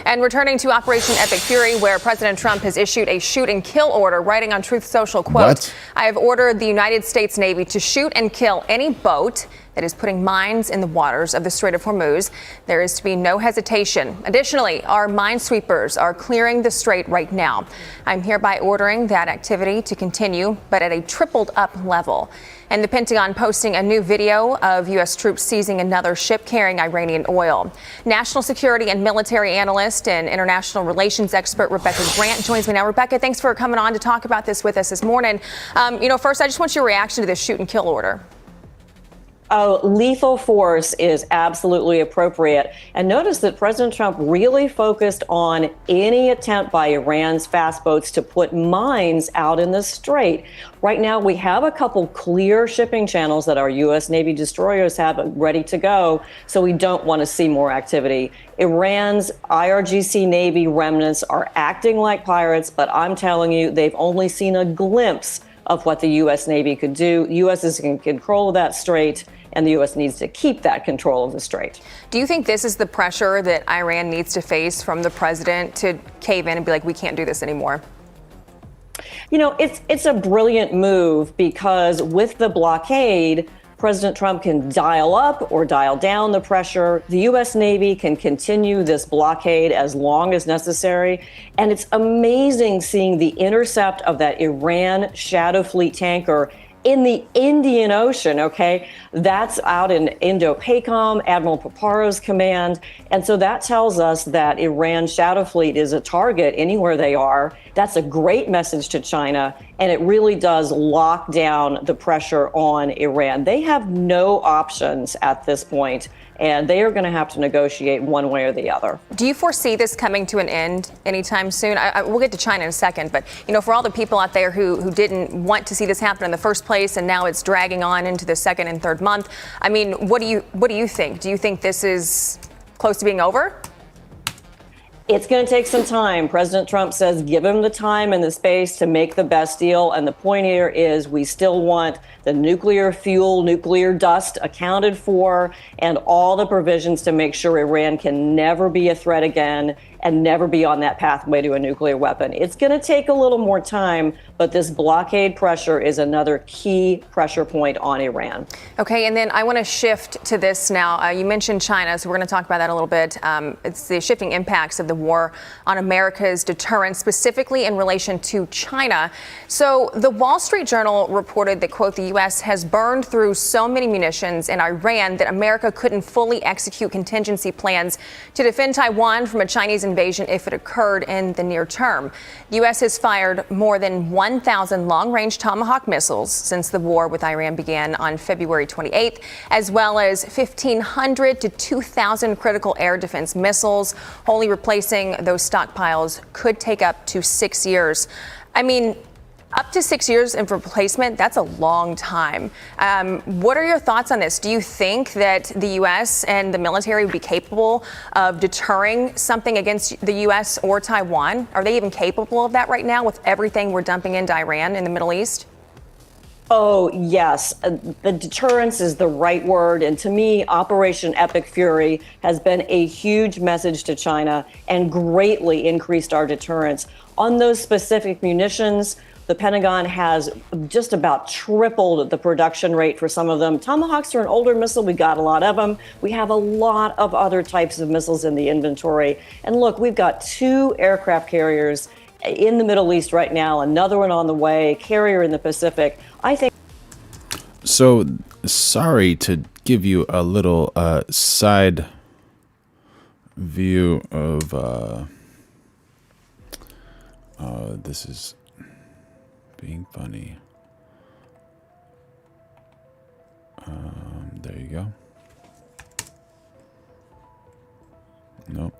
And returning to Operation Epic Fury, where President Trump has issued a shoot and kill order, writing on Truth Social, quote, I have ordered the United States Navy to shoot and kill any boat that is putting mines in the waters of the Strait of Hormuz. There is to be no hesitation. Additionally, our minesweepers are clearing the strait right now. I'm hereby ordering that activity to continue, but at a tripled up level. And the Pentagon posting a new video of U.S. troops seizing another ship carrying Iranian oil. National security and military analyst and international relations expert Rebecca Grant joins me now. Rebecca, thanks for coming on to talk about this with us this morning. First, I just want your reaction to this shoot and kill order. Oh, lethal force is absolutely appropriate. And notice that President Trump really focused on any attempt by Iran's fast boats to put mines out in the strait. Right now, we have a couple clear shipping channels that our U.S. Navy destroyers have ready to go, so we don't want to see more activity. Iran's IRGC Navy remnants are acting like pirates, but I'm telling you, they've only seen a glimpse of what the U.S. Navy could do. The U.S. is in control of that strait, and the U.S. needs to keep that control of the strait. Do you think this is the pressure that Iran needs to face from the president to cave in and be like, we can't do this anymore? You know, it's a brilliant move because with the blockade, President Trump can dial up or dial down the pressure. The U.S. Navy can continue this blockade as long as necessary. And it's amazing seeing the intercept of that Iran Shadow Fleet tanker in the Indian Ocean, okay? That's out in Indo-PACOM, Admiral Paparo's command. And so that tells us that Iran's Shadow Fleet is a target anywhere they are. That's a great message to China, and it really does lock down the pressure on Iran. They have no options at this point, and they are going to have to negotiate one way or the other. Do you foresee this coming to an end anytime soon? We'll get to China in a second, but for all the people out there who didn't want to see this happen in the first place, and now it's dragging on into the second and third month, I mean, what do you think? Do you think this is close to being over? It's going to take some time. President Trump says give him the time and the space to make the best deal. And the point here is we still want the nuclear fuel, nuclear dust accounted for, and all the provisions to make sure Iran can never be a threat again and never be on that pathway to a nuclear weapon. It's going to take a little more time, but this blockade pressure is another key pressure point on Iran. Okay, and then I want to shift to this now. You mentioned China, so we're going to talk about that a little bit. It's the shifting impacts of the war on America's deterrence, specifically in relation to China. So the Wall Street Journal reported that, quote, the U.S. has burned through so many munitions in Iran that America couldn't fully execute contingency plans to defend Taiwan from a Chinese invasion invasion if it occurred in the near term. The U.S. has fired more than 1,000 long-range Tomahawk missiles since the war with Iran began on February 28th, as well as 1,500 to 2,000 critical air defense missiles. Wholly replacing those stockpiles could take up to 6 years. I mean, up to 6 years in replacement, that's a long time. What are your thoughts on this? Do you think that the U.S. and the military would be capable of deterring something against the U.S. or Taiwan? Are they even capable of that right now with everything we're dumping into Iran in the Middle East? Oh, yes. The deterrence is the right word. And to me, Operation Epic Fury has been a huge message to China and greatly increased our deterrence. On those specific munitions, the Pentagon has just about tripled the production rate for some of them. Tomahawks are an older missile. We got a lot of them. We have a lot of other types of missiles in the inventory. And look, we've got 2 aircraft carriers in the Middle East right now, another one on the way, carrier in the Pacific. I think. So, sorry to give you a little side view of this is being funny. There you go. Nope.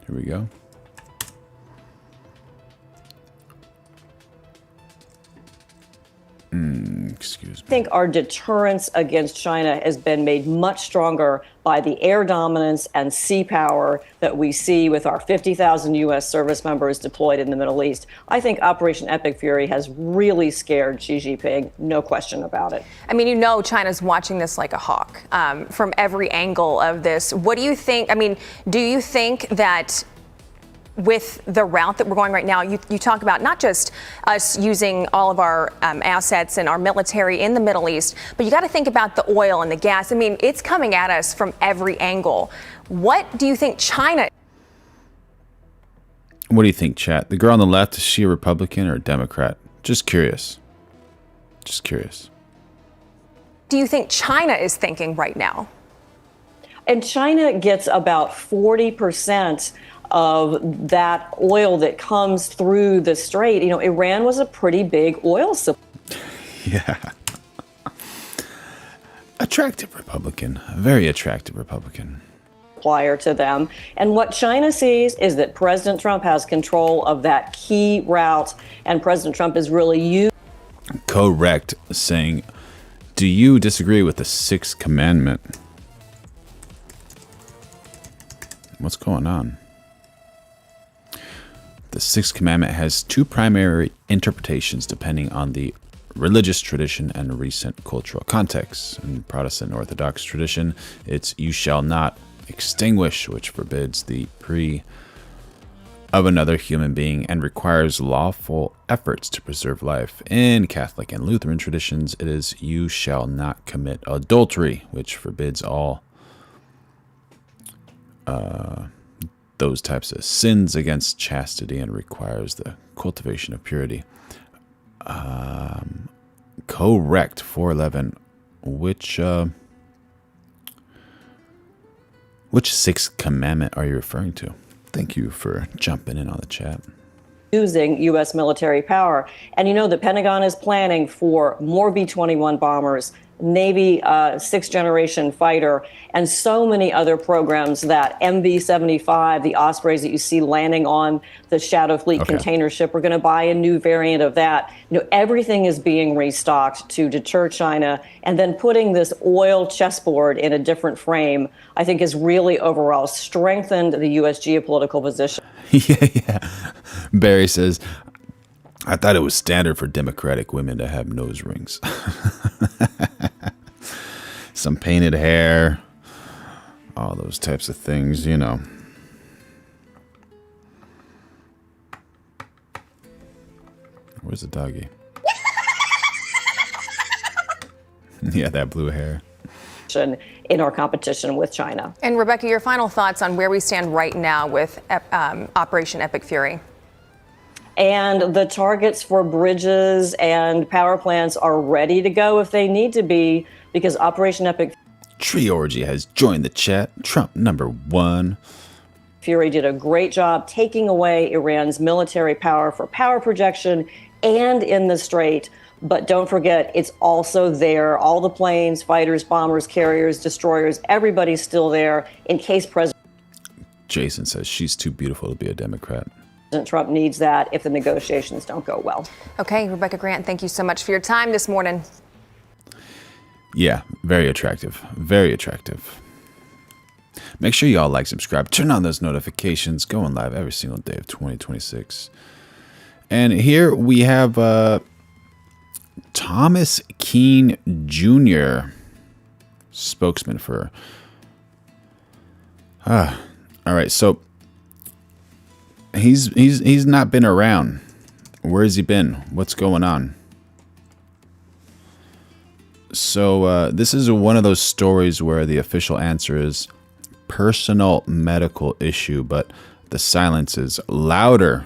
Here we go. Excuse me. I think our deterrence against China has been made much stronger by the air dominance and sea power that we see with our 50,000 U.S. service members deployed in the Middle East. I think Operation Epic Fury has really scared Xi Jinping, no question about it. I mean, you know, China's watching this like a hawk from every angle of this. What do you think? I mean, do you think that with the route that we're going right now, you talk about not just us using all of our assets and our military in the Middle East, but you got to think about the oil and the gas. I mean, it's coming at us from every angle. What do you think China? What do you think, chat? The girl on the left, is she a Republican or a Democrat? Just curious. Just curious. Do you think China is thinking right now? And China gets about 40% of that oil that comes through the strait. You know, Iran was a pretty big oil supply. Yeah. Attractive Republican. A very attractive Republican. Supplier to them. And what China sees is that President Trump has control of that key route, and President Trump is really using. Correct. Saying, do you disagree with the 6th commandment? What's going on? The 6th commandment has 2 primary interpretations depending on the religious tradition and recent cultural context. In Protestant Orthodox tradition, it's "you shall not extinguish," which forbids the of another human being and requires lawful efforts to preserve life. In Catholic and Lutheran traditions, it is "you shall not commit adultery," which forbids all those types of sins against chastity and requires the cultivation of purity. Correct. 411. Which 6th commandment are you referring to? Thank you for jumping in on the chat. Using U.S. military power. And you know, the Pentagon is planning for more B-21 bombers, Navy 6th generation fighter, and so many other programs, that MV-75, the Ospreys that you see landing on the Shadow Fleet container ship. We're going to buy a new variant of that. You know, everything is being restocked to deter China, and then putting this oil chessboard in a different frame, I think, has really overall strengthened the U.S. geopolitical position. Yeah. Barry says, I thought it was standard for Democratic women to have nose rings. Some painted hair, all those types of things, you know. Where's the doggy? Yeah, that blue hair. In our competition with China. And Rebecca, your final thoughts on where we stand right now with Operation Epic Fury? And the targets for bridges and power plants are ready to go if they need to be, because Operation Epic. Tree Orgy has joined the chat. Trump #1. Fury did a great job taking away Iran's military power for power projection and in the Strait. But don't forget, it's also there. All the planes, fighters, bombers, carriers, destroyers, everybody's still there in case President Jason says she's too beautiful to be a Democrat. Trump needs that if the negotiations don't go well. Okay, Rebecca Grant, thank you so much for your time this morning. Yeah, very attractive. Very attractive. Make sure y'all like, subscribe, turn on those notifications. Going live every single day of 2026. And here we have Thomas Keene Jr., spokesman for... all right, so he's not been around. Where has he been? What's going on? So this is one of those stories where the official answer is personal medical issue, but the silence is louder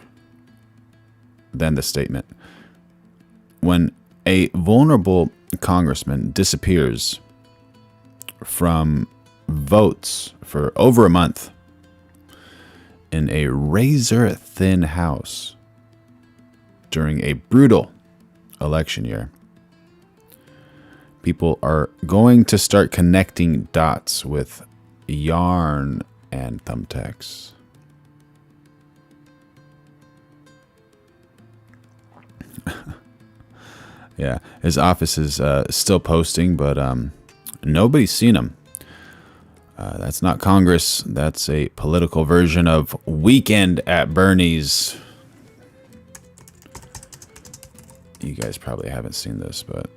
than the statement. When a vulnerable congressman disappears from votes for over a month in a razor-thin house during a brutal election year, people are going to start connecting dots with yarn and thumbtacks. Yeah, his office is still posting, but nobody's seen him. That's not Congress. That's a political version of Weekend at Bernie's. You guys probably haven't seen this, but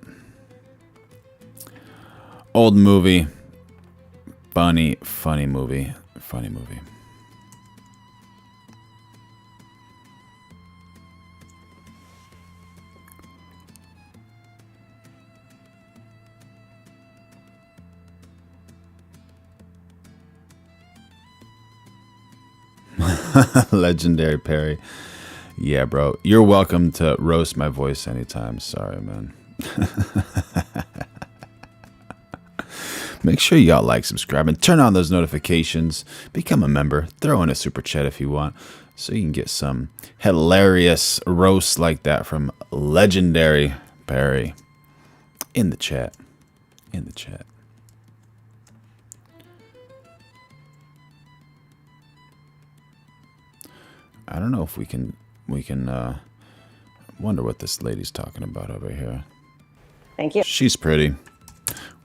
old movie. Funny movie. Funny movie. Legendary Perry. Yeah, bro. You're welcome to roast my voice anytime. Sorry, man. Make sure y'all like, subscribe, and turn on those notifications. Become a member. Throw in a super chat if you want, so you can get some hilarious roasts like that from Legendary Perry in the chat. In the chat. I don't know if we can wonder what this lady's talking about over here. Thank you. She's pretty.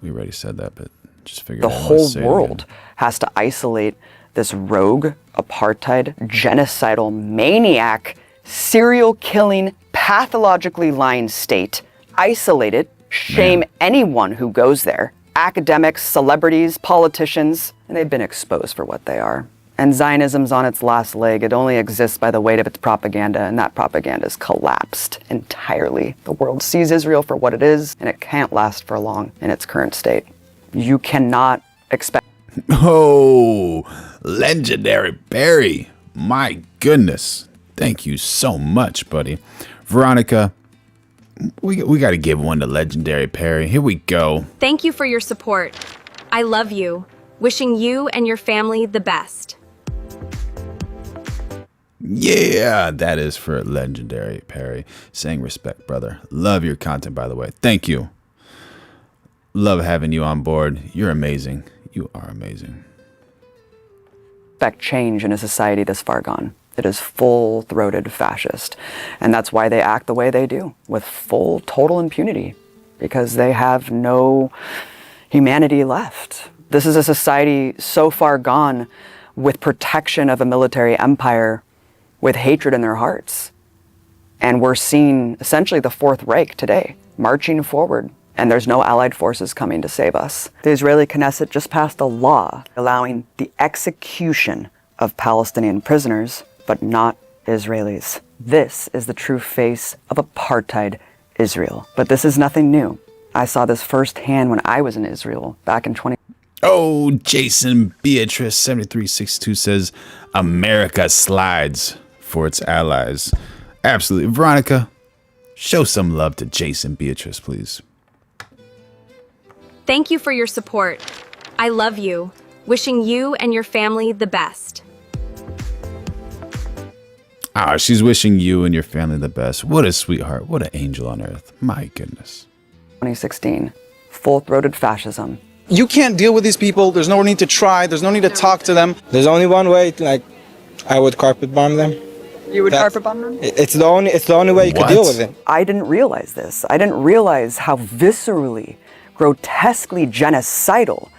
We already said that, but just figured the whole world has to isolate this rogue, apartheid, genocidal, maniac, serial killing, pathologically lying state. Isolate it, shame anyone who goes there. Academics, celebrities, politicians, and they've been exposed for what they are. And Zionism's on its last leg. It only exists by the weight of its propaganda, and that propaganda's collapsed entirely. The world sees Israel for what it is, and it can't last for long in its current state. You cannot expect... Oh, Legendary Barry. My goodness. Thank you so much, buddy. Veronica, we got to give one to Legendary Perry. Here we go. Thank you for your support. I love you. Wishing you and your family the best. Yeah, that is for Legendary Perry. Saying respect, brother. Love your content, by the way. Thank you. Love having you on board. You're amazing. You are amazing. Expect change in a society this far gone. It is full-throated fascist. And that's why they act the way they do, with full, total impunity, because they have no humanity left. This is a society so far gone with protection of a military empire, with hatred in their hearts. And we're seeing essentially the Fourth Reich today, marching forward, and there's no allied forces coming to save us. The Israeli Knesset just passed a law allowing the execution of Palestinian prisoners, but not Israelis. This is the true face of apartheid Israel. But this is nothing new. I saw this firsthand when I was in Israel back in 20... Oh, Jason Beatrice 7362 says America slides for its allies. Absolutely. Veronica, show some love to Jason Beatrice, please. Thank you for your support. I love you. Wishing you and your family the best. Ah, she's wishing you and your family the best. What a sweetheart. What an angel on earth. My goodness. 2016, full-throated fascism. You can't deal with these people. There's no need to try. There's no need to talk to them. There's only one way. I would carpet bomb them. You would carpet bomb them? It's the only way you could deal with it. I didn't realize this. I didn't realize how viscerally, grotesquely genocidal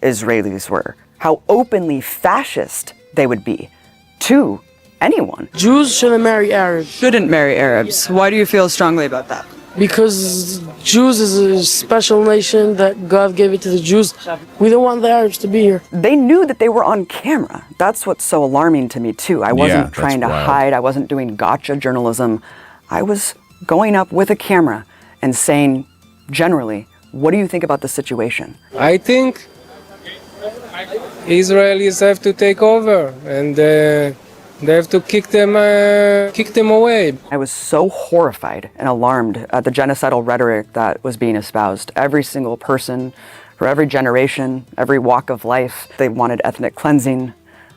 Israelis were. How openly fascist they would be to anyone. Jews shouldn't marry Arabs. Shouldn't marry Arabs. Why do you feel strongly about that? Because Jews is a special nation that God gave it to the Jews. We don't want the Arabs to be here. They knew that they were on camera. That's what's so alarming to me too. I wasn't trying to hide. I wasn't doing gotcha journalism. I was going up with a camera and saying, generally, what do you think about the situation? I think Israelis have to take over and they have to kick them away. I was so horrified and alarmed at the genocidal rhetoric that was being espoused. Every single person, for every generation, every walk of life, they wanted ethnic cleansing.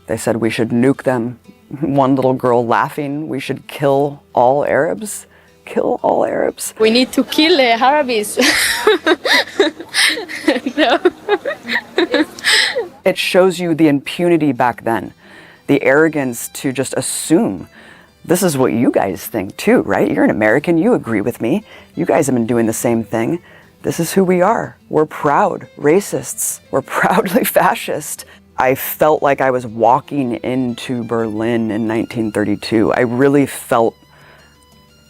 They said we should nuke them. One little girl laughing, we should kill all Arabs. Kill all Arabs. We need to kill Arabs. No. It shows you the impunity back then. The arrogance to just assume this is what you guys think too, right? You're an American, you agree with me. You guys have been doing the same thing. This is who we are. We're proud racists. We're proudly fascist. I felt like I was walking into Berlin in 1932. I really felt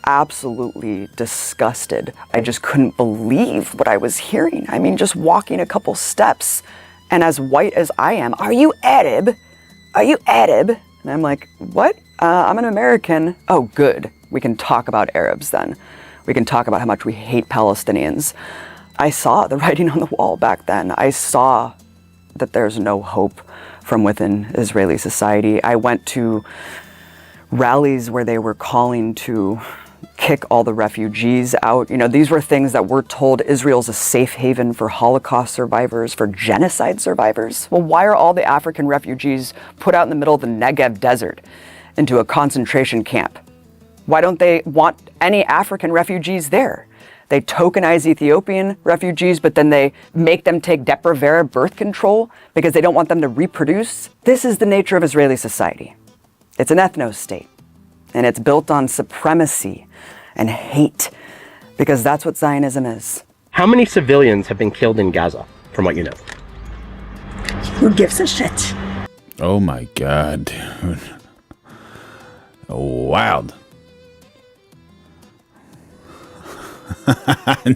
absolutely disgusted. I just couldn't believe what I was hearing. I mean, just walking a couple steps, and as white as I am, are you Arab? Are you Arab? And I'm like, what? I'm an American. Oh, good. We can talk about Arabs then. We can talk about how much we hate Palestinians. I saw the writing on the wall back then. I saw that there's no hope from within Israeli society. I went to rallies where they were calling to kick all the refugees out. You know, these were things that we're told Israel's a safe haven for Holocaust survivors, for genocide survivors. Well, why are all the African refugees put out in the middle of the Negev desert into a concentration camp? Why don't they want any African refugees there? They tokenize Ethiopian refugees, but then they make them take Depo-Provera birth control because they don't want them to reproduce. This is the nature of Israeli society. It's an ethno-state, and it's built on supremacy and hate, because that's what Zionism is. How many civilians have been killed in Gaza, from what you know? Who gives a shit? Oh my God, dude. Wild.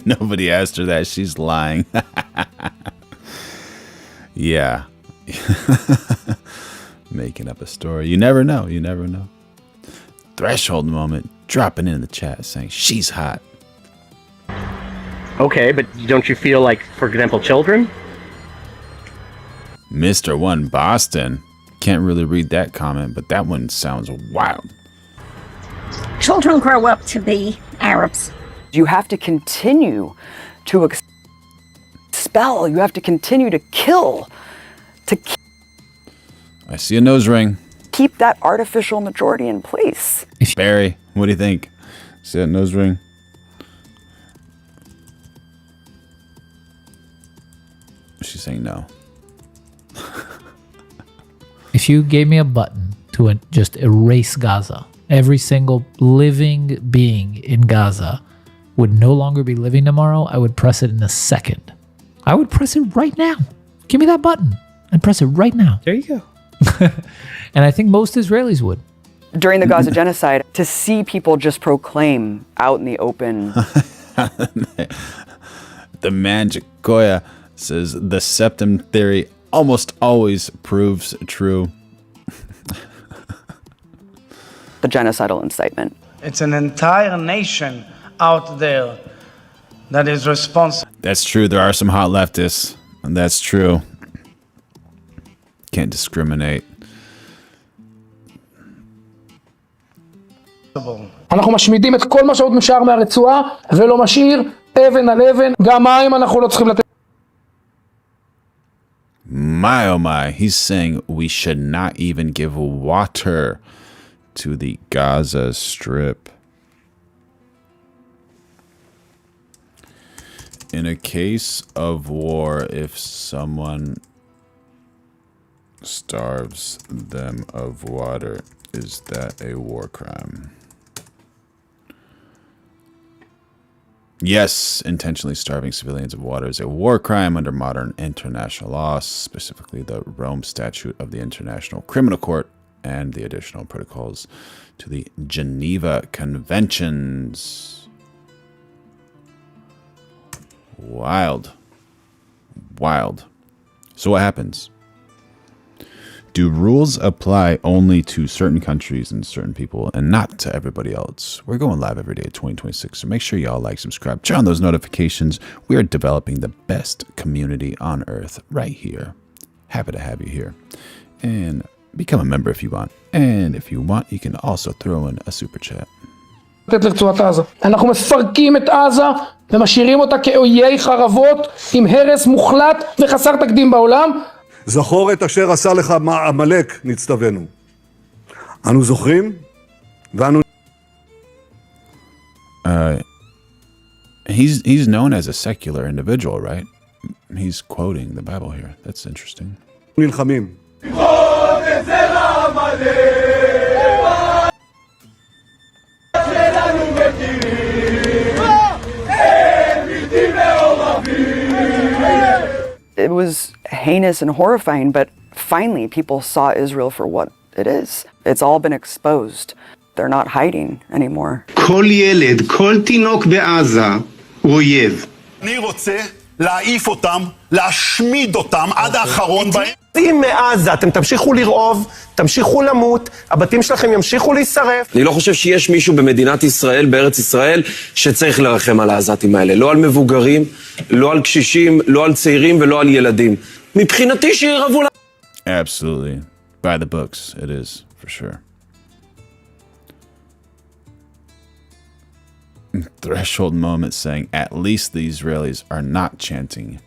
Nobody asked her that. She's lying. Yeah. Making up a story. You never know. You never know. Threshold moment. Dropping in the chat saying she's hot. Okay, but don't you feel like, for example, children? Mr. One Boston. Can't really read that comment, but that one sounds wild. Children grow up to be Arabs. You have to continue to expel. You have to continue to kill. I see a nose ring. Keep that artificial majority in place. Barry, what do you think? See that nose ring? She's saying no. If you gave me a button to just erase Gaza, every single living being in Gaza would no longer be living tomorrow, I would press it in a second. I would press it right now. Give me that button and press it right now. There you go. And I think most Israelis would. During the Gaza genocide, to see people just proclaim out in the open. The man Jacoya says the septum theory almost always proves true. The genocidal incitement. It's an entire nation out there that is responsible. That's true. There are some hot leftists, and that's true. Can't discriminate. אנחנו משמידים את כל מה שעוד נשאר מהרצועה ולא משאיר אבן על אבן. גם מים אנחנו לא צריכים לתת. My, oh my. He's saying we should not even give water to the Gaza Strip. In a case of war, if someone starves them of water, is that a war crime? Yes, intentionally starving civilians of water is a war crime under modern international law, specifically the Rome Statute of the International Criminal Court and the additional protocols to the Geneva Conventions. Wild. Wild. So what happens? Do rules apply only to certain countries and certain people and not to everybody else? We're going live every day at 2026, so make sure y'all like, subscribe, turn on those notifications. We are developing the best community on earth right here. Happy to have you here. And become a member if you want. And if you want, you can also throw in a super chat. לרצועת עזה. אנחנו מפרקים את עזה ומשאירים אותה כאויי חרבות עם הרס מוחלט וחסר תקדים בעולם. זכור את אשר עשה לך עמלק, נצטווינו. אנו זוכרים ואנו... He's known as a secular individual, right? He's quoting the Bible here. That's interesting. נלחמים. It was heinous and horrifying, but finally people saw Israel for what it is. It's all been exposed. They're not hiding anymore. כל ילד, כל תינוק בעזה הוא אויב. אני רוצה להעיף אותם, להשמיד אותם עד האחרון בהם. אם מעזה אתם תמשיכו לרעוב, תמשיכו למות, הבתים שלכם ימשיכו להישרף. אני לא חושב שיש מישהו במדינת ישראל, בארץ ישראל, שצריך לרחם על העזתים האלה. לא על מבוגרים, לא על קשישים, לא על צעירים ולא על ילדים. מבחינתי שירעבו לה... Absolutely. By the books, it is, for sure. Threshold moment saying, at least the Israelis are not chanting,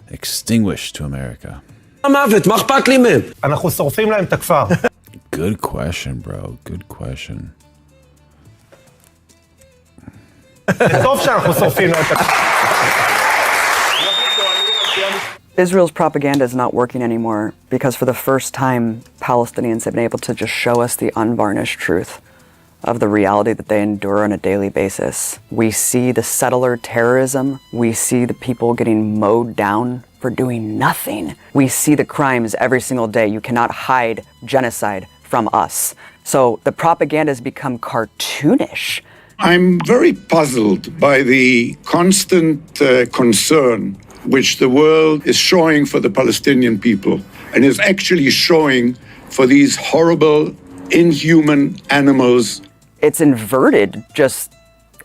extinguish to America. המוות, מה אכפת לי מהם? אנחנו שורפים להם את הכפר. Good question, bro. Good question. זה טוב שאנחנו שורפים להם את הכפר. Israel's propaganda is not working anymore because for the first time, Palestinians have been able to just show us the unvarnished truth of the reality that they endure on a daily basis. We see the settler terrorism. We see the people getting mowed down for doing nothing. We see the crimes every single day. You cannot hide genocide from us. So the propaganda has become cartoonish. I'm very puzzled by the constant concern which the world is showing for the Palestinian people and is actually showing for these horrible, inhuman animals. It's inverted just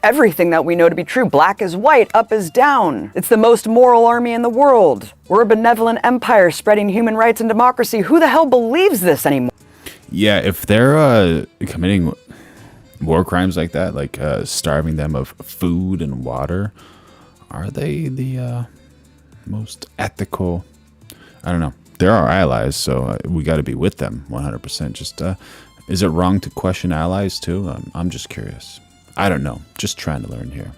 everything that we know to be true. Black is white, up is down. It's the most moral army in the world. We're a benevolent empire spreading human rights and democracy. Who the hell believes this anymore? Yeah, if they're committing war crimes like that, like starving them of food and water, are they the most ethical? I don't know. They're our allies, so we got to be with them 100%. Just is it wrong to question allies too? I'm just curious. I don't know. Just trying to learn here.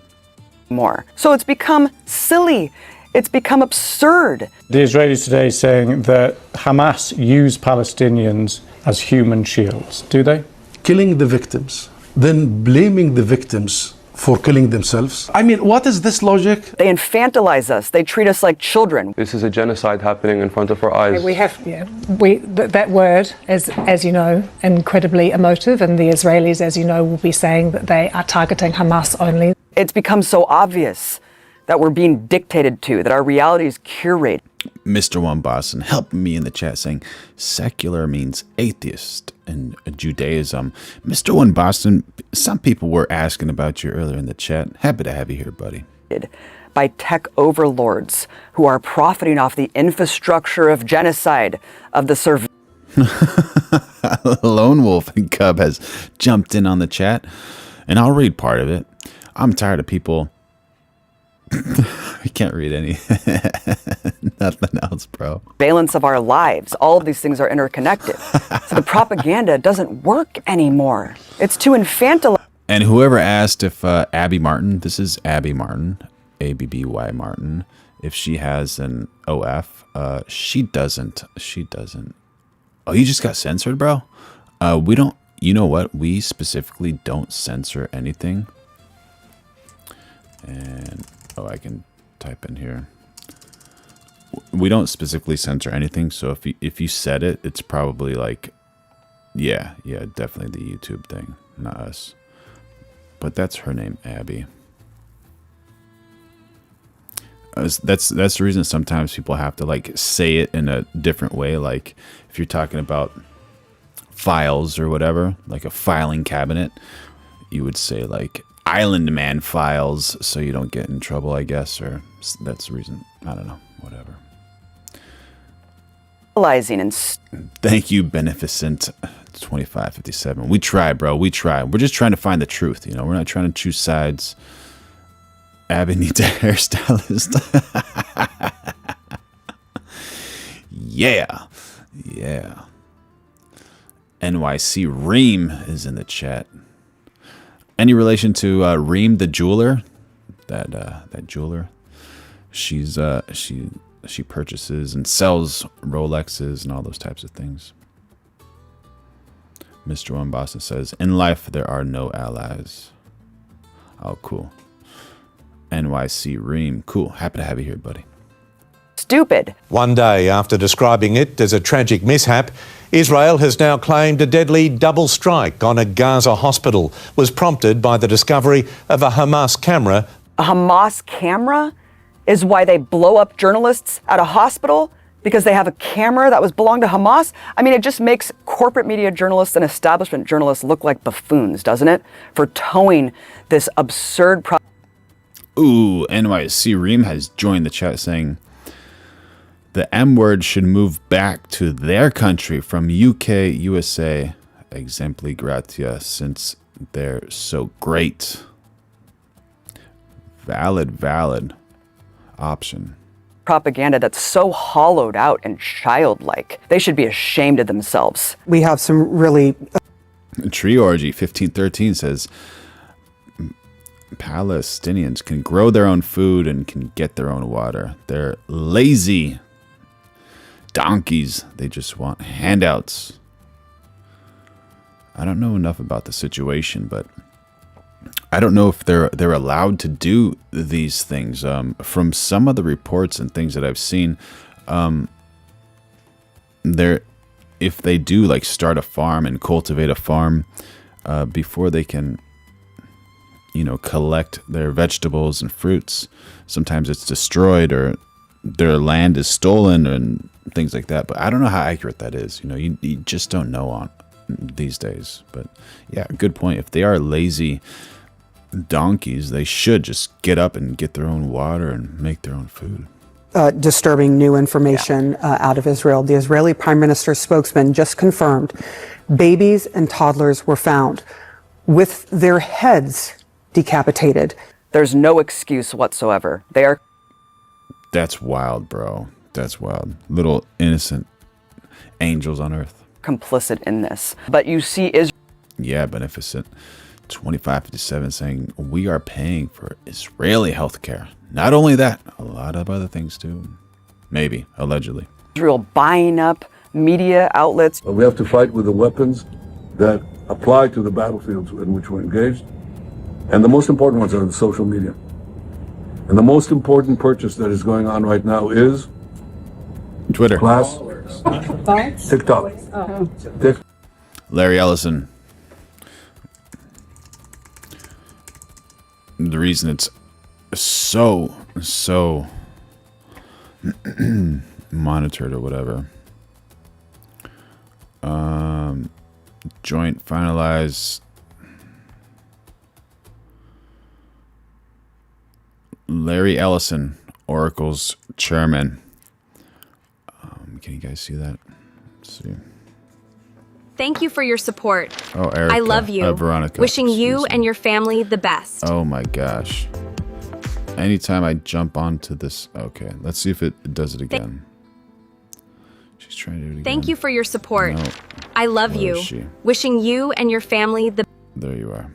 More. So it's become silly. It's become absurd. The Israelis today are saying that Hamas use Palestinians as human shields. Do they? Killing the victims, then blaming the victims for killing themselves. I mean, what is this logic? They infantilize us. They treat us like children. This is a genocide happening in front of our eyes. We have, that word is, as you know, incredibly emotive, and the Israelis, as you know, will be saying that they are targeting Hamas only. It's become so obvious that we're being dictated to, that our reality is curated. Mr. One Boston helping me in the chat saying secular means atheist in Judaism. Mr. One Boston, some people were asking about you earlier in the chat. Happy to have you here, buddy. By tech overlords who are profiting off the infrastructure of genocide, of the Lone Wolf and Cub has jumped in on the chat, and I'll read part of it. I'm tired of people I can't read any. Nothing else, bro. Surveillance of our lives. All of these things are interconnected. So the propaganda doesn't work anymore. It's too infantile. And whoever asked if Abby Martin, this is Abby Martin, A-B-B-Y Martin, if she has an OF, she doesn't. She doesn't. Oh, you just got censored, bro? We don't, you know what? We specifically don't censor anything. And, oh, I can type in here. We don't specifically censor anything, so if you said it, it's probably like, yeah, definitely the YouTube thing, not us. But that's her name, Abby. That's the reason sometimes people have to like say it in a different way. Like if you're talking about files or whatever, like a filing cabinet, you would say like Island Man files, so you don't get in trouble, I guess, or that's the reason. I don't know, whatever. And thank you, Beneficent 2557. We try, bro. We try. We're just trying to find the truth. You know, we're not trying to choose sides. Abby needs a hairstylist. Yeah. NYC Reem is in the chat. Any relation to Reem the jeweler? That jeweler. She purchases and sells Rolexes and all those types of things. Mr. Wambasa says, in life there are no allies. Oh, cool. NYC Reem. Cool. Happy to have you here, buddy. Stupid. One day after describing it as a tragic mishap, Israel has now claimed a deadly double strike on a Gaza hospital was prompted by the discovery of a Hamas camera. A Hamas camera is why they blow up journalists at a hospital, because they have a camera that belonged to Hamas? I mean, it just makes corporate media journalists and establishment journalists look like buffoons, doesn't it? For towing this absurd Ooh, NYC Reem has joined the chat saying the M word should move back to their country from UK, USA, exempli gratia, since they're so great. Valid option. Propaganda that's so hollowed out and childlike. They should be ashamed of themselves. We have some really... Tree Orgy 1513 says Palestinians can grow their own food and can get their own water. They're lazy donkeys. They just want handouts. I don't know enough about the situation, but I don't know if they're allowed to do these things. From some of the reports and things that I've seen, if they do like start a farm and cultivate a farm, before they can, collect their vegetables and fruits, sometimes it's destroyed or their land is stolen and things like that. But I don't know how accurate that is. You just don't know on these days. But yeah, good point. If they are lazy donkeys, they should just get up and get their own water and make their own food. Disturbing new information out of Israel. The Israeli Prime Minister's spokesman just confirmed babies and toddlers were found with their heads decapitated. There's no excuse whatsoever. They are... That's wild, bro. That's wild. Little innocent angels on earth. Complicit in this. But you see Israel... Yeah, Beneficent 2557 saying we are paying for Israeli healthcare. Not only that, a lot of other things too. Maybe, allegedly. Israel buying up media outlets. We have to fight with the weapons that apply to the battlefields in which we're engaged. And the most important ones are the social media. And the most important purchase that is going on right now is Twitter. Class. TikTok. Larry Ellison. The reason it's so monitored or whatever. Joint finalize. Larry Ellison, Oracle's chairman. Can you guys see that? Let's see. Thank you for your support. Oh, Erica. I love you. Veronica. Wishing you and your family the best. Oh my gosh. anytime I jump onto this. Okay, let's see if it does it again. She's trying to do it again. Thank you for your support. No. I love Where you. is she? Wishing you and your family the... There you are.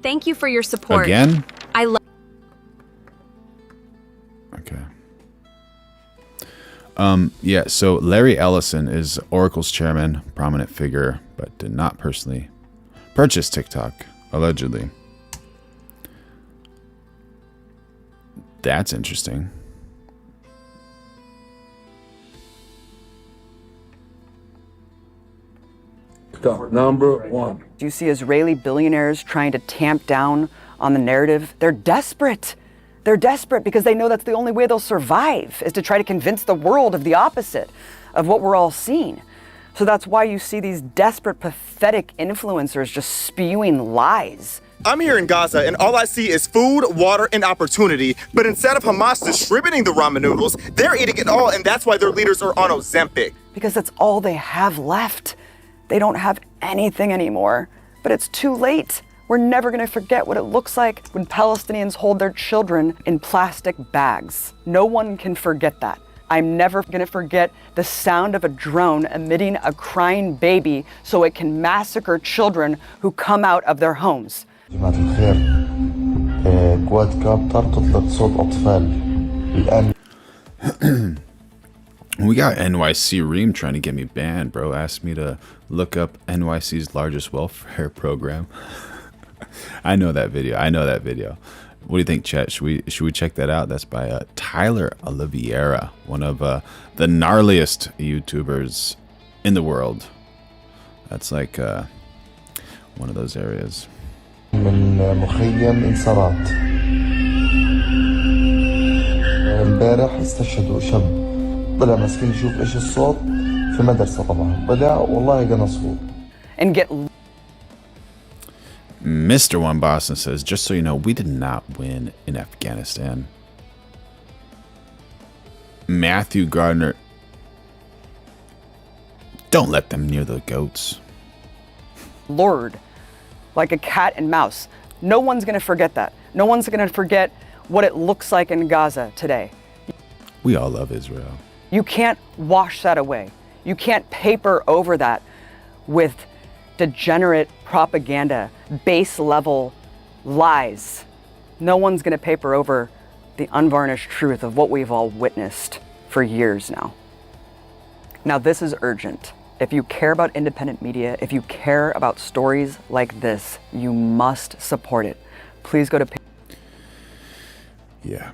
Thank you for your support. Again? I love... Okay. Yeah, so Larry Ellison is Oracle's chairman, prominent figure, but did not personally purchase TikTok, allegedly. That's interesting. Number one. Do you see Israeli billionaires trying to tamp down on the narrative? They're desperate. They're desperate because they know that's the only way they'll survive, is to try to convince the world of the opposite of what we're all seeing. So that's why you see these desperate, pathetic influencers just spewing lies. I'm here in Gaza, and all I see is food, water, and opportunity. But instead of Hamas distributing the ramen noodles, they're eating it all, and that's why their leaders are on Ozempic. Because that's all they have left. They don't have anything anymore. But it's too late. We're never going to forget what it looks like when Palestinians hold their children in plastic bags. No one can forget that. I'm never going to forget the sound of a drone emitting a crying baby so it can massacre children who come out of their homes. جماعة الخير كواد كاب ترتطلق صوت أطفال الآن. We got NYC Reem trying to get me banned, bro. Asked me to look up NYC's largest welfare program. I know that video. What do you think, Chet? Should we check that out? That's by Tyler Oliveira, one of the gnarliest YouTubers in the world. That's like one of those areas. من مخيم انصارات امبارح استشهدوا شاب طلع مسكين يشوف ايش الصوت في مدرسة طبعا طلع والله قنصوه. And get Mr. One Boston says, just so you know, we did not win in Afghanistan. Matthew Gardner, don't let them near the goats. lured like a cat and mouse. No one's going to forget that. No one's going to forget what it looks like in Gaza today. We all love Israel. You can't wash that away. You can't paper over that with degenerate propaganda, base level lies. No one's going to paper over the unvarnished truth of what we've all witnessed for years now. Now, this is urgent. If you care about independent media, if you care about stories like this, you must support it. Please go to... Yeah.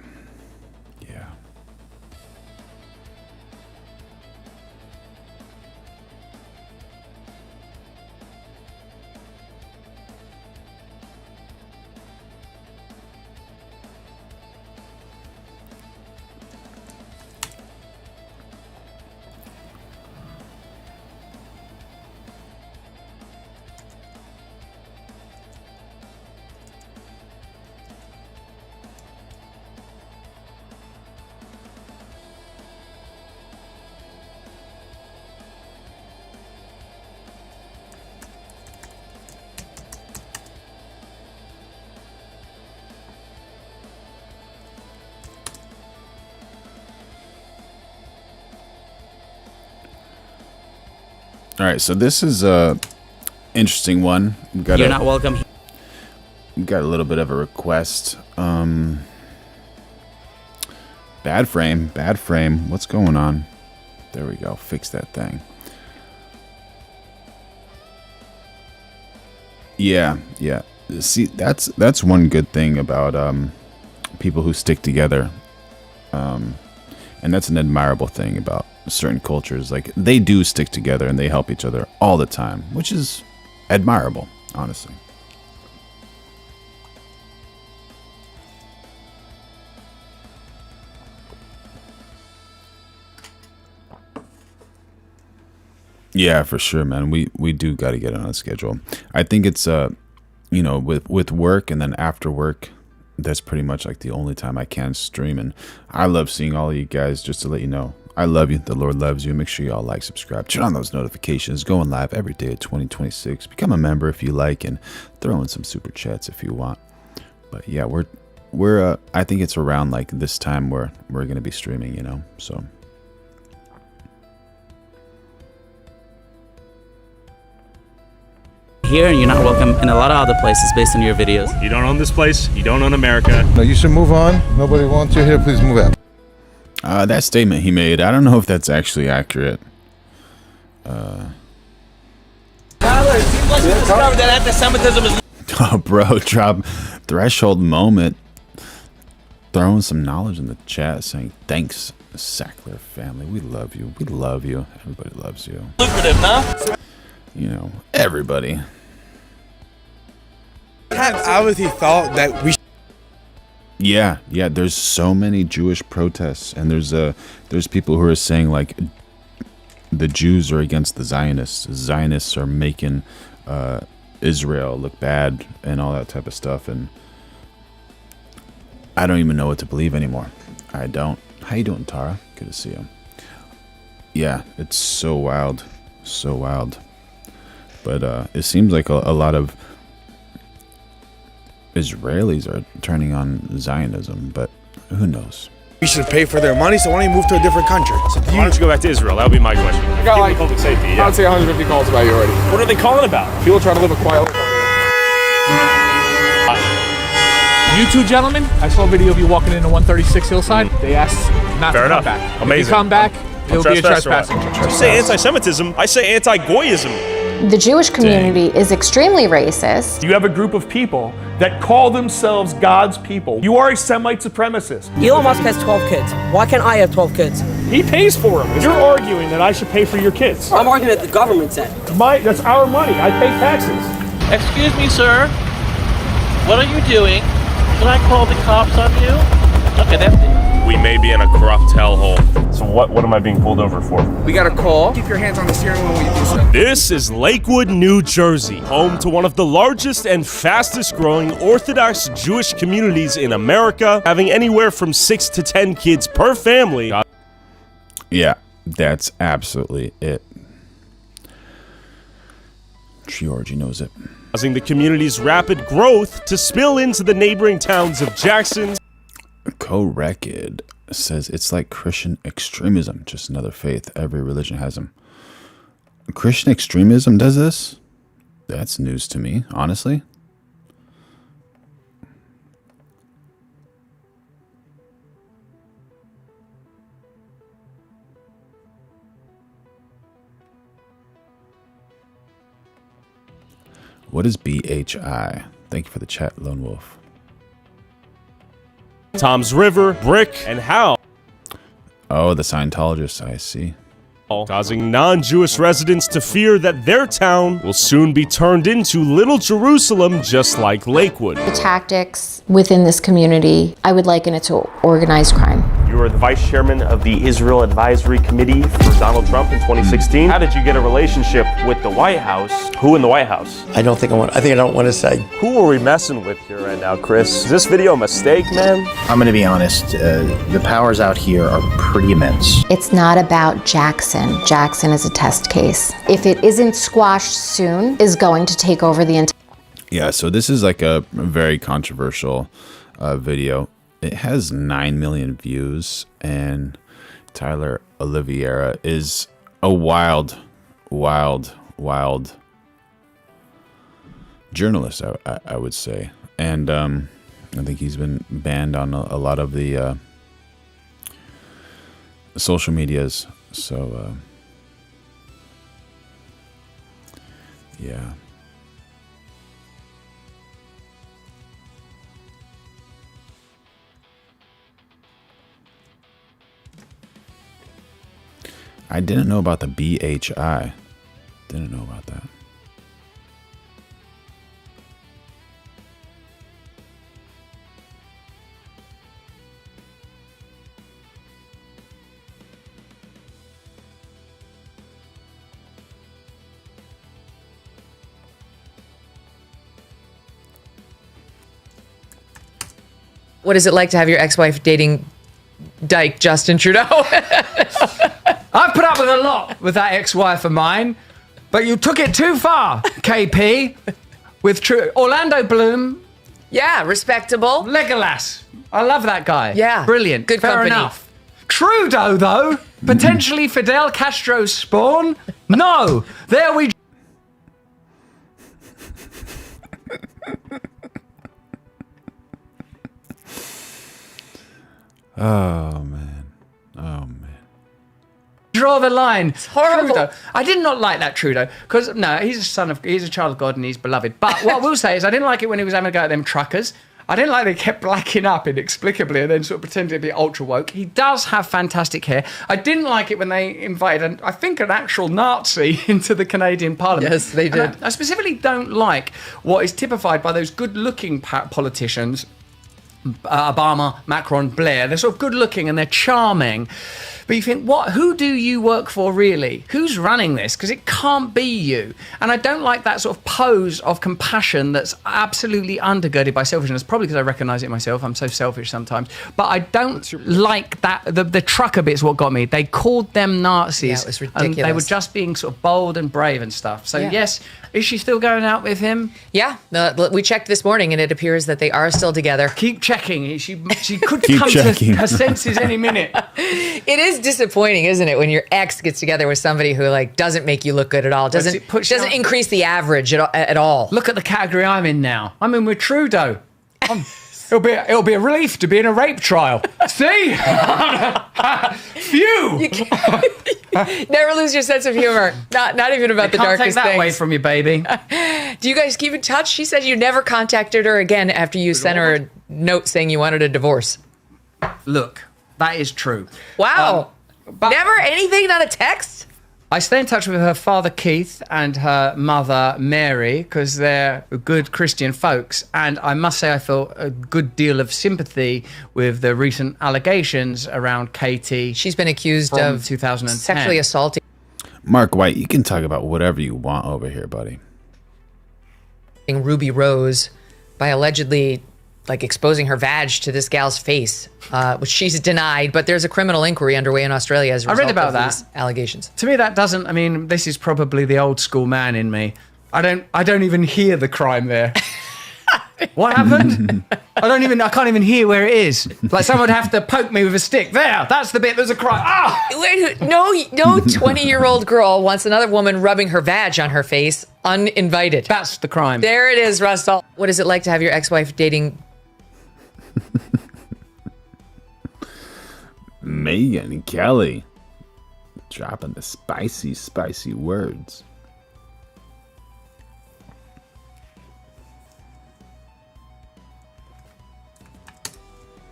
All right, so this is a interesting one. You're not welcome. We got a little bit of a request. Bad frame. What's going on? There we go. Fix that thing. Yeah. See, that's one good thing about people who stick together, and that's an admirable thing about certain cultures. Like, they do stick together and they help each other all the time, which is admirable, honestly. Yeah, for sure, man. We do got to get on a schedule. I think it's with work and then after work, that's pretty much like the only time I can stream. And I love seeing all of you guys. Just to let you know, I love you. The Lord loves you. Make sure you all like, subscribe, turn on those notifications. Going live every day of 2026. Become a member if you like, and throw in some super chats if you want. But yeah, we're I think it's around like this time where we're gonna be streaming, you know. So here, and you're not welcome in a lot of other places based on your videos. You don't own this place. You don't own America. No, you should move on. Nobody wants you here. Please move out. That statement he made, I don't know if that's actually accurate. Tyler, it seems like you discovered that anti-Semitism is... Oh, bro, drop threshold moment. Throwing some knowledge in the chat, saying thanks, Sackler family. We love you. We love you. Everybody loves you. lucrative, huh? You know, everybody. I obviously thought that we. Yeah. There's so many Jewish protests, and there's people who are saying like the Jews are against the Zionists. Zionists are making Israel look bad and all that type of stuff, and I don't even know what to believe anymore. I don't. How you doing, Tara? Good to see you. Yeah, it's so wild, so wild. But it seems like a lot of Israelis are turning on Zionism, but who knows? We should pay for their money, so why don't you move to a different country? So Why don't you go back to Israel? That would be my question. I got like public safety. I would say 150 calls about you already. What are they calling about? People trying to live a quiet life. You two gentlemen, I saw a video of you walking into 136 Hillside. They asked not Fair to enough. come back. Amazing. If you come back, it'll be a trespassing. You say anti-Semitism, I say anti-Goyism. The Jewish community is extremely racist. You have a group of people that call themselves God's people. You are a Semite supremacist. Elon Musk has 12 kids. Why can't I have 12 kids? He pays for them. You're arguing that I should pay for your kids. I'm arguing that the government said. That's our money. I pay taxes. Excuse me, sir. What are you doing? Can I call the cops on you? Okay, that's it. We may be in a corrupt hellhole. So what am I being pulled over for? We got a call. Keep your hands on the steering wheel when you do so. This is Lakewood, New Jersey, home to one of the largest and fastest growing Orthodox Jewish communities in America, having anywhere from 6 to 10 kids per family. Yeah, that's absolutely it. Georgie knows it. Causing the community's rapid growth to spill into the neighboring towns of Jackson. Corrected says it's like Christian extremism, just another faith. Every religion has them. Christian extremism does this? That's news to me, honestly. What is BHI? Thank you for the chat, Lone Wolf. Tom's River, Brick, and Howe. Oh, the Scientologists, I see. Causing non-Jewish residents to fear that their town will soon be turned into Little Jerusalem, just like Lakewood. The tactics within this community, I would liken it to organized crime. You were the vice chairman of the Israel Advisory Committee for Donald Trump in 2016. How did you get a relationship with the White House? Who in the White House? I don't want to say. Who are we messing with here right now, Chris? Is this video a mistake, man? I'm going to be honest. The powers out here are pretty immense. It's not about Jackson. Jackson is a test case. If it isn't squashed soon, is going to take over the entire. Yeah, so this is like a very controversial video. It has 9 million views, and Tyler Oliveira is a wild journalist, I would say. And I think he's been banned on a lot of the social medias. So, yeah. I didn't know about the BHI. Didn't know about that. What is it like to have your ex-wife dating Dyke Justin Trudeau? I've put up with a lot with that ex-wife of mine, but you took it too far, KP. With Orlando Bloom Yeah, respectable. Legolas. I love that guy. Yeah. Brilliant. Good Fair company. enough. Trudeau, though, potentially Fidel Castro's spawn? No. There we... Oh, man. Oh, man. Draw the line. It's horrible. Trudeau. I did not like that Trudeau because no, he's a child of God and he's beloved. But what I will say is I didn't like it when he was having a go at them truckers. I didn't like they kept blacking up inexplicably and then sort of pretending to be ultra woke. He does have fantastic hair. I didn't like it when they invited, I think, an actual Nazi into the Canadian Parliament. Yes, they did. I specifically don't like what is typified by those good-looking politicians. Obama, Macron, Blair. They're sort of good-looking and they're charming. But you think, who do you work for, really? Who's running this? Because it can't be you. And I don't like that sort of pose of compassion that's absolutely undergirded by selfishness, probably because I recognise it myself. I'm so selfish sometimes. But I don't like that. The trucker bit's what got me. They called them Nazis. Yeah, it was ridiculous. And they were just being sort of bold and brave and stuff. So, yes, is she still going out with him? Yeah. We checked this morning and it appears that they are still together. Keep checking. She could come to her senses any minute. It is disappointing, isn't it, when your ex gets together with somebody who doesn't make you look good at all, doesn't increase the average at all. Look at the category I'm in now. I'm in with Trudeau. It'll be a relief to be in a rape trial. See? Phew. Never lose your sense of humor. Not even about the darkest things. Can't take that away from you, baby. Do you guys keep in touch? She said you never contacted her again after you sent her a note saying you wanted a divorce. Look, that is true. Wow. Never anything, not a text? I stay in touch with her father, Keith, and her mother, Mary, because they're good Christian folks. And I must say I felt a good deal of sympathy with the recent allegations around Katie. She's been accused of 2010. sexually assaulting. Mark White, you can talk about whatever you want over here, buddy. Ruby Rose by allegedly exposing her vag to this gal's face, which she's denied, but there's a criminal inquiry underway in Australia as a result of these allegations. To me, that doesn't, this is probably the old school man in me. I don't even hear the crime there. What happened? I can't even hear where it is. Like someone would have to poke me with a stick. That's the bit, there's a crime. Ah! Wait, no 20-year-old girl wants another woman rubbing her vag on her face uninvited. That's the crime. There it is, Russell. What is it like to have your ex-wife dating Megan Kelly dropping the spicy words.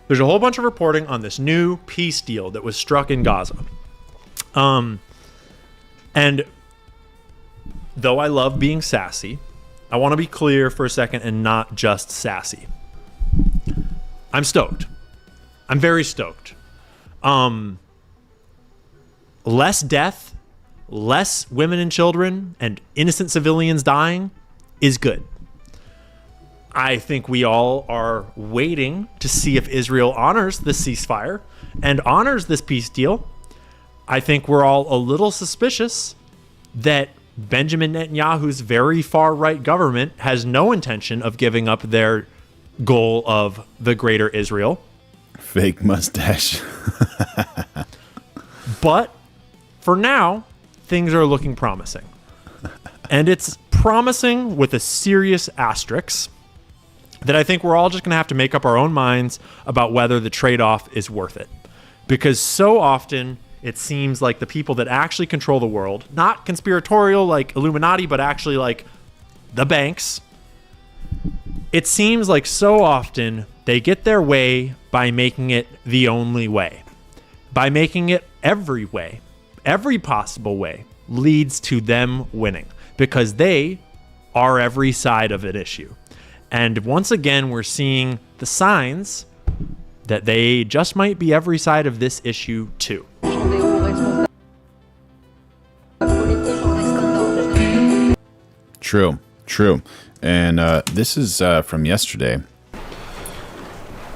There's a whole bunch of reporting on this new peace deal that was struck in Gaza. And though I love being sassy, I want to be clear for a second and not just sassy. I'm stoked. I'm very stoked. Less death, less women and children and innocent civilians dying is good. I think we all are waiting to see if Israel honors this ceasefire and honors this peace deal. I think we're all a little suspicious that Benjamin Netanyahu's very far-right government has no intention of giving up their goal of the greater Israel. Fake mustache. But for now, things are looking promising. And it's promising with a serious asterisk that I think we're all just going to have to make up our own minds about whether the trade-off is worth it. Because so often it seems like the people that actually control the world, not conspiratorial like Illuminati, but actually like the banks, it seems like so often they get their way by making it the only way. By making it every way, every possible way leads to them winning because they are every side of an issue. And once again, we're seeing the signs that they just might be every side of this issue too. True. And this is from yesterday.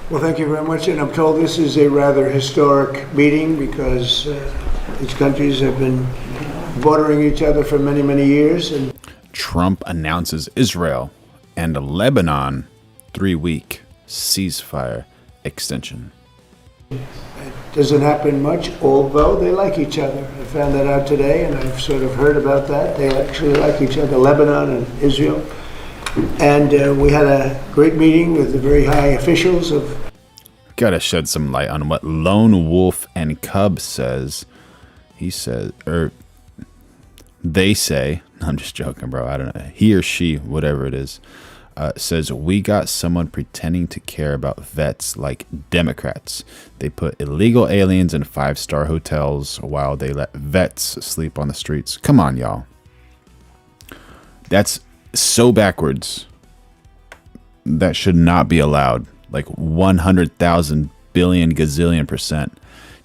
Well, thank you very much. And I'm told this is a rather historic meeting because these countries have been bordering each other for many, many years. And Trump announces Israel and Lebanon 3-week ceasefire extension. It doesn't happen much, although they like each other. I found that out today, and I've sort of heard about that. They actually like each other, Lebanon and Israel. And we had a great meeting with the very high officials of... Gotta shed some light on what Lone Wolf and Cub says. He says, or they say, I'm just joking, bro. I don't know. He or she, whatever it is, says, we got someone pretending to care about vets like Democrats. They put illegal aliens in 5-star hotels while they let vets sleep on the streets. Come on, y'all. That's so backwards. That should not be allowed. Like 100,000 billion gazillion %.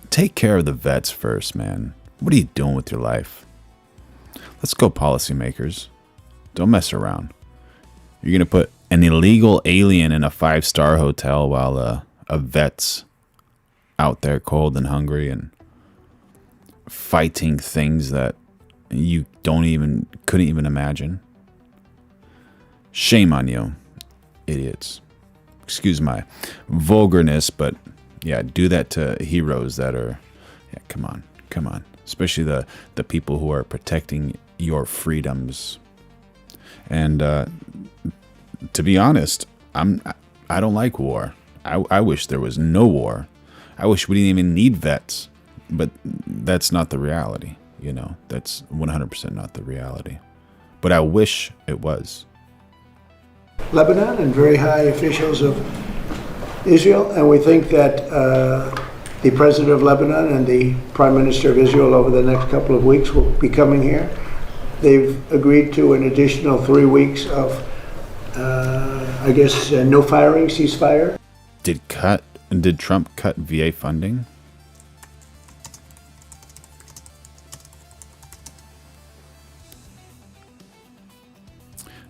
Take care of the vets first, man. What are you doing with your life? Let's go, policymakers. Don't mess around. You're going to put an illegal alien in a 5-star hotel while a vet's out there cold and hungry and fighting things that you couldn't even imagine. Shame on you, idiots. Excuse my vulgarness, but yeah, do that to heroes that are, yeah, come on. Especially the people who are protecting your freedoms. And to be honest, I don't like war. I wish there was no war. I wish we didn't even need vets, but that's not the reality. You know, that's 100% not the reality. But I wish it was. Lebanon and very high officials of Israel, and we think that the president of Lebanon and the prime minister of Israel over the next couple of weeks will be coming here. They've agreed to an additional 3 weeks of, no firing, ceasefire. Did Trump cut VA funding?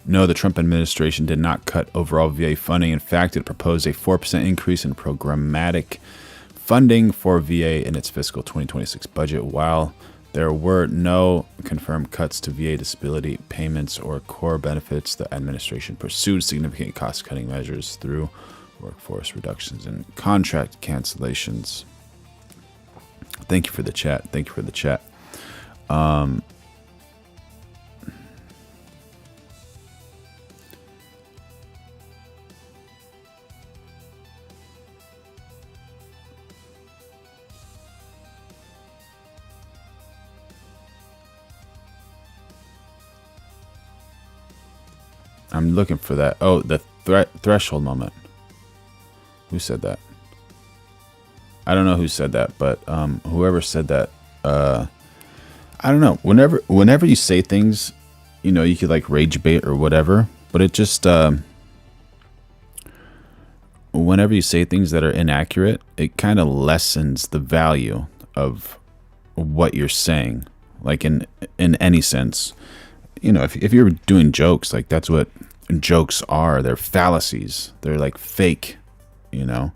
No, the Trump administration did not cut overall VA funding. In fact, it proposed a 4% increase in programmatic funding for VA in its fiscal 2026 budget, while there were no confirmed cuts to VA disability payments or core benefits. The administration pursued significant cost-cutting measures through workforce reductions and contract cancellations. Thank you for the chat. I'm looking for that. Oh, the threshold moment. Who said that? I don't know who said that, but whoever said that, I don't know. Whenever you say things, you know, you could like rage bait or whatever, but it just whenever you say things that are inaccurate, it kind of lessens the value of what you're saying. Like in any sense, you know, if you're doing jokes, like that's what jokes are. They're fallacies. They're like fake, you know.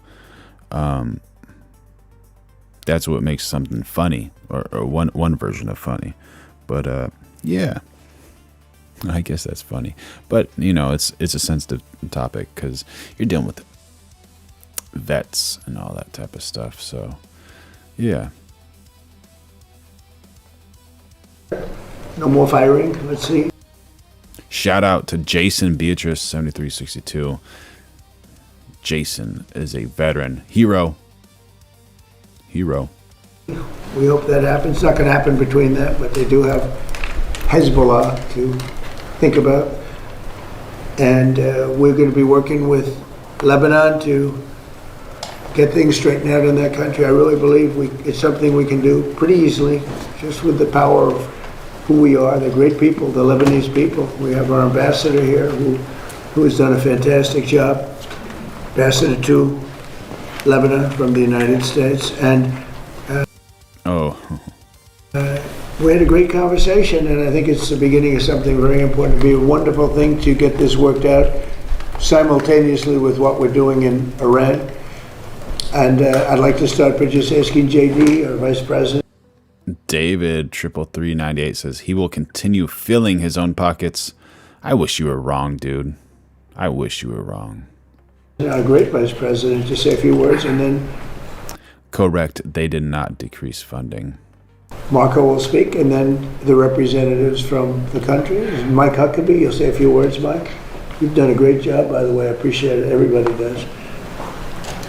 That's what makes something funny, or one version of funny. But yeah, I guess that's funny. But you know, it's a sensitive topic because you're dealing with vets and all that type of stuff. So yeah. No more firing. Let's see. Shout out to Jason Beatrice 7362. Jason is a veteran hero. We hope that happens. It's not going to happen between them, but they do have Hezbollah to think about. And we're going to be working with Lebanon to get things straightened out in that country. I really believe it's something we can do pretty easily, just with the power of who we are. They're great people, the Lebanese people. We have our ambassador here who has done a fantastic job, ambassador to Lebanon from the United States. And we had a great conversation, and I think it's the beginning of something very important. It'd be a wonderful thing to get this worked out simultaneously with what we're doing in Iran. And I'd like to start by just asking JD, our Vice President. David 33398 says he will continue filling his own pockets. I wish you were wrong, dude. I wish you were wrong. A great vice president to say a few words, and then Correct. They did not decrease funding. Marco will speak, and then the representatives from the country. Mike Huckabee, you'll say a few words, Mike. You've done a great job, by the way. I appreciate it. Everybody does.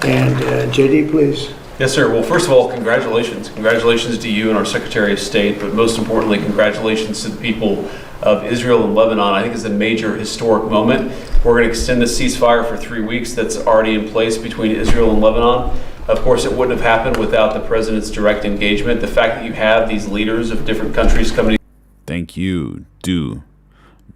And JD, please. Yes, sir. Well, first of all, congratulations. Congratulations to you and our Secretary of State, but most importantly, congratulations to the people of Israel and Lebanon. I think it's a major historic moment. We're going to extend the ceasefire for 3 weeks that's already in place between Israel and Lebanon. Of course, it wouldn't have happened without the president's direct engagement. The fact that you have these leaders of different countries coming. Thank you. Do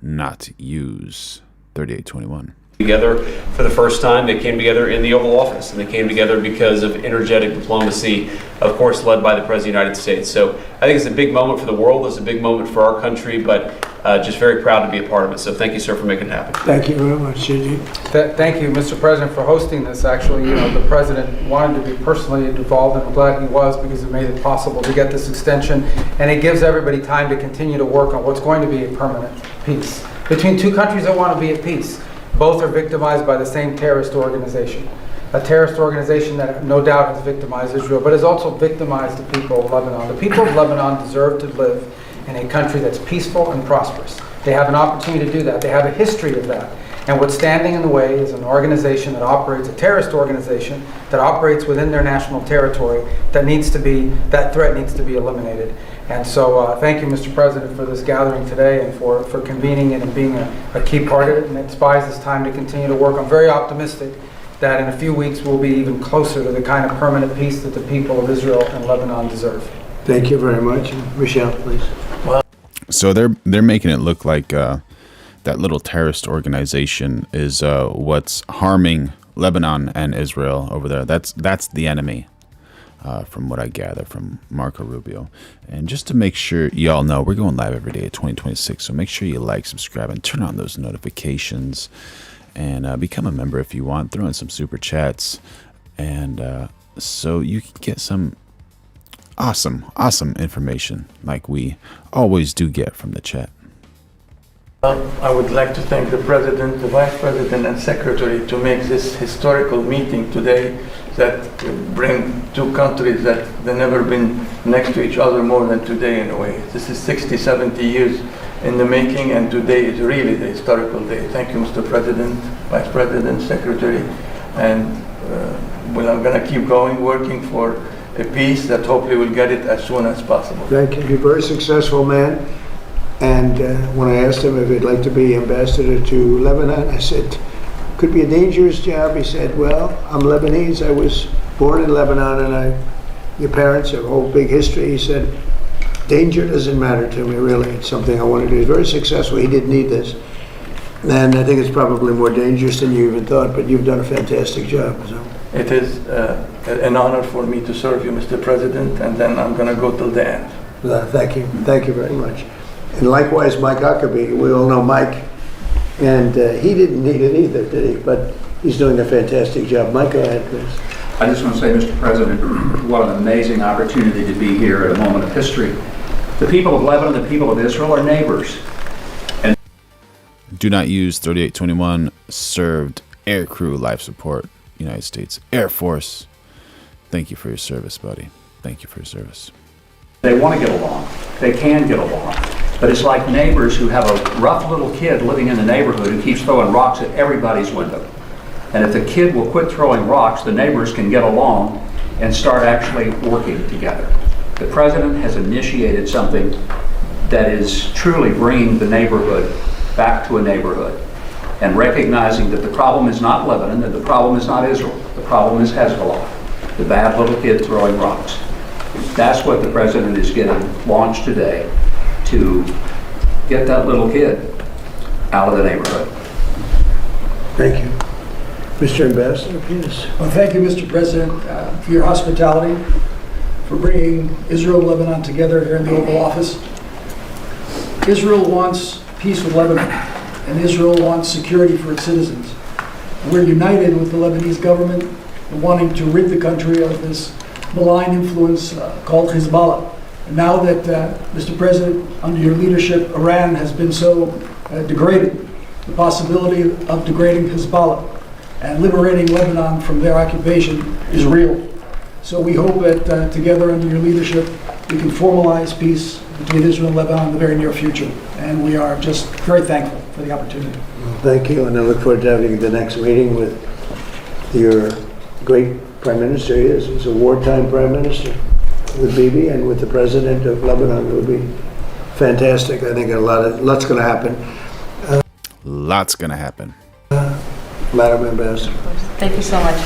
not use 3821. Together for the first time. They came together in the Oval Office, and they came together because of energetic diplomacy, of course, led by the President of the United States. So I think it's a big moment for the world. It's a big moment for our country, but just very proud to be a part of it. So thank you, sir, for making it happen. Thank you very much, JD. Thank you, Mr. President, for hosting this. Actually, the President wanted to be personally involved, and I'm glad he was, because it made it possible to get this extension, and it gives everybody time to continue to work on what's going to be a permanent peace between two countries that want to be at peace. Both are victimized by the same terrorist organization. A terrorist organization that no doubt has victimized Israel, but has also victimized the people of Lebanon. The people of Lebanon deserve to live in a country that's peaceful and prosperous. They have an opportunity to do that. They have a history of that. And what's standing in the way is an organization that operates, a terrorist organization that operates within their national territory that threat needs to be eliminated. And so thank you, Mr. President, for this gathering today and for convening it and being a key part of it. And it buys us time to continue to work. I'm very optimistic that in a few weeks we'll be even closer to the kind of permanent peace that the people of Israel and Lebanon deserve. Thank you very much. Michelle, please. So they're making it look like that little terrorist organization is what's harming Lebanon and Israel over there. That's the enemy. From what I gather from Marco Rubio. And just to make sure y'all know, we're going live every day at 2026, so make sure you like, subscribe, and turn on those notifications, and become a member if you want. Throw in some super chats, and so you can get some awesome information like we always do get from the chat. I would like to thank the President, the Vice President, and Secretary to make this historical meeting today that bring two countries that they've never been next to each other more than today in a way. This is 60, 70 years in the making, and today is really the historical day. Thank you, Mr. President, Vice President, Secretary, and I'm going to keep going, working for a peace that hopefully we'll get it as soon as possible. Thank you. You're a very successful man. And when I asked him if he'd like to be ambassador to Lebanon, I said, could be a dangerous job. He said, well, I'm Lebanese. I was born in Lebanon, and your parents have a whole big history. He said, danger doesn't matter to me, really. It's something I want to do. He's very successful. He didn't need this. And I think it's probably more dangerous than you even thought, but you've done a fantastic job. So. It is an honor for me to serve you, Mr. President, and then I'm going to go till the end. Thank you. Thank you very much. And likewise, Mike Huckabee. We all know Mike. And he didn't need it either, did he? But he's doing a fantastic job. Mike, go ahead, please. I just want to say, Mr. President, what an amazing opportunity to be here at a moment of history. The people of Lebanon, the people of Israel are neighbors. And do not use 3821 served air crew life support, United States Air Force. Thank you for your service, buddy. Thank you for your service. They want to get along. They can get along. But it's like neighbors who have a rough little kid living in the neighborhood who keeps throwing rocks at everybody's window. And if the kid will quit throwing rocks, the neighbors can get along and start actually working together. The president has initiated something that is truly bringing the neighborhood back to a neighborhood and recognizing that the problem is not Lebanon and the problem is not Israel. The problem is Hezbollah, the bad little kid throwing rocks. That's what the president is getting launched today, to get that little kid out of the neighborhood. Thank you. Mr. Ambassador, please. Well, thank you, Mr. President, for your hospitality, for bringing Israel and Lebanon together here in the Oval Office. Israel wants peace with Lebanon, and Israel wants security for its citizens. We're united with the Lebanese government in wanting to rid the country of this malign influence called Hezbollah. And now that, Mr. President, under your leadership, Iran has been so degraded, the possibility of degrading Hezbollah and liberating Lebanon from their occupation is real. So we hope that together under your leadership, we can formalize peace between Israel and Lebanon in the very near future. And we are just very thankful for the opportunity. Thank you, and I look forward to having the next meeting with your great Prime Minister. He is. He's a wartime Prime Minister with Bibi and with the President of Lebanon. It would be fantastic. I think lots going to happen. Lots going to happen. Madam Ambassador. Thank you so much.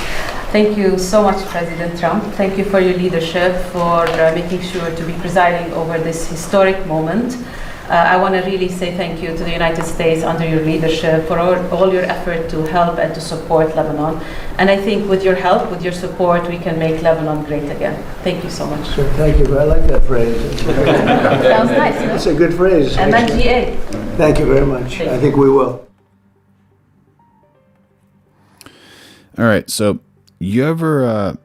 Thank you so much, President Trump. Thank you for your leadership, for making sure to be presiding over this historic moment. I want to really say thank you to the United States under your leadership for all your effort to help and to support Lebanon. And I think with your help, with your support, we can make Lebanon great again. Thank you so much. Sure, thank you. I like that phrase. Sounds nice. It's a good phrase. MNGA. Thank you very much. I think we will. All right, so you ever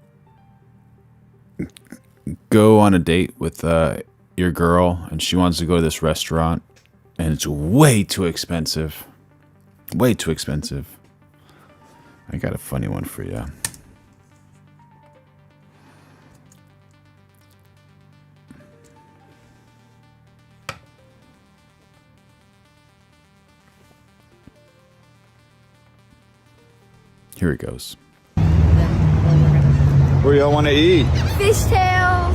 go on a date with your girl and she wants to go to this restaurant and it's way too expensive? Way too expensive. I got a funny one for you. Here it goes. Where y'all want to eat? Fishtails.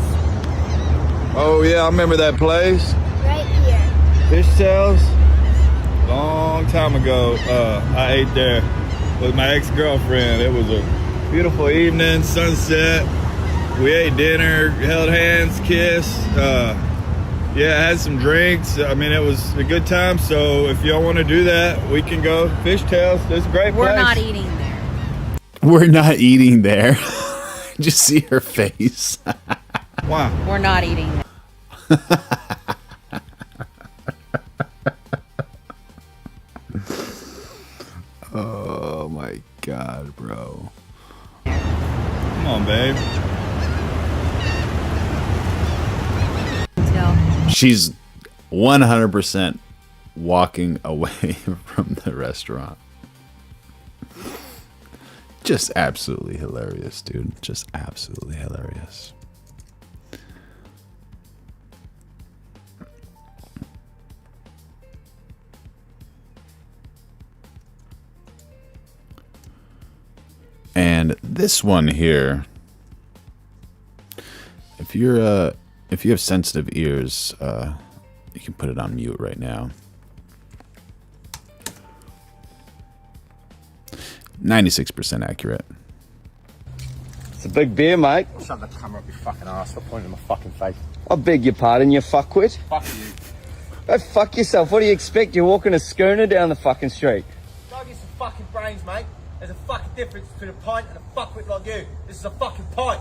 Oh yeah, I remember that place. Right here. Fishtails? Long time ago, I ate there with my ex-girlfriend. It was a beautiful evening, sunset. We ate dinner, held hands, kissed. Yeah, had some drinks. I mean, it was a good time. So if y'all want to do that, we can go. Fishtails, it's a great place. We're not eating there. We're not eating there. Just see her face. Wow. We're not eating there. Oh my God, bro. Come on, babe. Let's go. She's 100% walking away from the restaurant. Just absolutely hilarious, dude. Just absolutely hilarious. And this one here, if you have sensitive ears, you can put it on mute right now. 96% accurate. It's a big beer, mate. Shut the camera up, you fucking ass. Stop pointing in my fucking face. I beg your pardon, you fuckwit. Fuck you. Go fuck yourself. What do you expect? You're walking a schooner down the fucking street. Go get some fucking brains, mate. There's a fucking difference between a pint and a fuckwit like you. This is a fucking pint.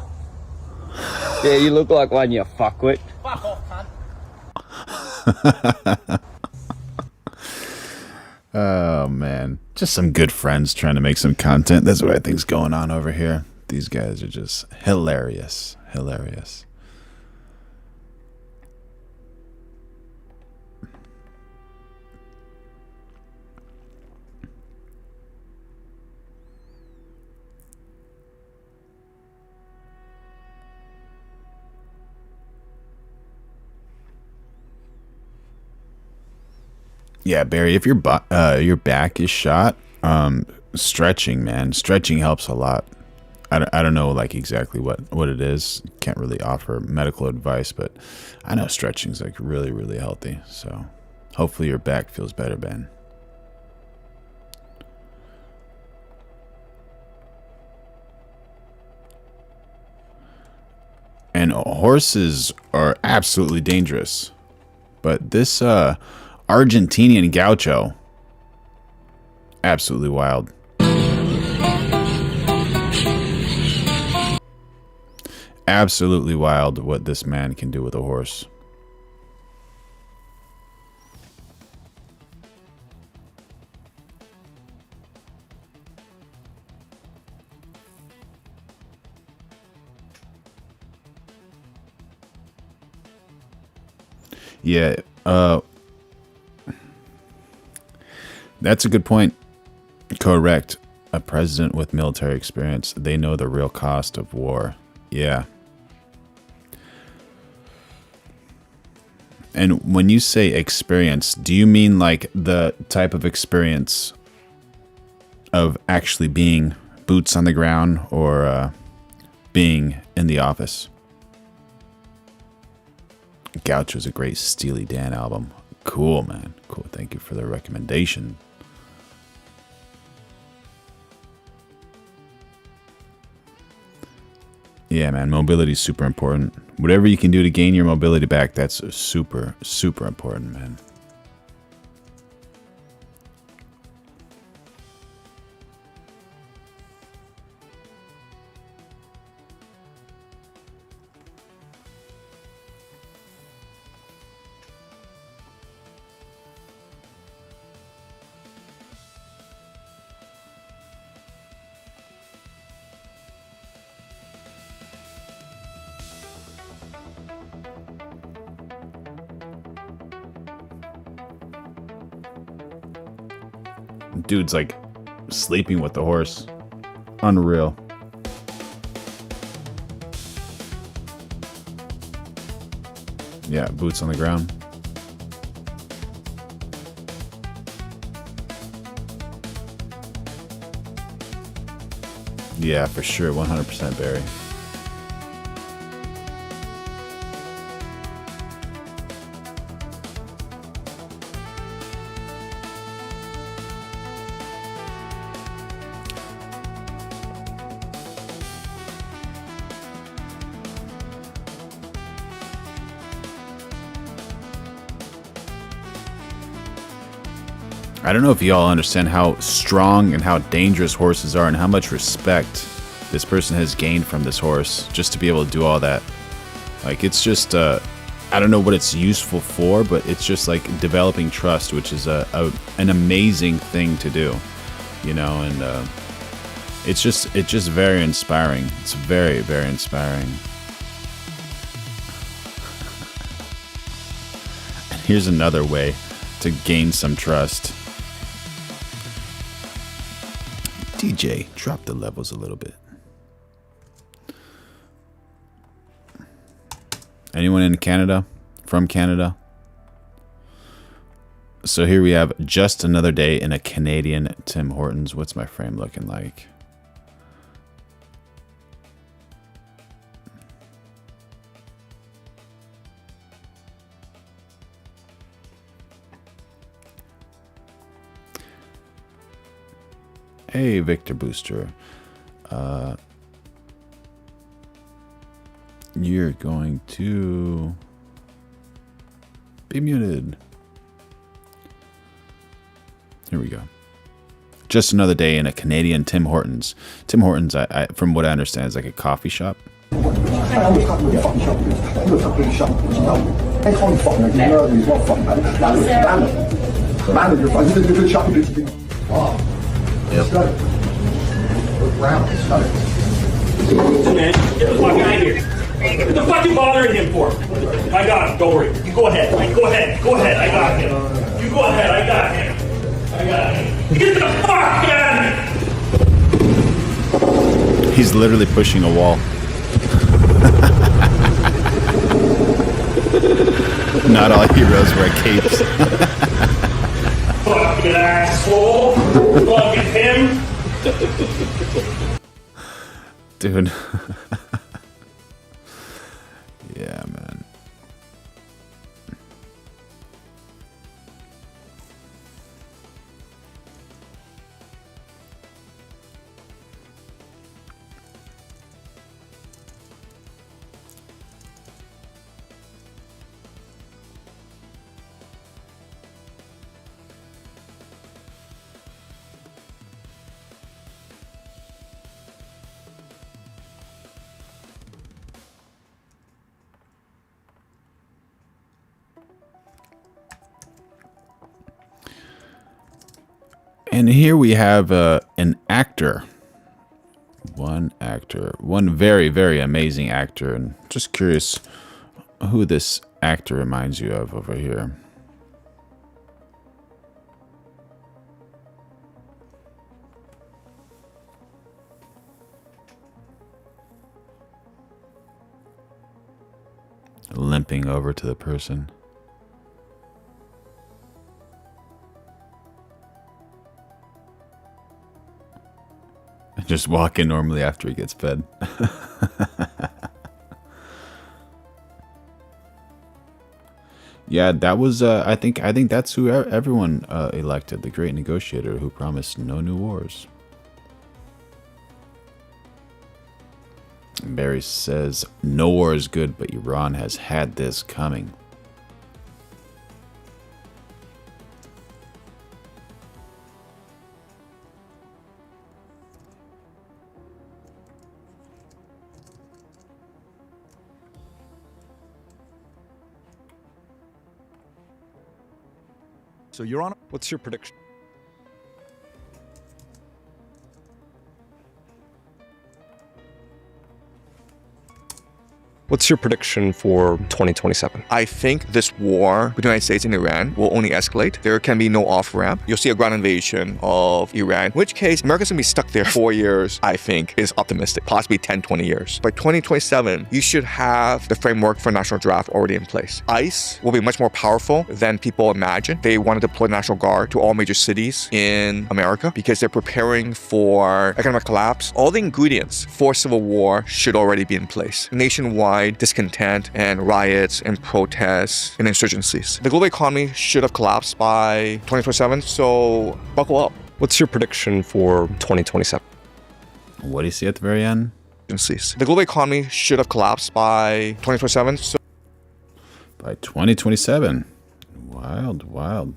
Yeah, you look like one, you fuckwit. Fuck off, cunt. Oh man, just some good friends trying to make some content. That's what I think's going on over here. These guys are just hilarious. Hilarious. Yeah, Barry, if your back is shot, stretching, man. Stretching helps a lot. I don't know like exactly what it is. Can't really offer medical advice, but I know stretching's like really, really healthy. So hopefully your back feels better, Ben. And horses are absolutely dangerous. But this Argentinian gaucho, absolutely wild. Absolutely wild what this man can do with a horse. Yeah, that's a good point. Correct. A president with military experience. They know the real cost of war. Yeah. And when you say experience, do you mean like the type of experience of actually being boots on the ground or being in the office? Gaucho's a great Steely Dan album. Cool, man. Cool. Thank you for the recommendation. Yeah, man. Mobility is super important. Whatever you can do to gain your mobility back, that's super, super important, man. Dude's like sleeping with the horse. Unreal. Yeah, boots on the ground. Yeah, for sure. 100% Barry. I don't know if y'all understand how strong and how dangerous horses are and how much respect this person has gained from this horse just to be able to do all that. Like, it's just, I don't know what it's useful for, but it's just like developing trust, which is an amazing thing to do, you know, and it's just very inspiring. It's very, very inspiring. And here's another way to gain some trust. DJ, drop the levels a little bit. Anyone in Canada? From Canada? So here we have just another day in a Canadian Tim Hortons. What's my frame looking like? Hey, Victor Booster. You're going to be muted. Here we go. Just another day in a Canadian Tim Hortons. Tim Hortons, I from what I understand, is like a coffee shop. Yep. Man, get the fuck out of here. What the fuck you bothering him for? I got him, don't worry. You go ahead. Go ahead. Go ahead. I got him. You go ahead. I got him. I got him. Get the fuck out of here. He's literally pushing a wall. Not all heroes wear capes. Fucking asshole. Look at him. Dude. Yeah, man. And here we have an actor. One actor. One very, very amazing actor. And just curious who this actor reminds you of over here. limping over to the person. Just walk in normally after he gets fed. Yeah, that was. I think that's who everyone elected, the great negotiator who promised no new wars. Barry says no war is good, but Iran has had this coming. So, Your Honor, what's your prediction? What's your prediction for 2027? I think this war between the United States and Iran will only escalate. There can be no off-ramp. You'll see a ground invasion of Iran, in which case America's gonna be stuck there 4 years, I think, is optimistic, possibly 10, 20 years. By 2027, you should have the framework for national draft already in place. ICE will be much more powerful than people imagine. They want to deploy the National Guard to all major cities in America because they're preparing for economic collapse. All the ingredients for civil war should already be in place. Nationwide discontent and riots and protests and insurgencies. The global economy should have collapsed by 2027, so buckle up. What's your prediction for 2027? What do you see at the very end? The global economy should have collapsed by 2027, so by 2027. Wild, wild.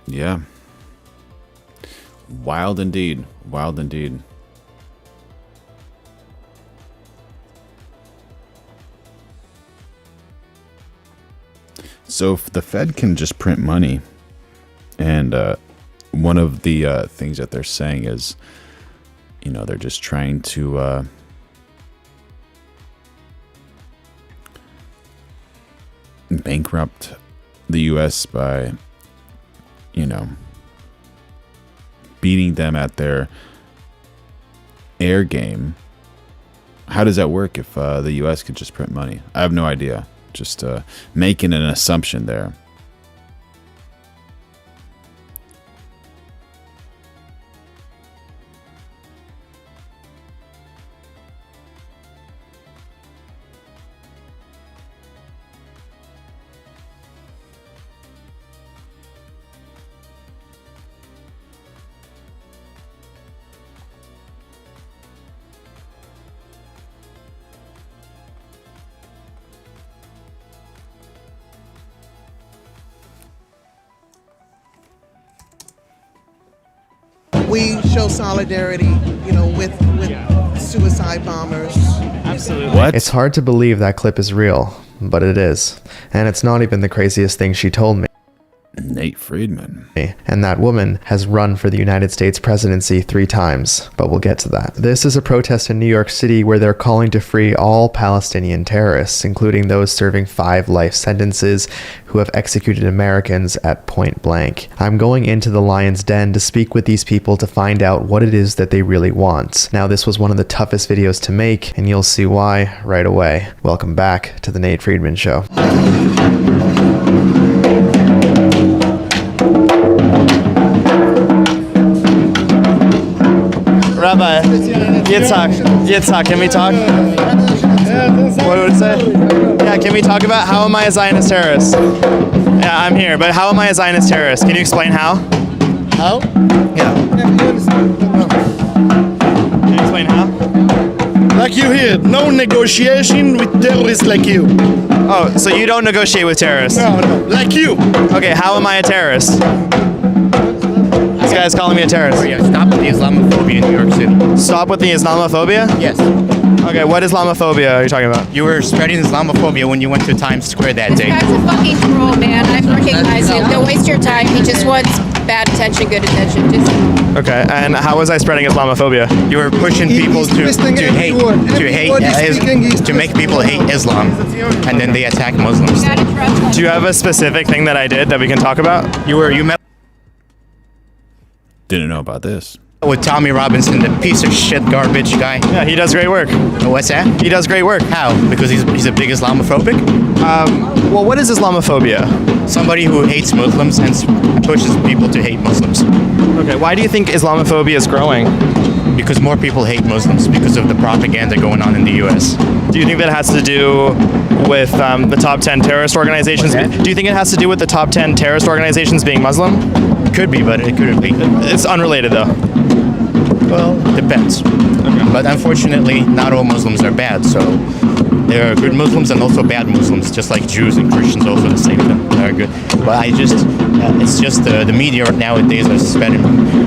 Yeah. Wild indeed. Wild indeed. So if the Fed can just print money, and one of the things that they're saying is, you know, they're just trying to bankrupt the U.S. by, you know, beating them at their air game. How does that work if the U.S. could just print money? I have no idea. Just making an assumption there. We show solidarity, you know, with suicide bombers. Absolutely. What? It's hard to believe that clip is real, but it is. And it's not even the craziest thing she told me. Nate Friedman. And that woman has run for the United States presidency 3 times, but we'll get to that. This is a protest in New York City where they're calling to free all Palestinian terrorists, including those serving 5 life sentences who have executed Americans at point blank. I'm going into the lion's den to speak with these people to find out what it is that they really want. Now, this was one of the toughest videos to make, and you'll see why right away. Welcome back to the Nate Friedman Show. Rabbi, Yitzhak, can we talk? What would it say? Yeah, can we talk about how am I a Zionist terrorist? Yeah, I'm here, but how am I a Zionist terrorist? Can you explain how? How? Yeah. Can you explain how? Like you here, no negotiation with terrorists like you. Oh, so you don't negotiate with terrorists? No, like you. Okay, how am I a terrorist? This guy's calling me a terrorist. Oh yeah, stop with the Islamophobia in New York City. Stop with the Islamophobia? Yes. Okay, what Islamophobia are you talking about? You were spreading Islamophobia when you went to Times Square that day. This guy's a fucking troll, man. I recognize him. Don't waste your time. He just wants bad attention, good attention. Just Okay, and how was I spreading Islamophobia? You were pushing people to make people hate Islam, and then they attack Muslims. Do you have a specific thing that I did that we can talk about? You met Didn't know about this. with Tommy Robinson, the piece of shit garbage guy. Yeah, he does great work. What's that? He does great work. How? Because he's a big Islamophobic? Well, what is Islamophobia? Somebody who hates Muslims and pushes people to hate Muslims. Okay, why do you think Islamophobia is growing? Because more people hate Muslims because of the propaganda going on in the U.S. Do you think that has to do with the top 10 terrorist organizations? Do you think it has to do with the top 10 terrorist organizations being Muslim? Could be, but it could be. It's unrelated, though. Well, depends. Okay. But unfortunately, not all Muslims are bad, so there are good Muslims and also bad Muslims, just like Jews and Christians also the same thing. They are good. But it's just the media nowadays are spreading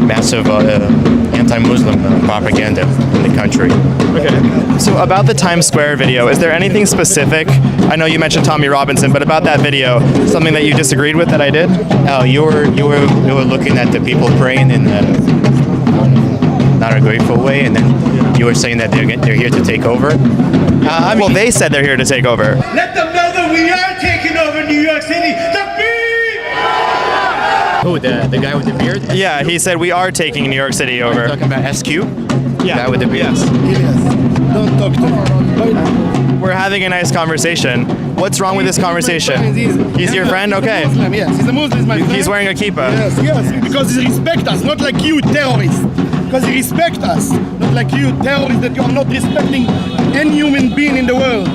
massive anti-Muslim propaganda in the country. Okay. So about the Times Square video, is there anything specific? I know you mentioned Tommy Robinson, but about that video, something that you disagreed with that I did? Oh, you were looking at the people praying in not a grateful way, and then you were saying that they're here to take over. Well, they said they're here to take over. Let them know that we are taking over New York City. Who, the guy with the beard? Yeah, he said we are taking New York City over. Talking about SQ? Yeah. The guy with the beard? Yes. Don't talk to me. We're having a nice conversation. What's wrong with this conversation? He's your friend? Okay. Muslim, yes. He's a Muslim, my friend. He's wearing a kippah. Yes, because he respects us, not like you terrorists. Because he respects us, not like you terrorists that you are not respecting any human being in the world.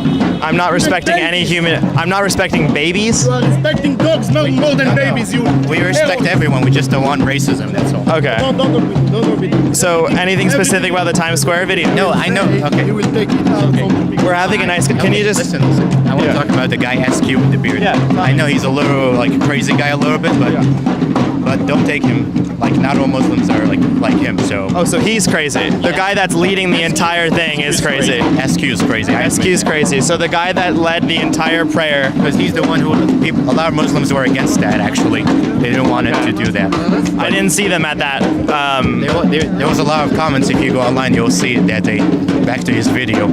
I'm not respecting any human. I'm not respecting babies. You are respecting dogs more than babies. We respect everyone. We just don't want racism. That's all. Okay. Don't So anything specific about the Times Square video? No, I know. Okay. You will take it out from the We're having a nice. Can you just listen? I want to talk about the guy SQ with the beard. Yeah. I know he's a little like a crazy guy a little bit, but don't take him. Like not all Muslims are like him. So. Oh, so he's crazy. The guy that's leading the entire thing is crazy. SQ is crazy. SQ is crazy. So the guy that led the entire prayer. Because he's the one who a lot of Muslims were against that. Actually, they didn't want it to do that. I didn't see them at that. There was a lot of comments. If you go online, you'll see that they back to his video.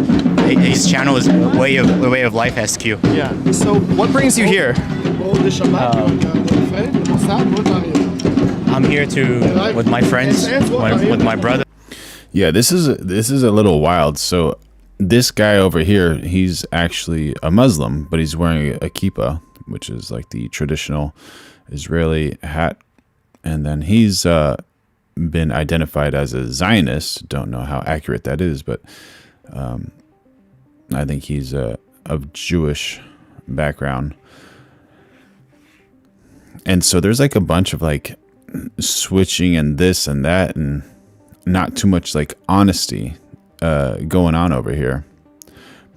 His channel is way of life SQ. Yeah. So what brings you here? I'm here with my friends, with my brother. Yeah, this is a little wild. So this guy over here, he's actually a Muslim, but he's wearing a kippah, which is like the traditional Israeli hat. And then he's been identified as a Zionist. Don't know how accurate that is, but I think he's of Jewish background. And so there's like a bunch of like switching and this and that and not too much like honesty going on over here.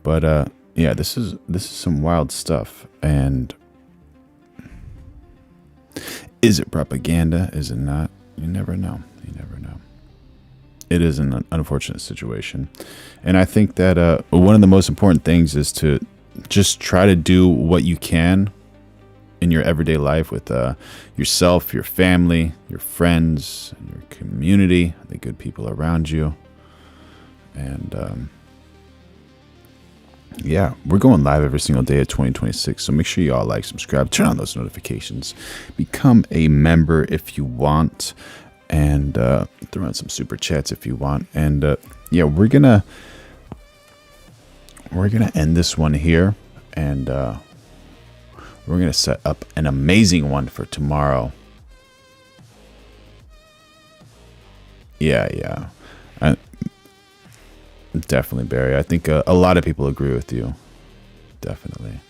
But yeah, this is some wild stuff. And is it propaganda? Is it not? You never know. You never know. It is an unfortunate situation. And I think that one of the most important things is to just try to do what you can in your everyday life with yourself, your family, your friends, your community, the good people around you. And yeah, we're going live every single day of 2026. So make sure you all like, subscribe, turn on those notifications, become a member if you want, and throw in some super chats if you want. And yeah, we're gonna end this one here, and we're gonna set up an amazing one for tomorrow. Yeah. Definitely, Barry. I think a lot of people agree with you. Definitely.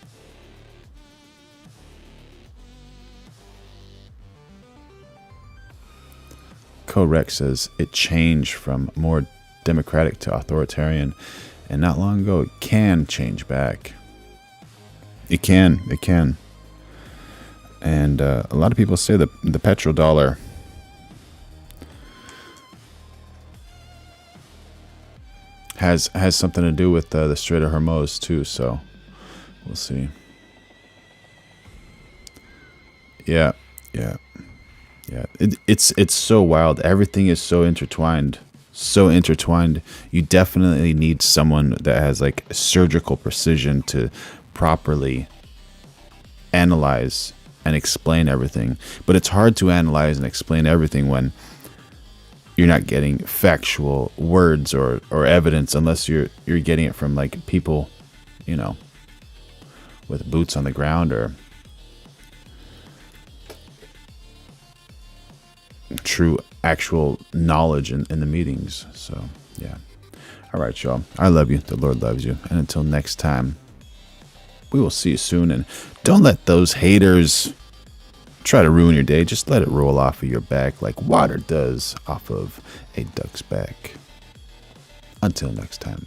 Correct says it changed from more democratic to authoritarian, and not long ago it can change back. It can. And a lot of people say that the petrodollar has something to do with the Strait of Hormuz too, so we'll see. Yeah. Yeah, it's so wild. Everything is so intertwined. So intertwined. You definitely need someone that has like surgical precision to properly analyze and explain everything. But it's hard to analyze and explain everything when you're not getting factual words or evidence, unless you're getting it from like people, you know, with boots on the ground or true actual knowledge in the meetings. So yeah. All right, y'all. I love you. The Lord loves you. And until next time, we will see you soon. And don't let those haters try to ruin your day. Just let it roll off of your back like water does off of a duck's back. Until next time.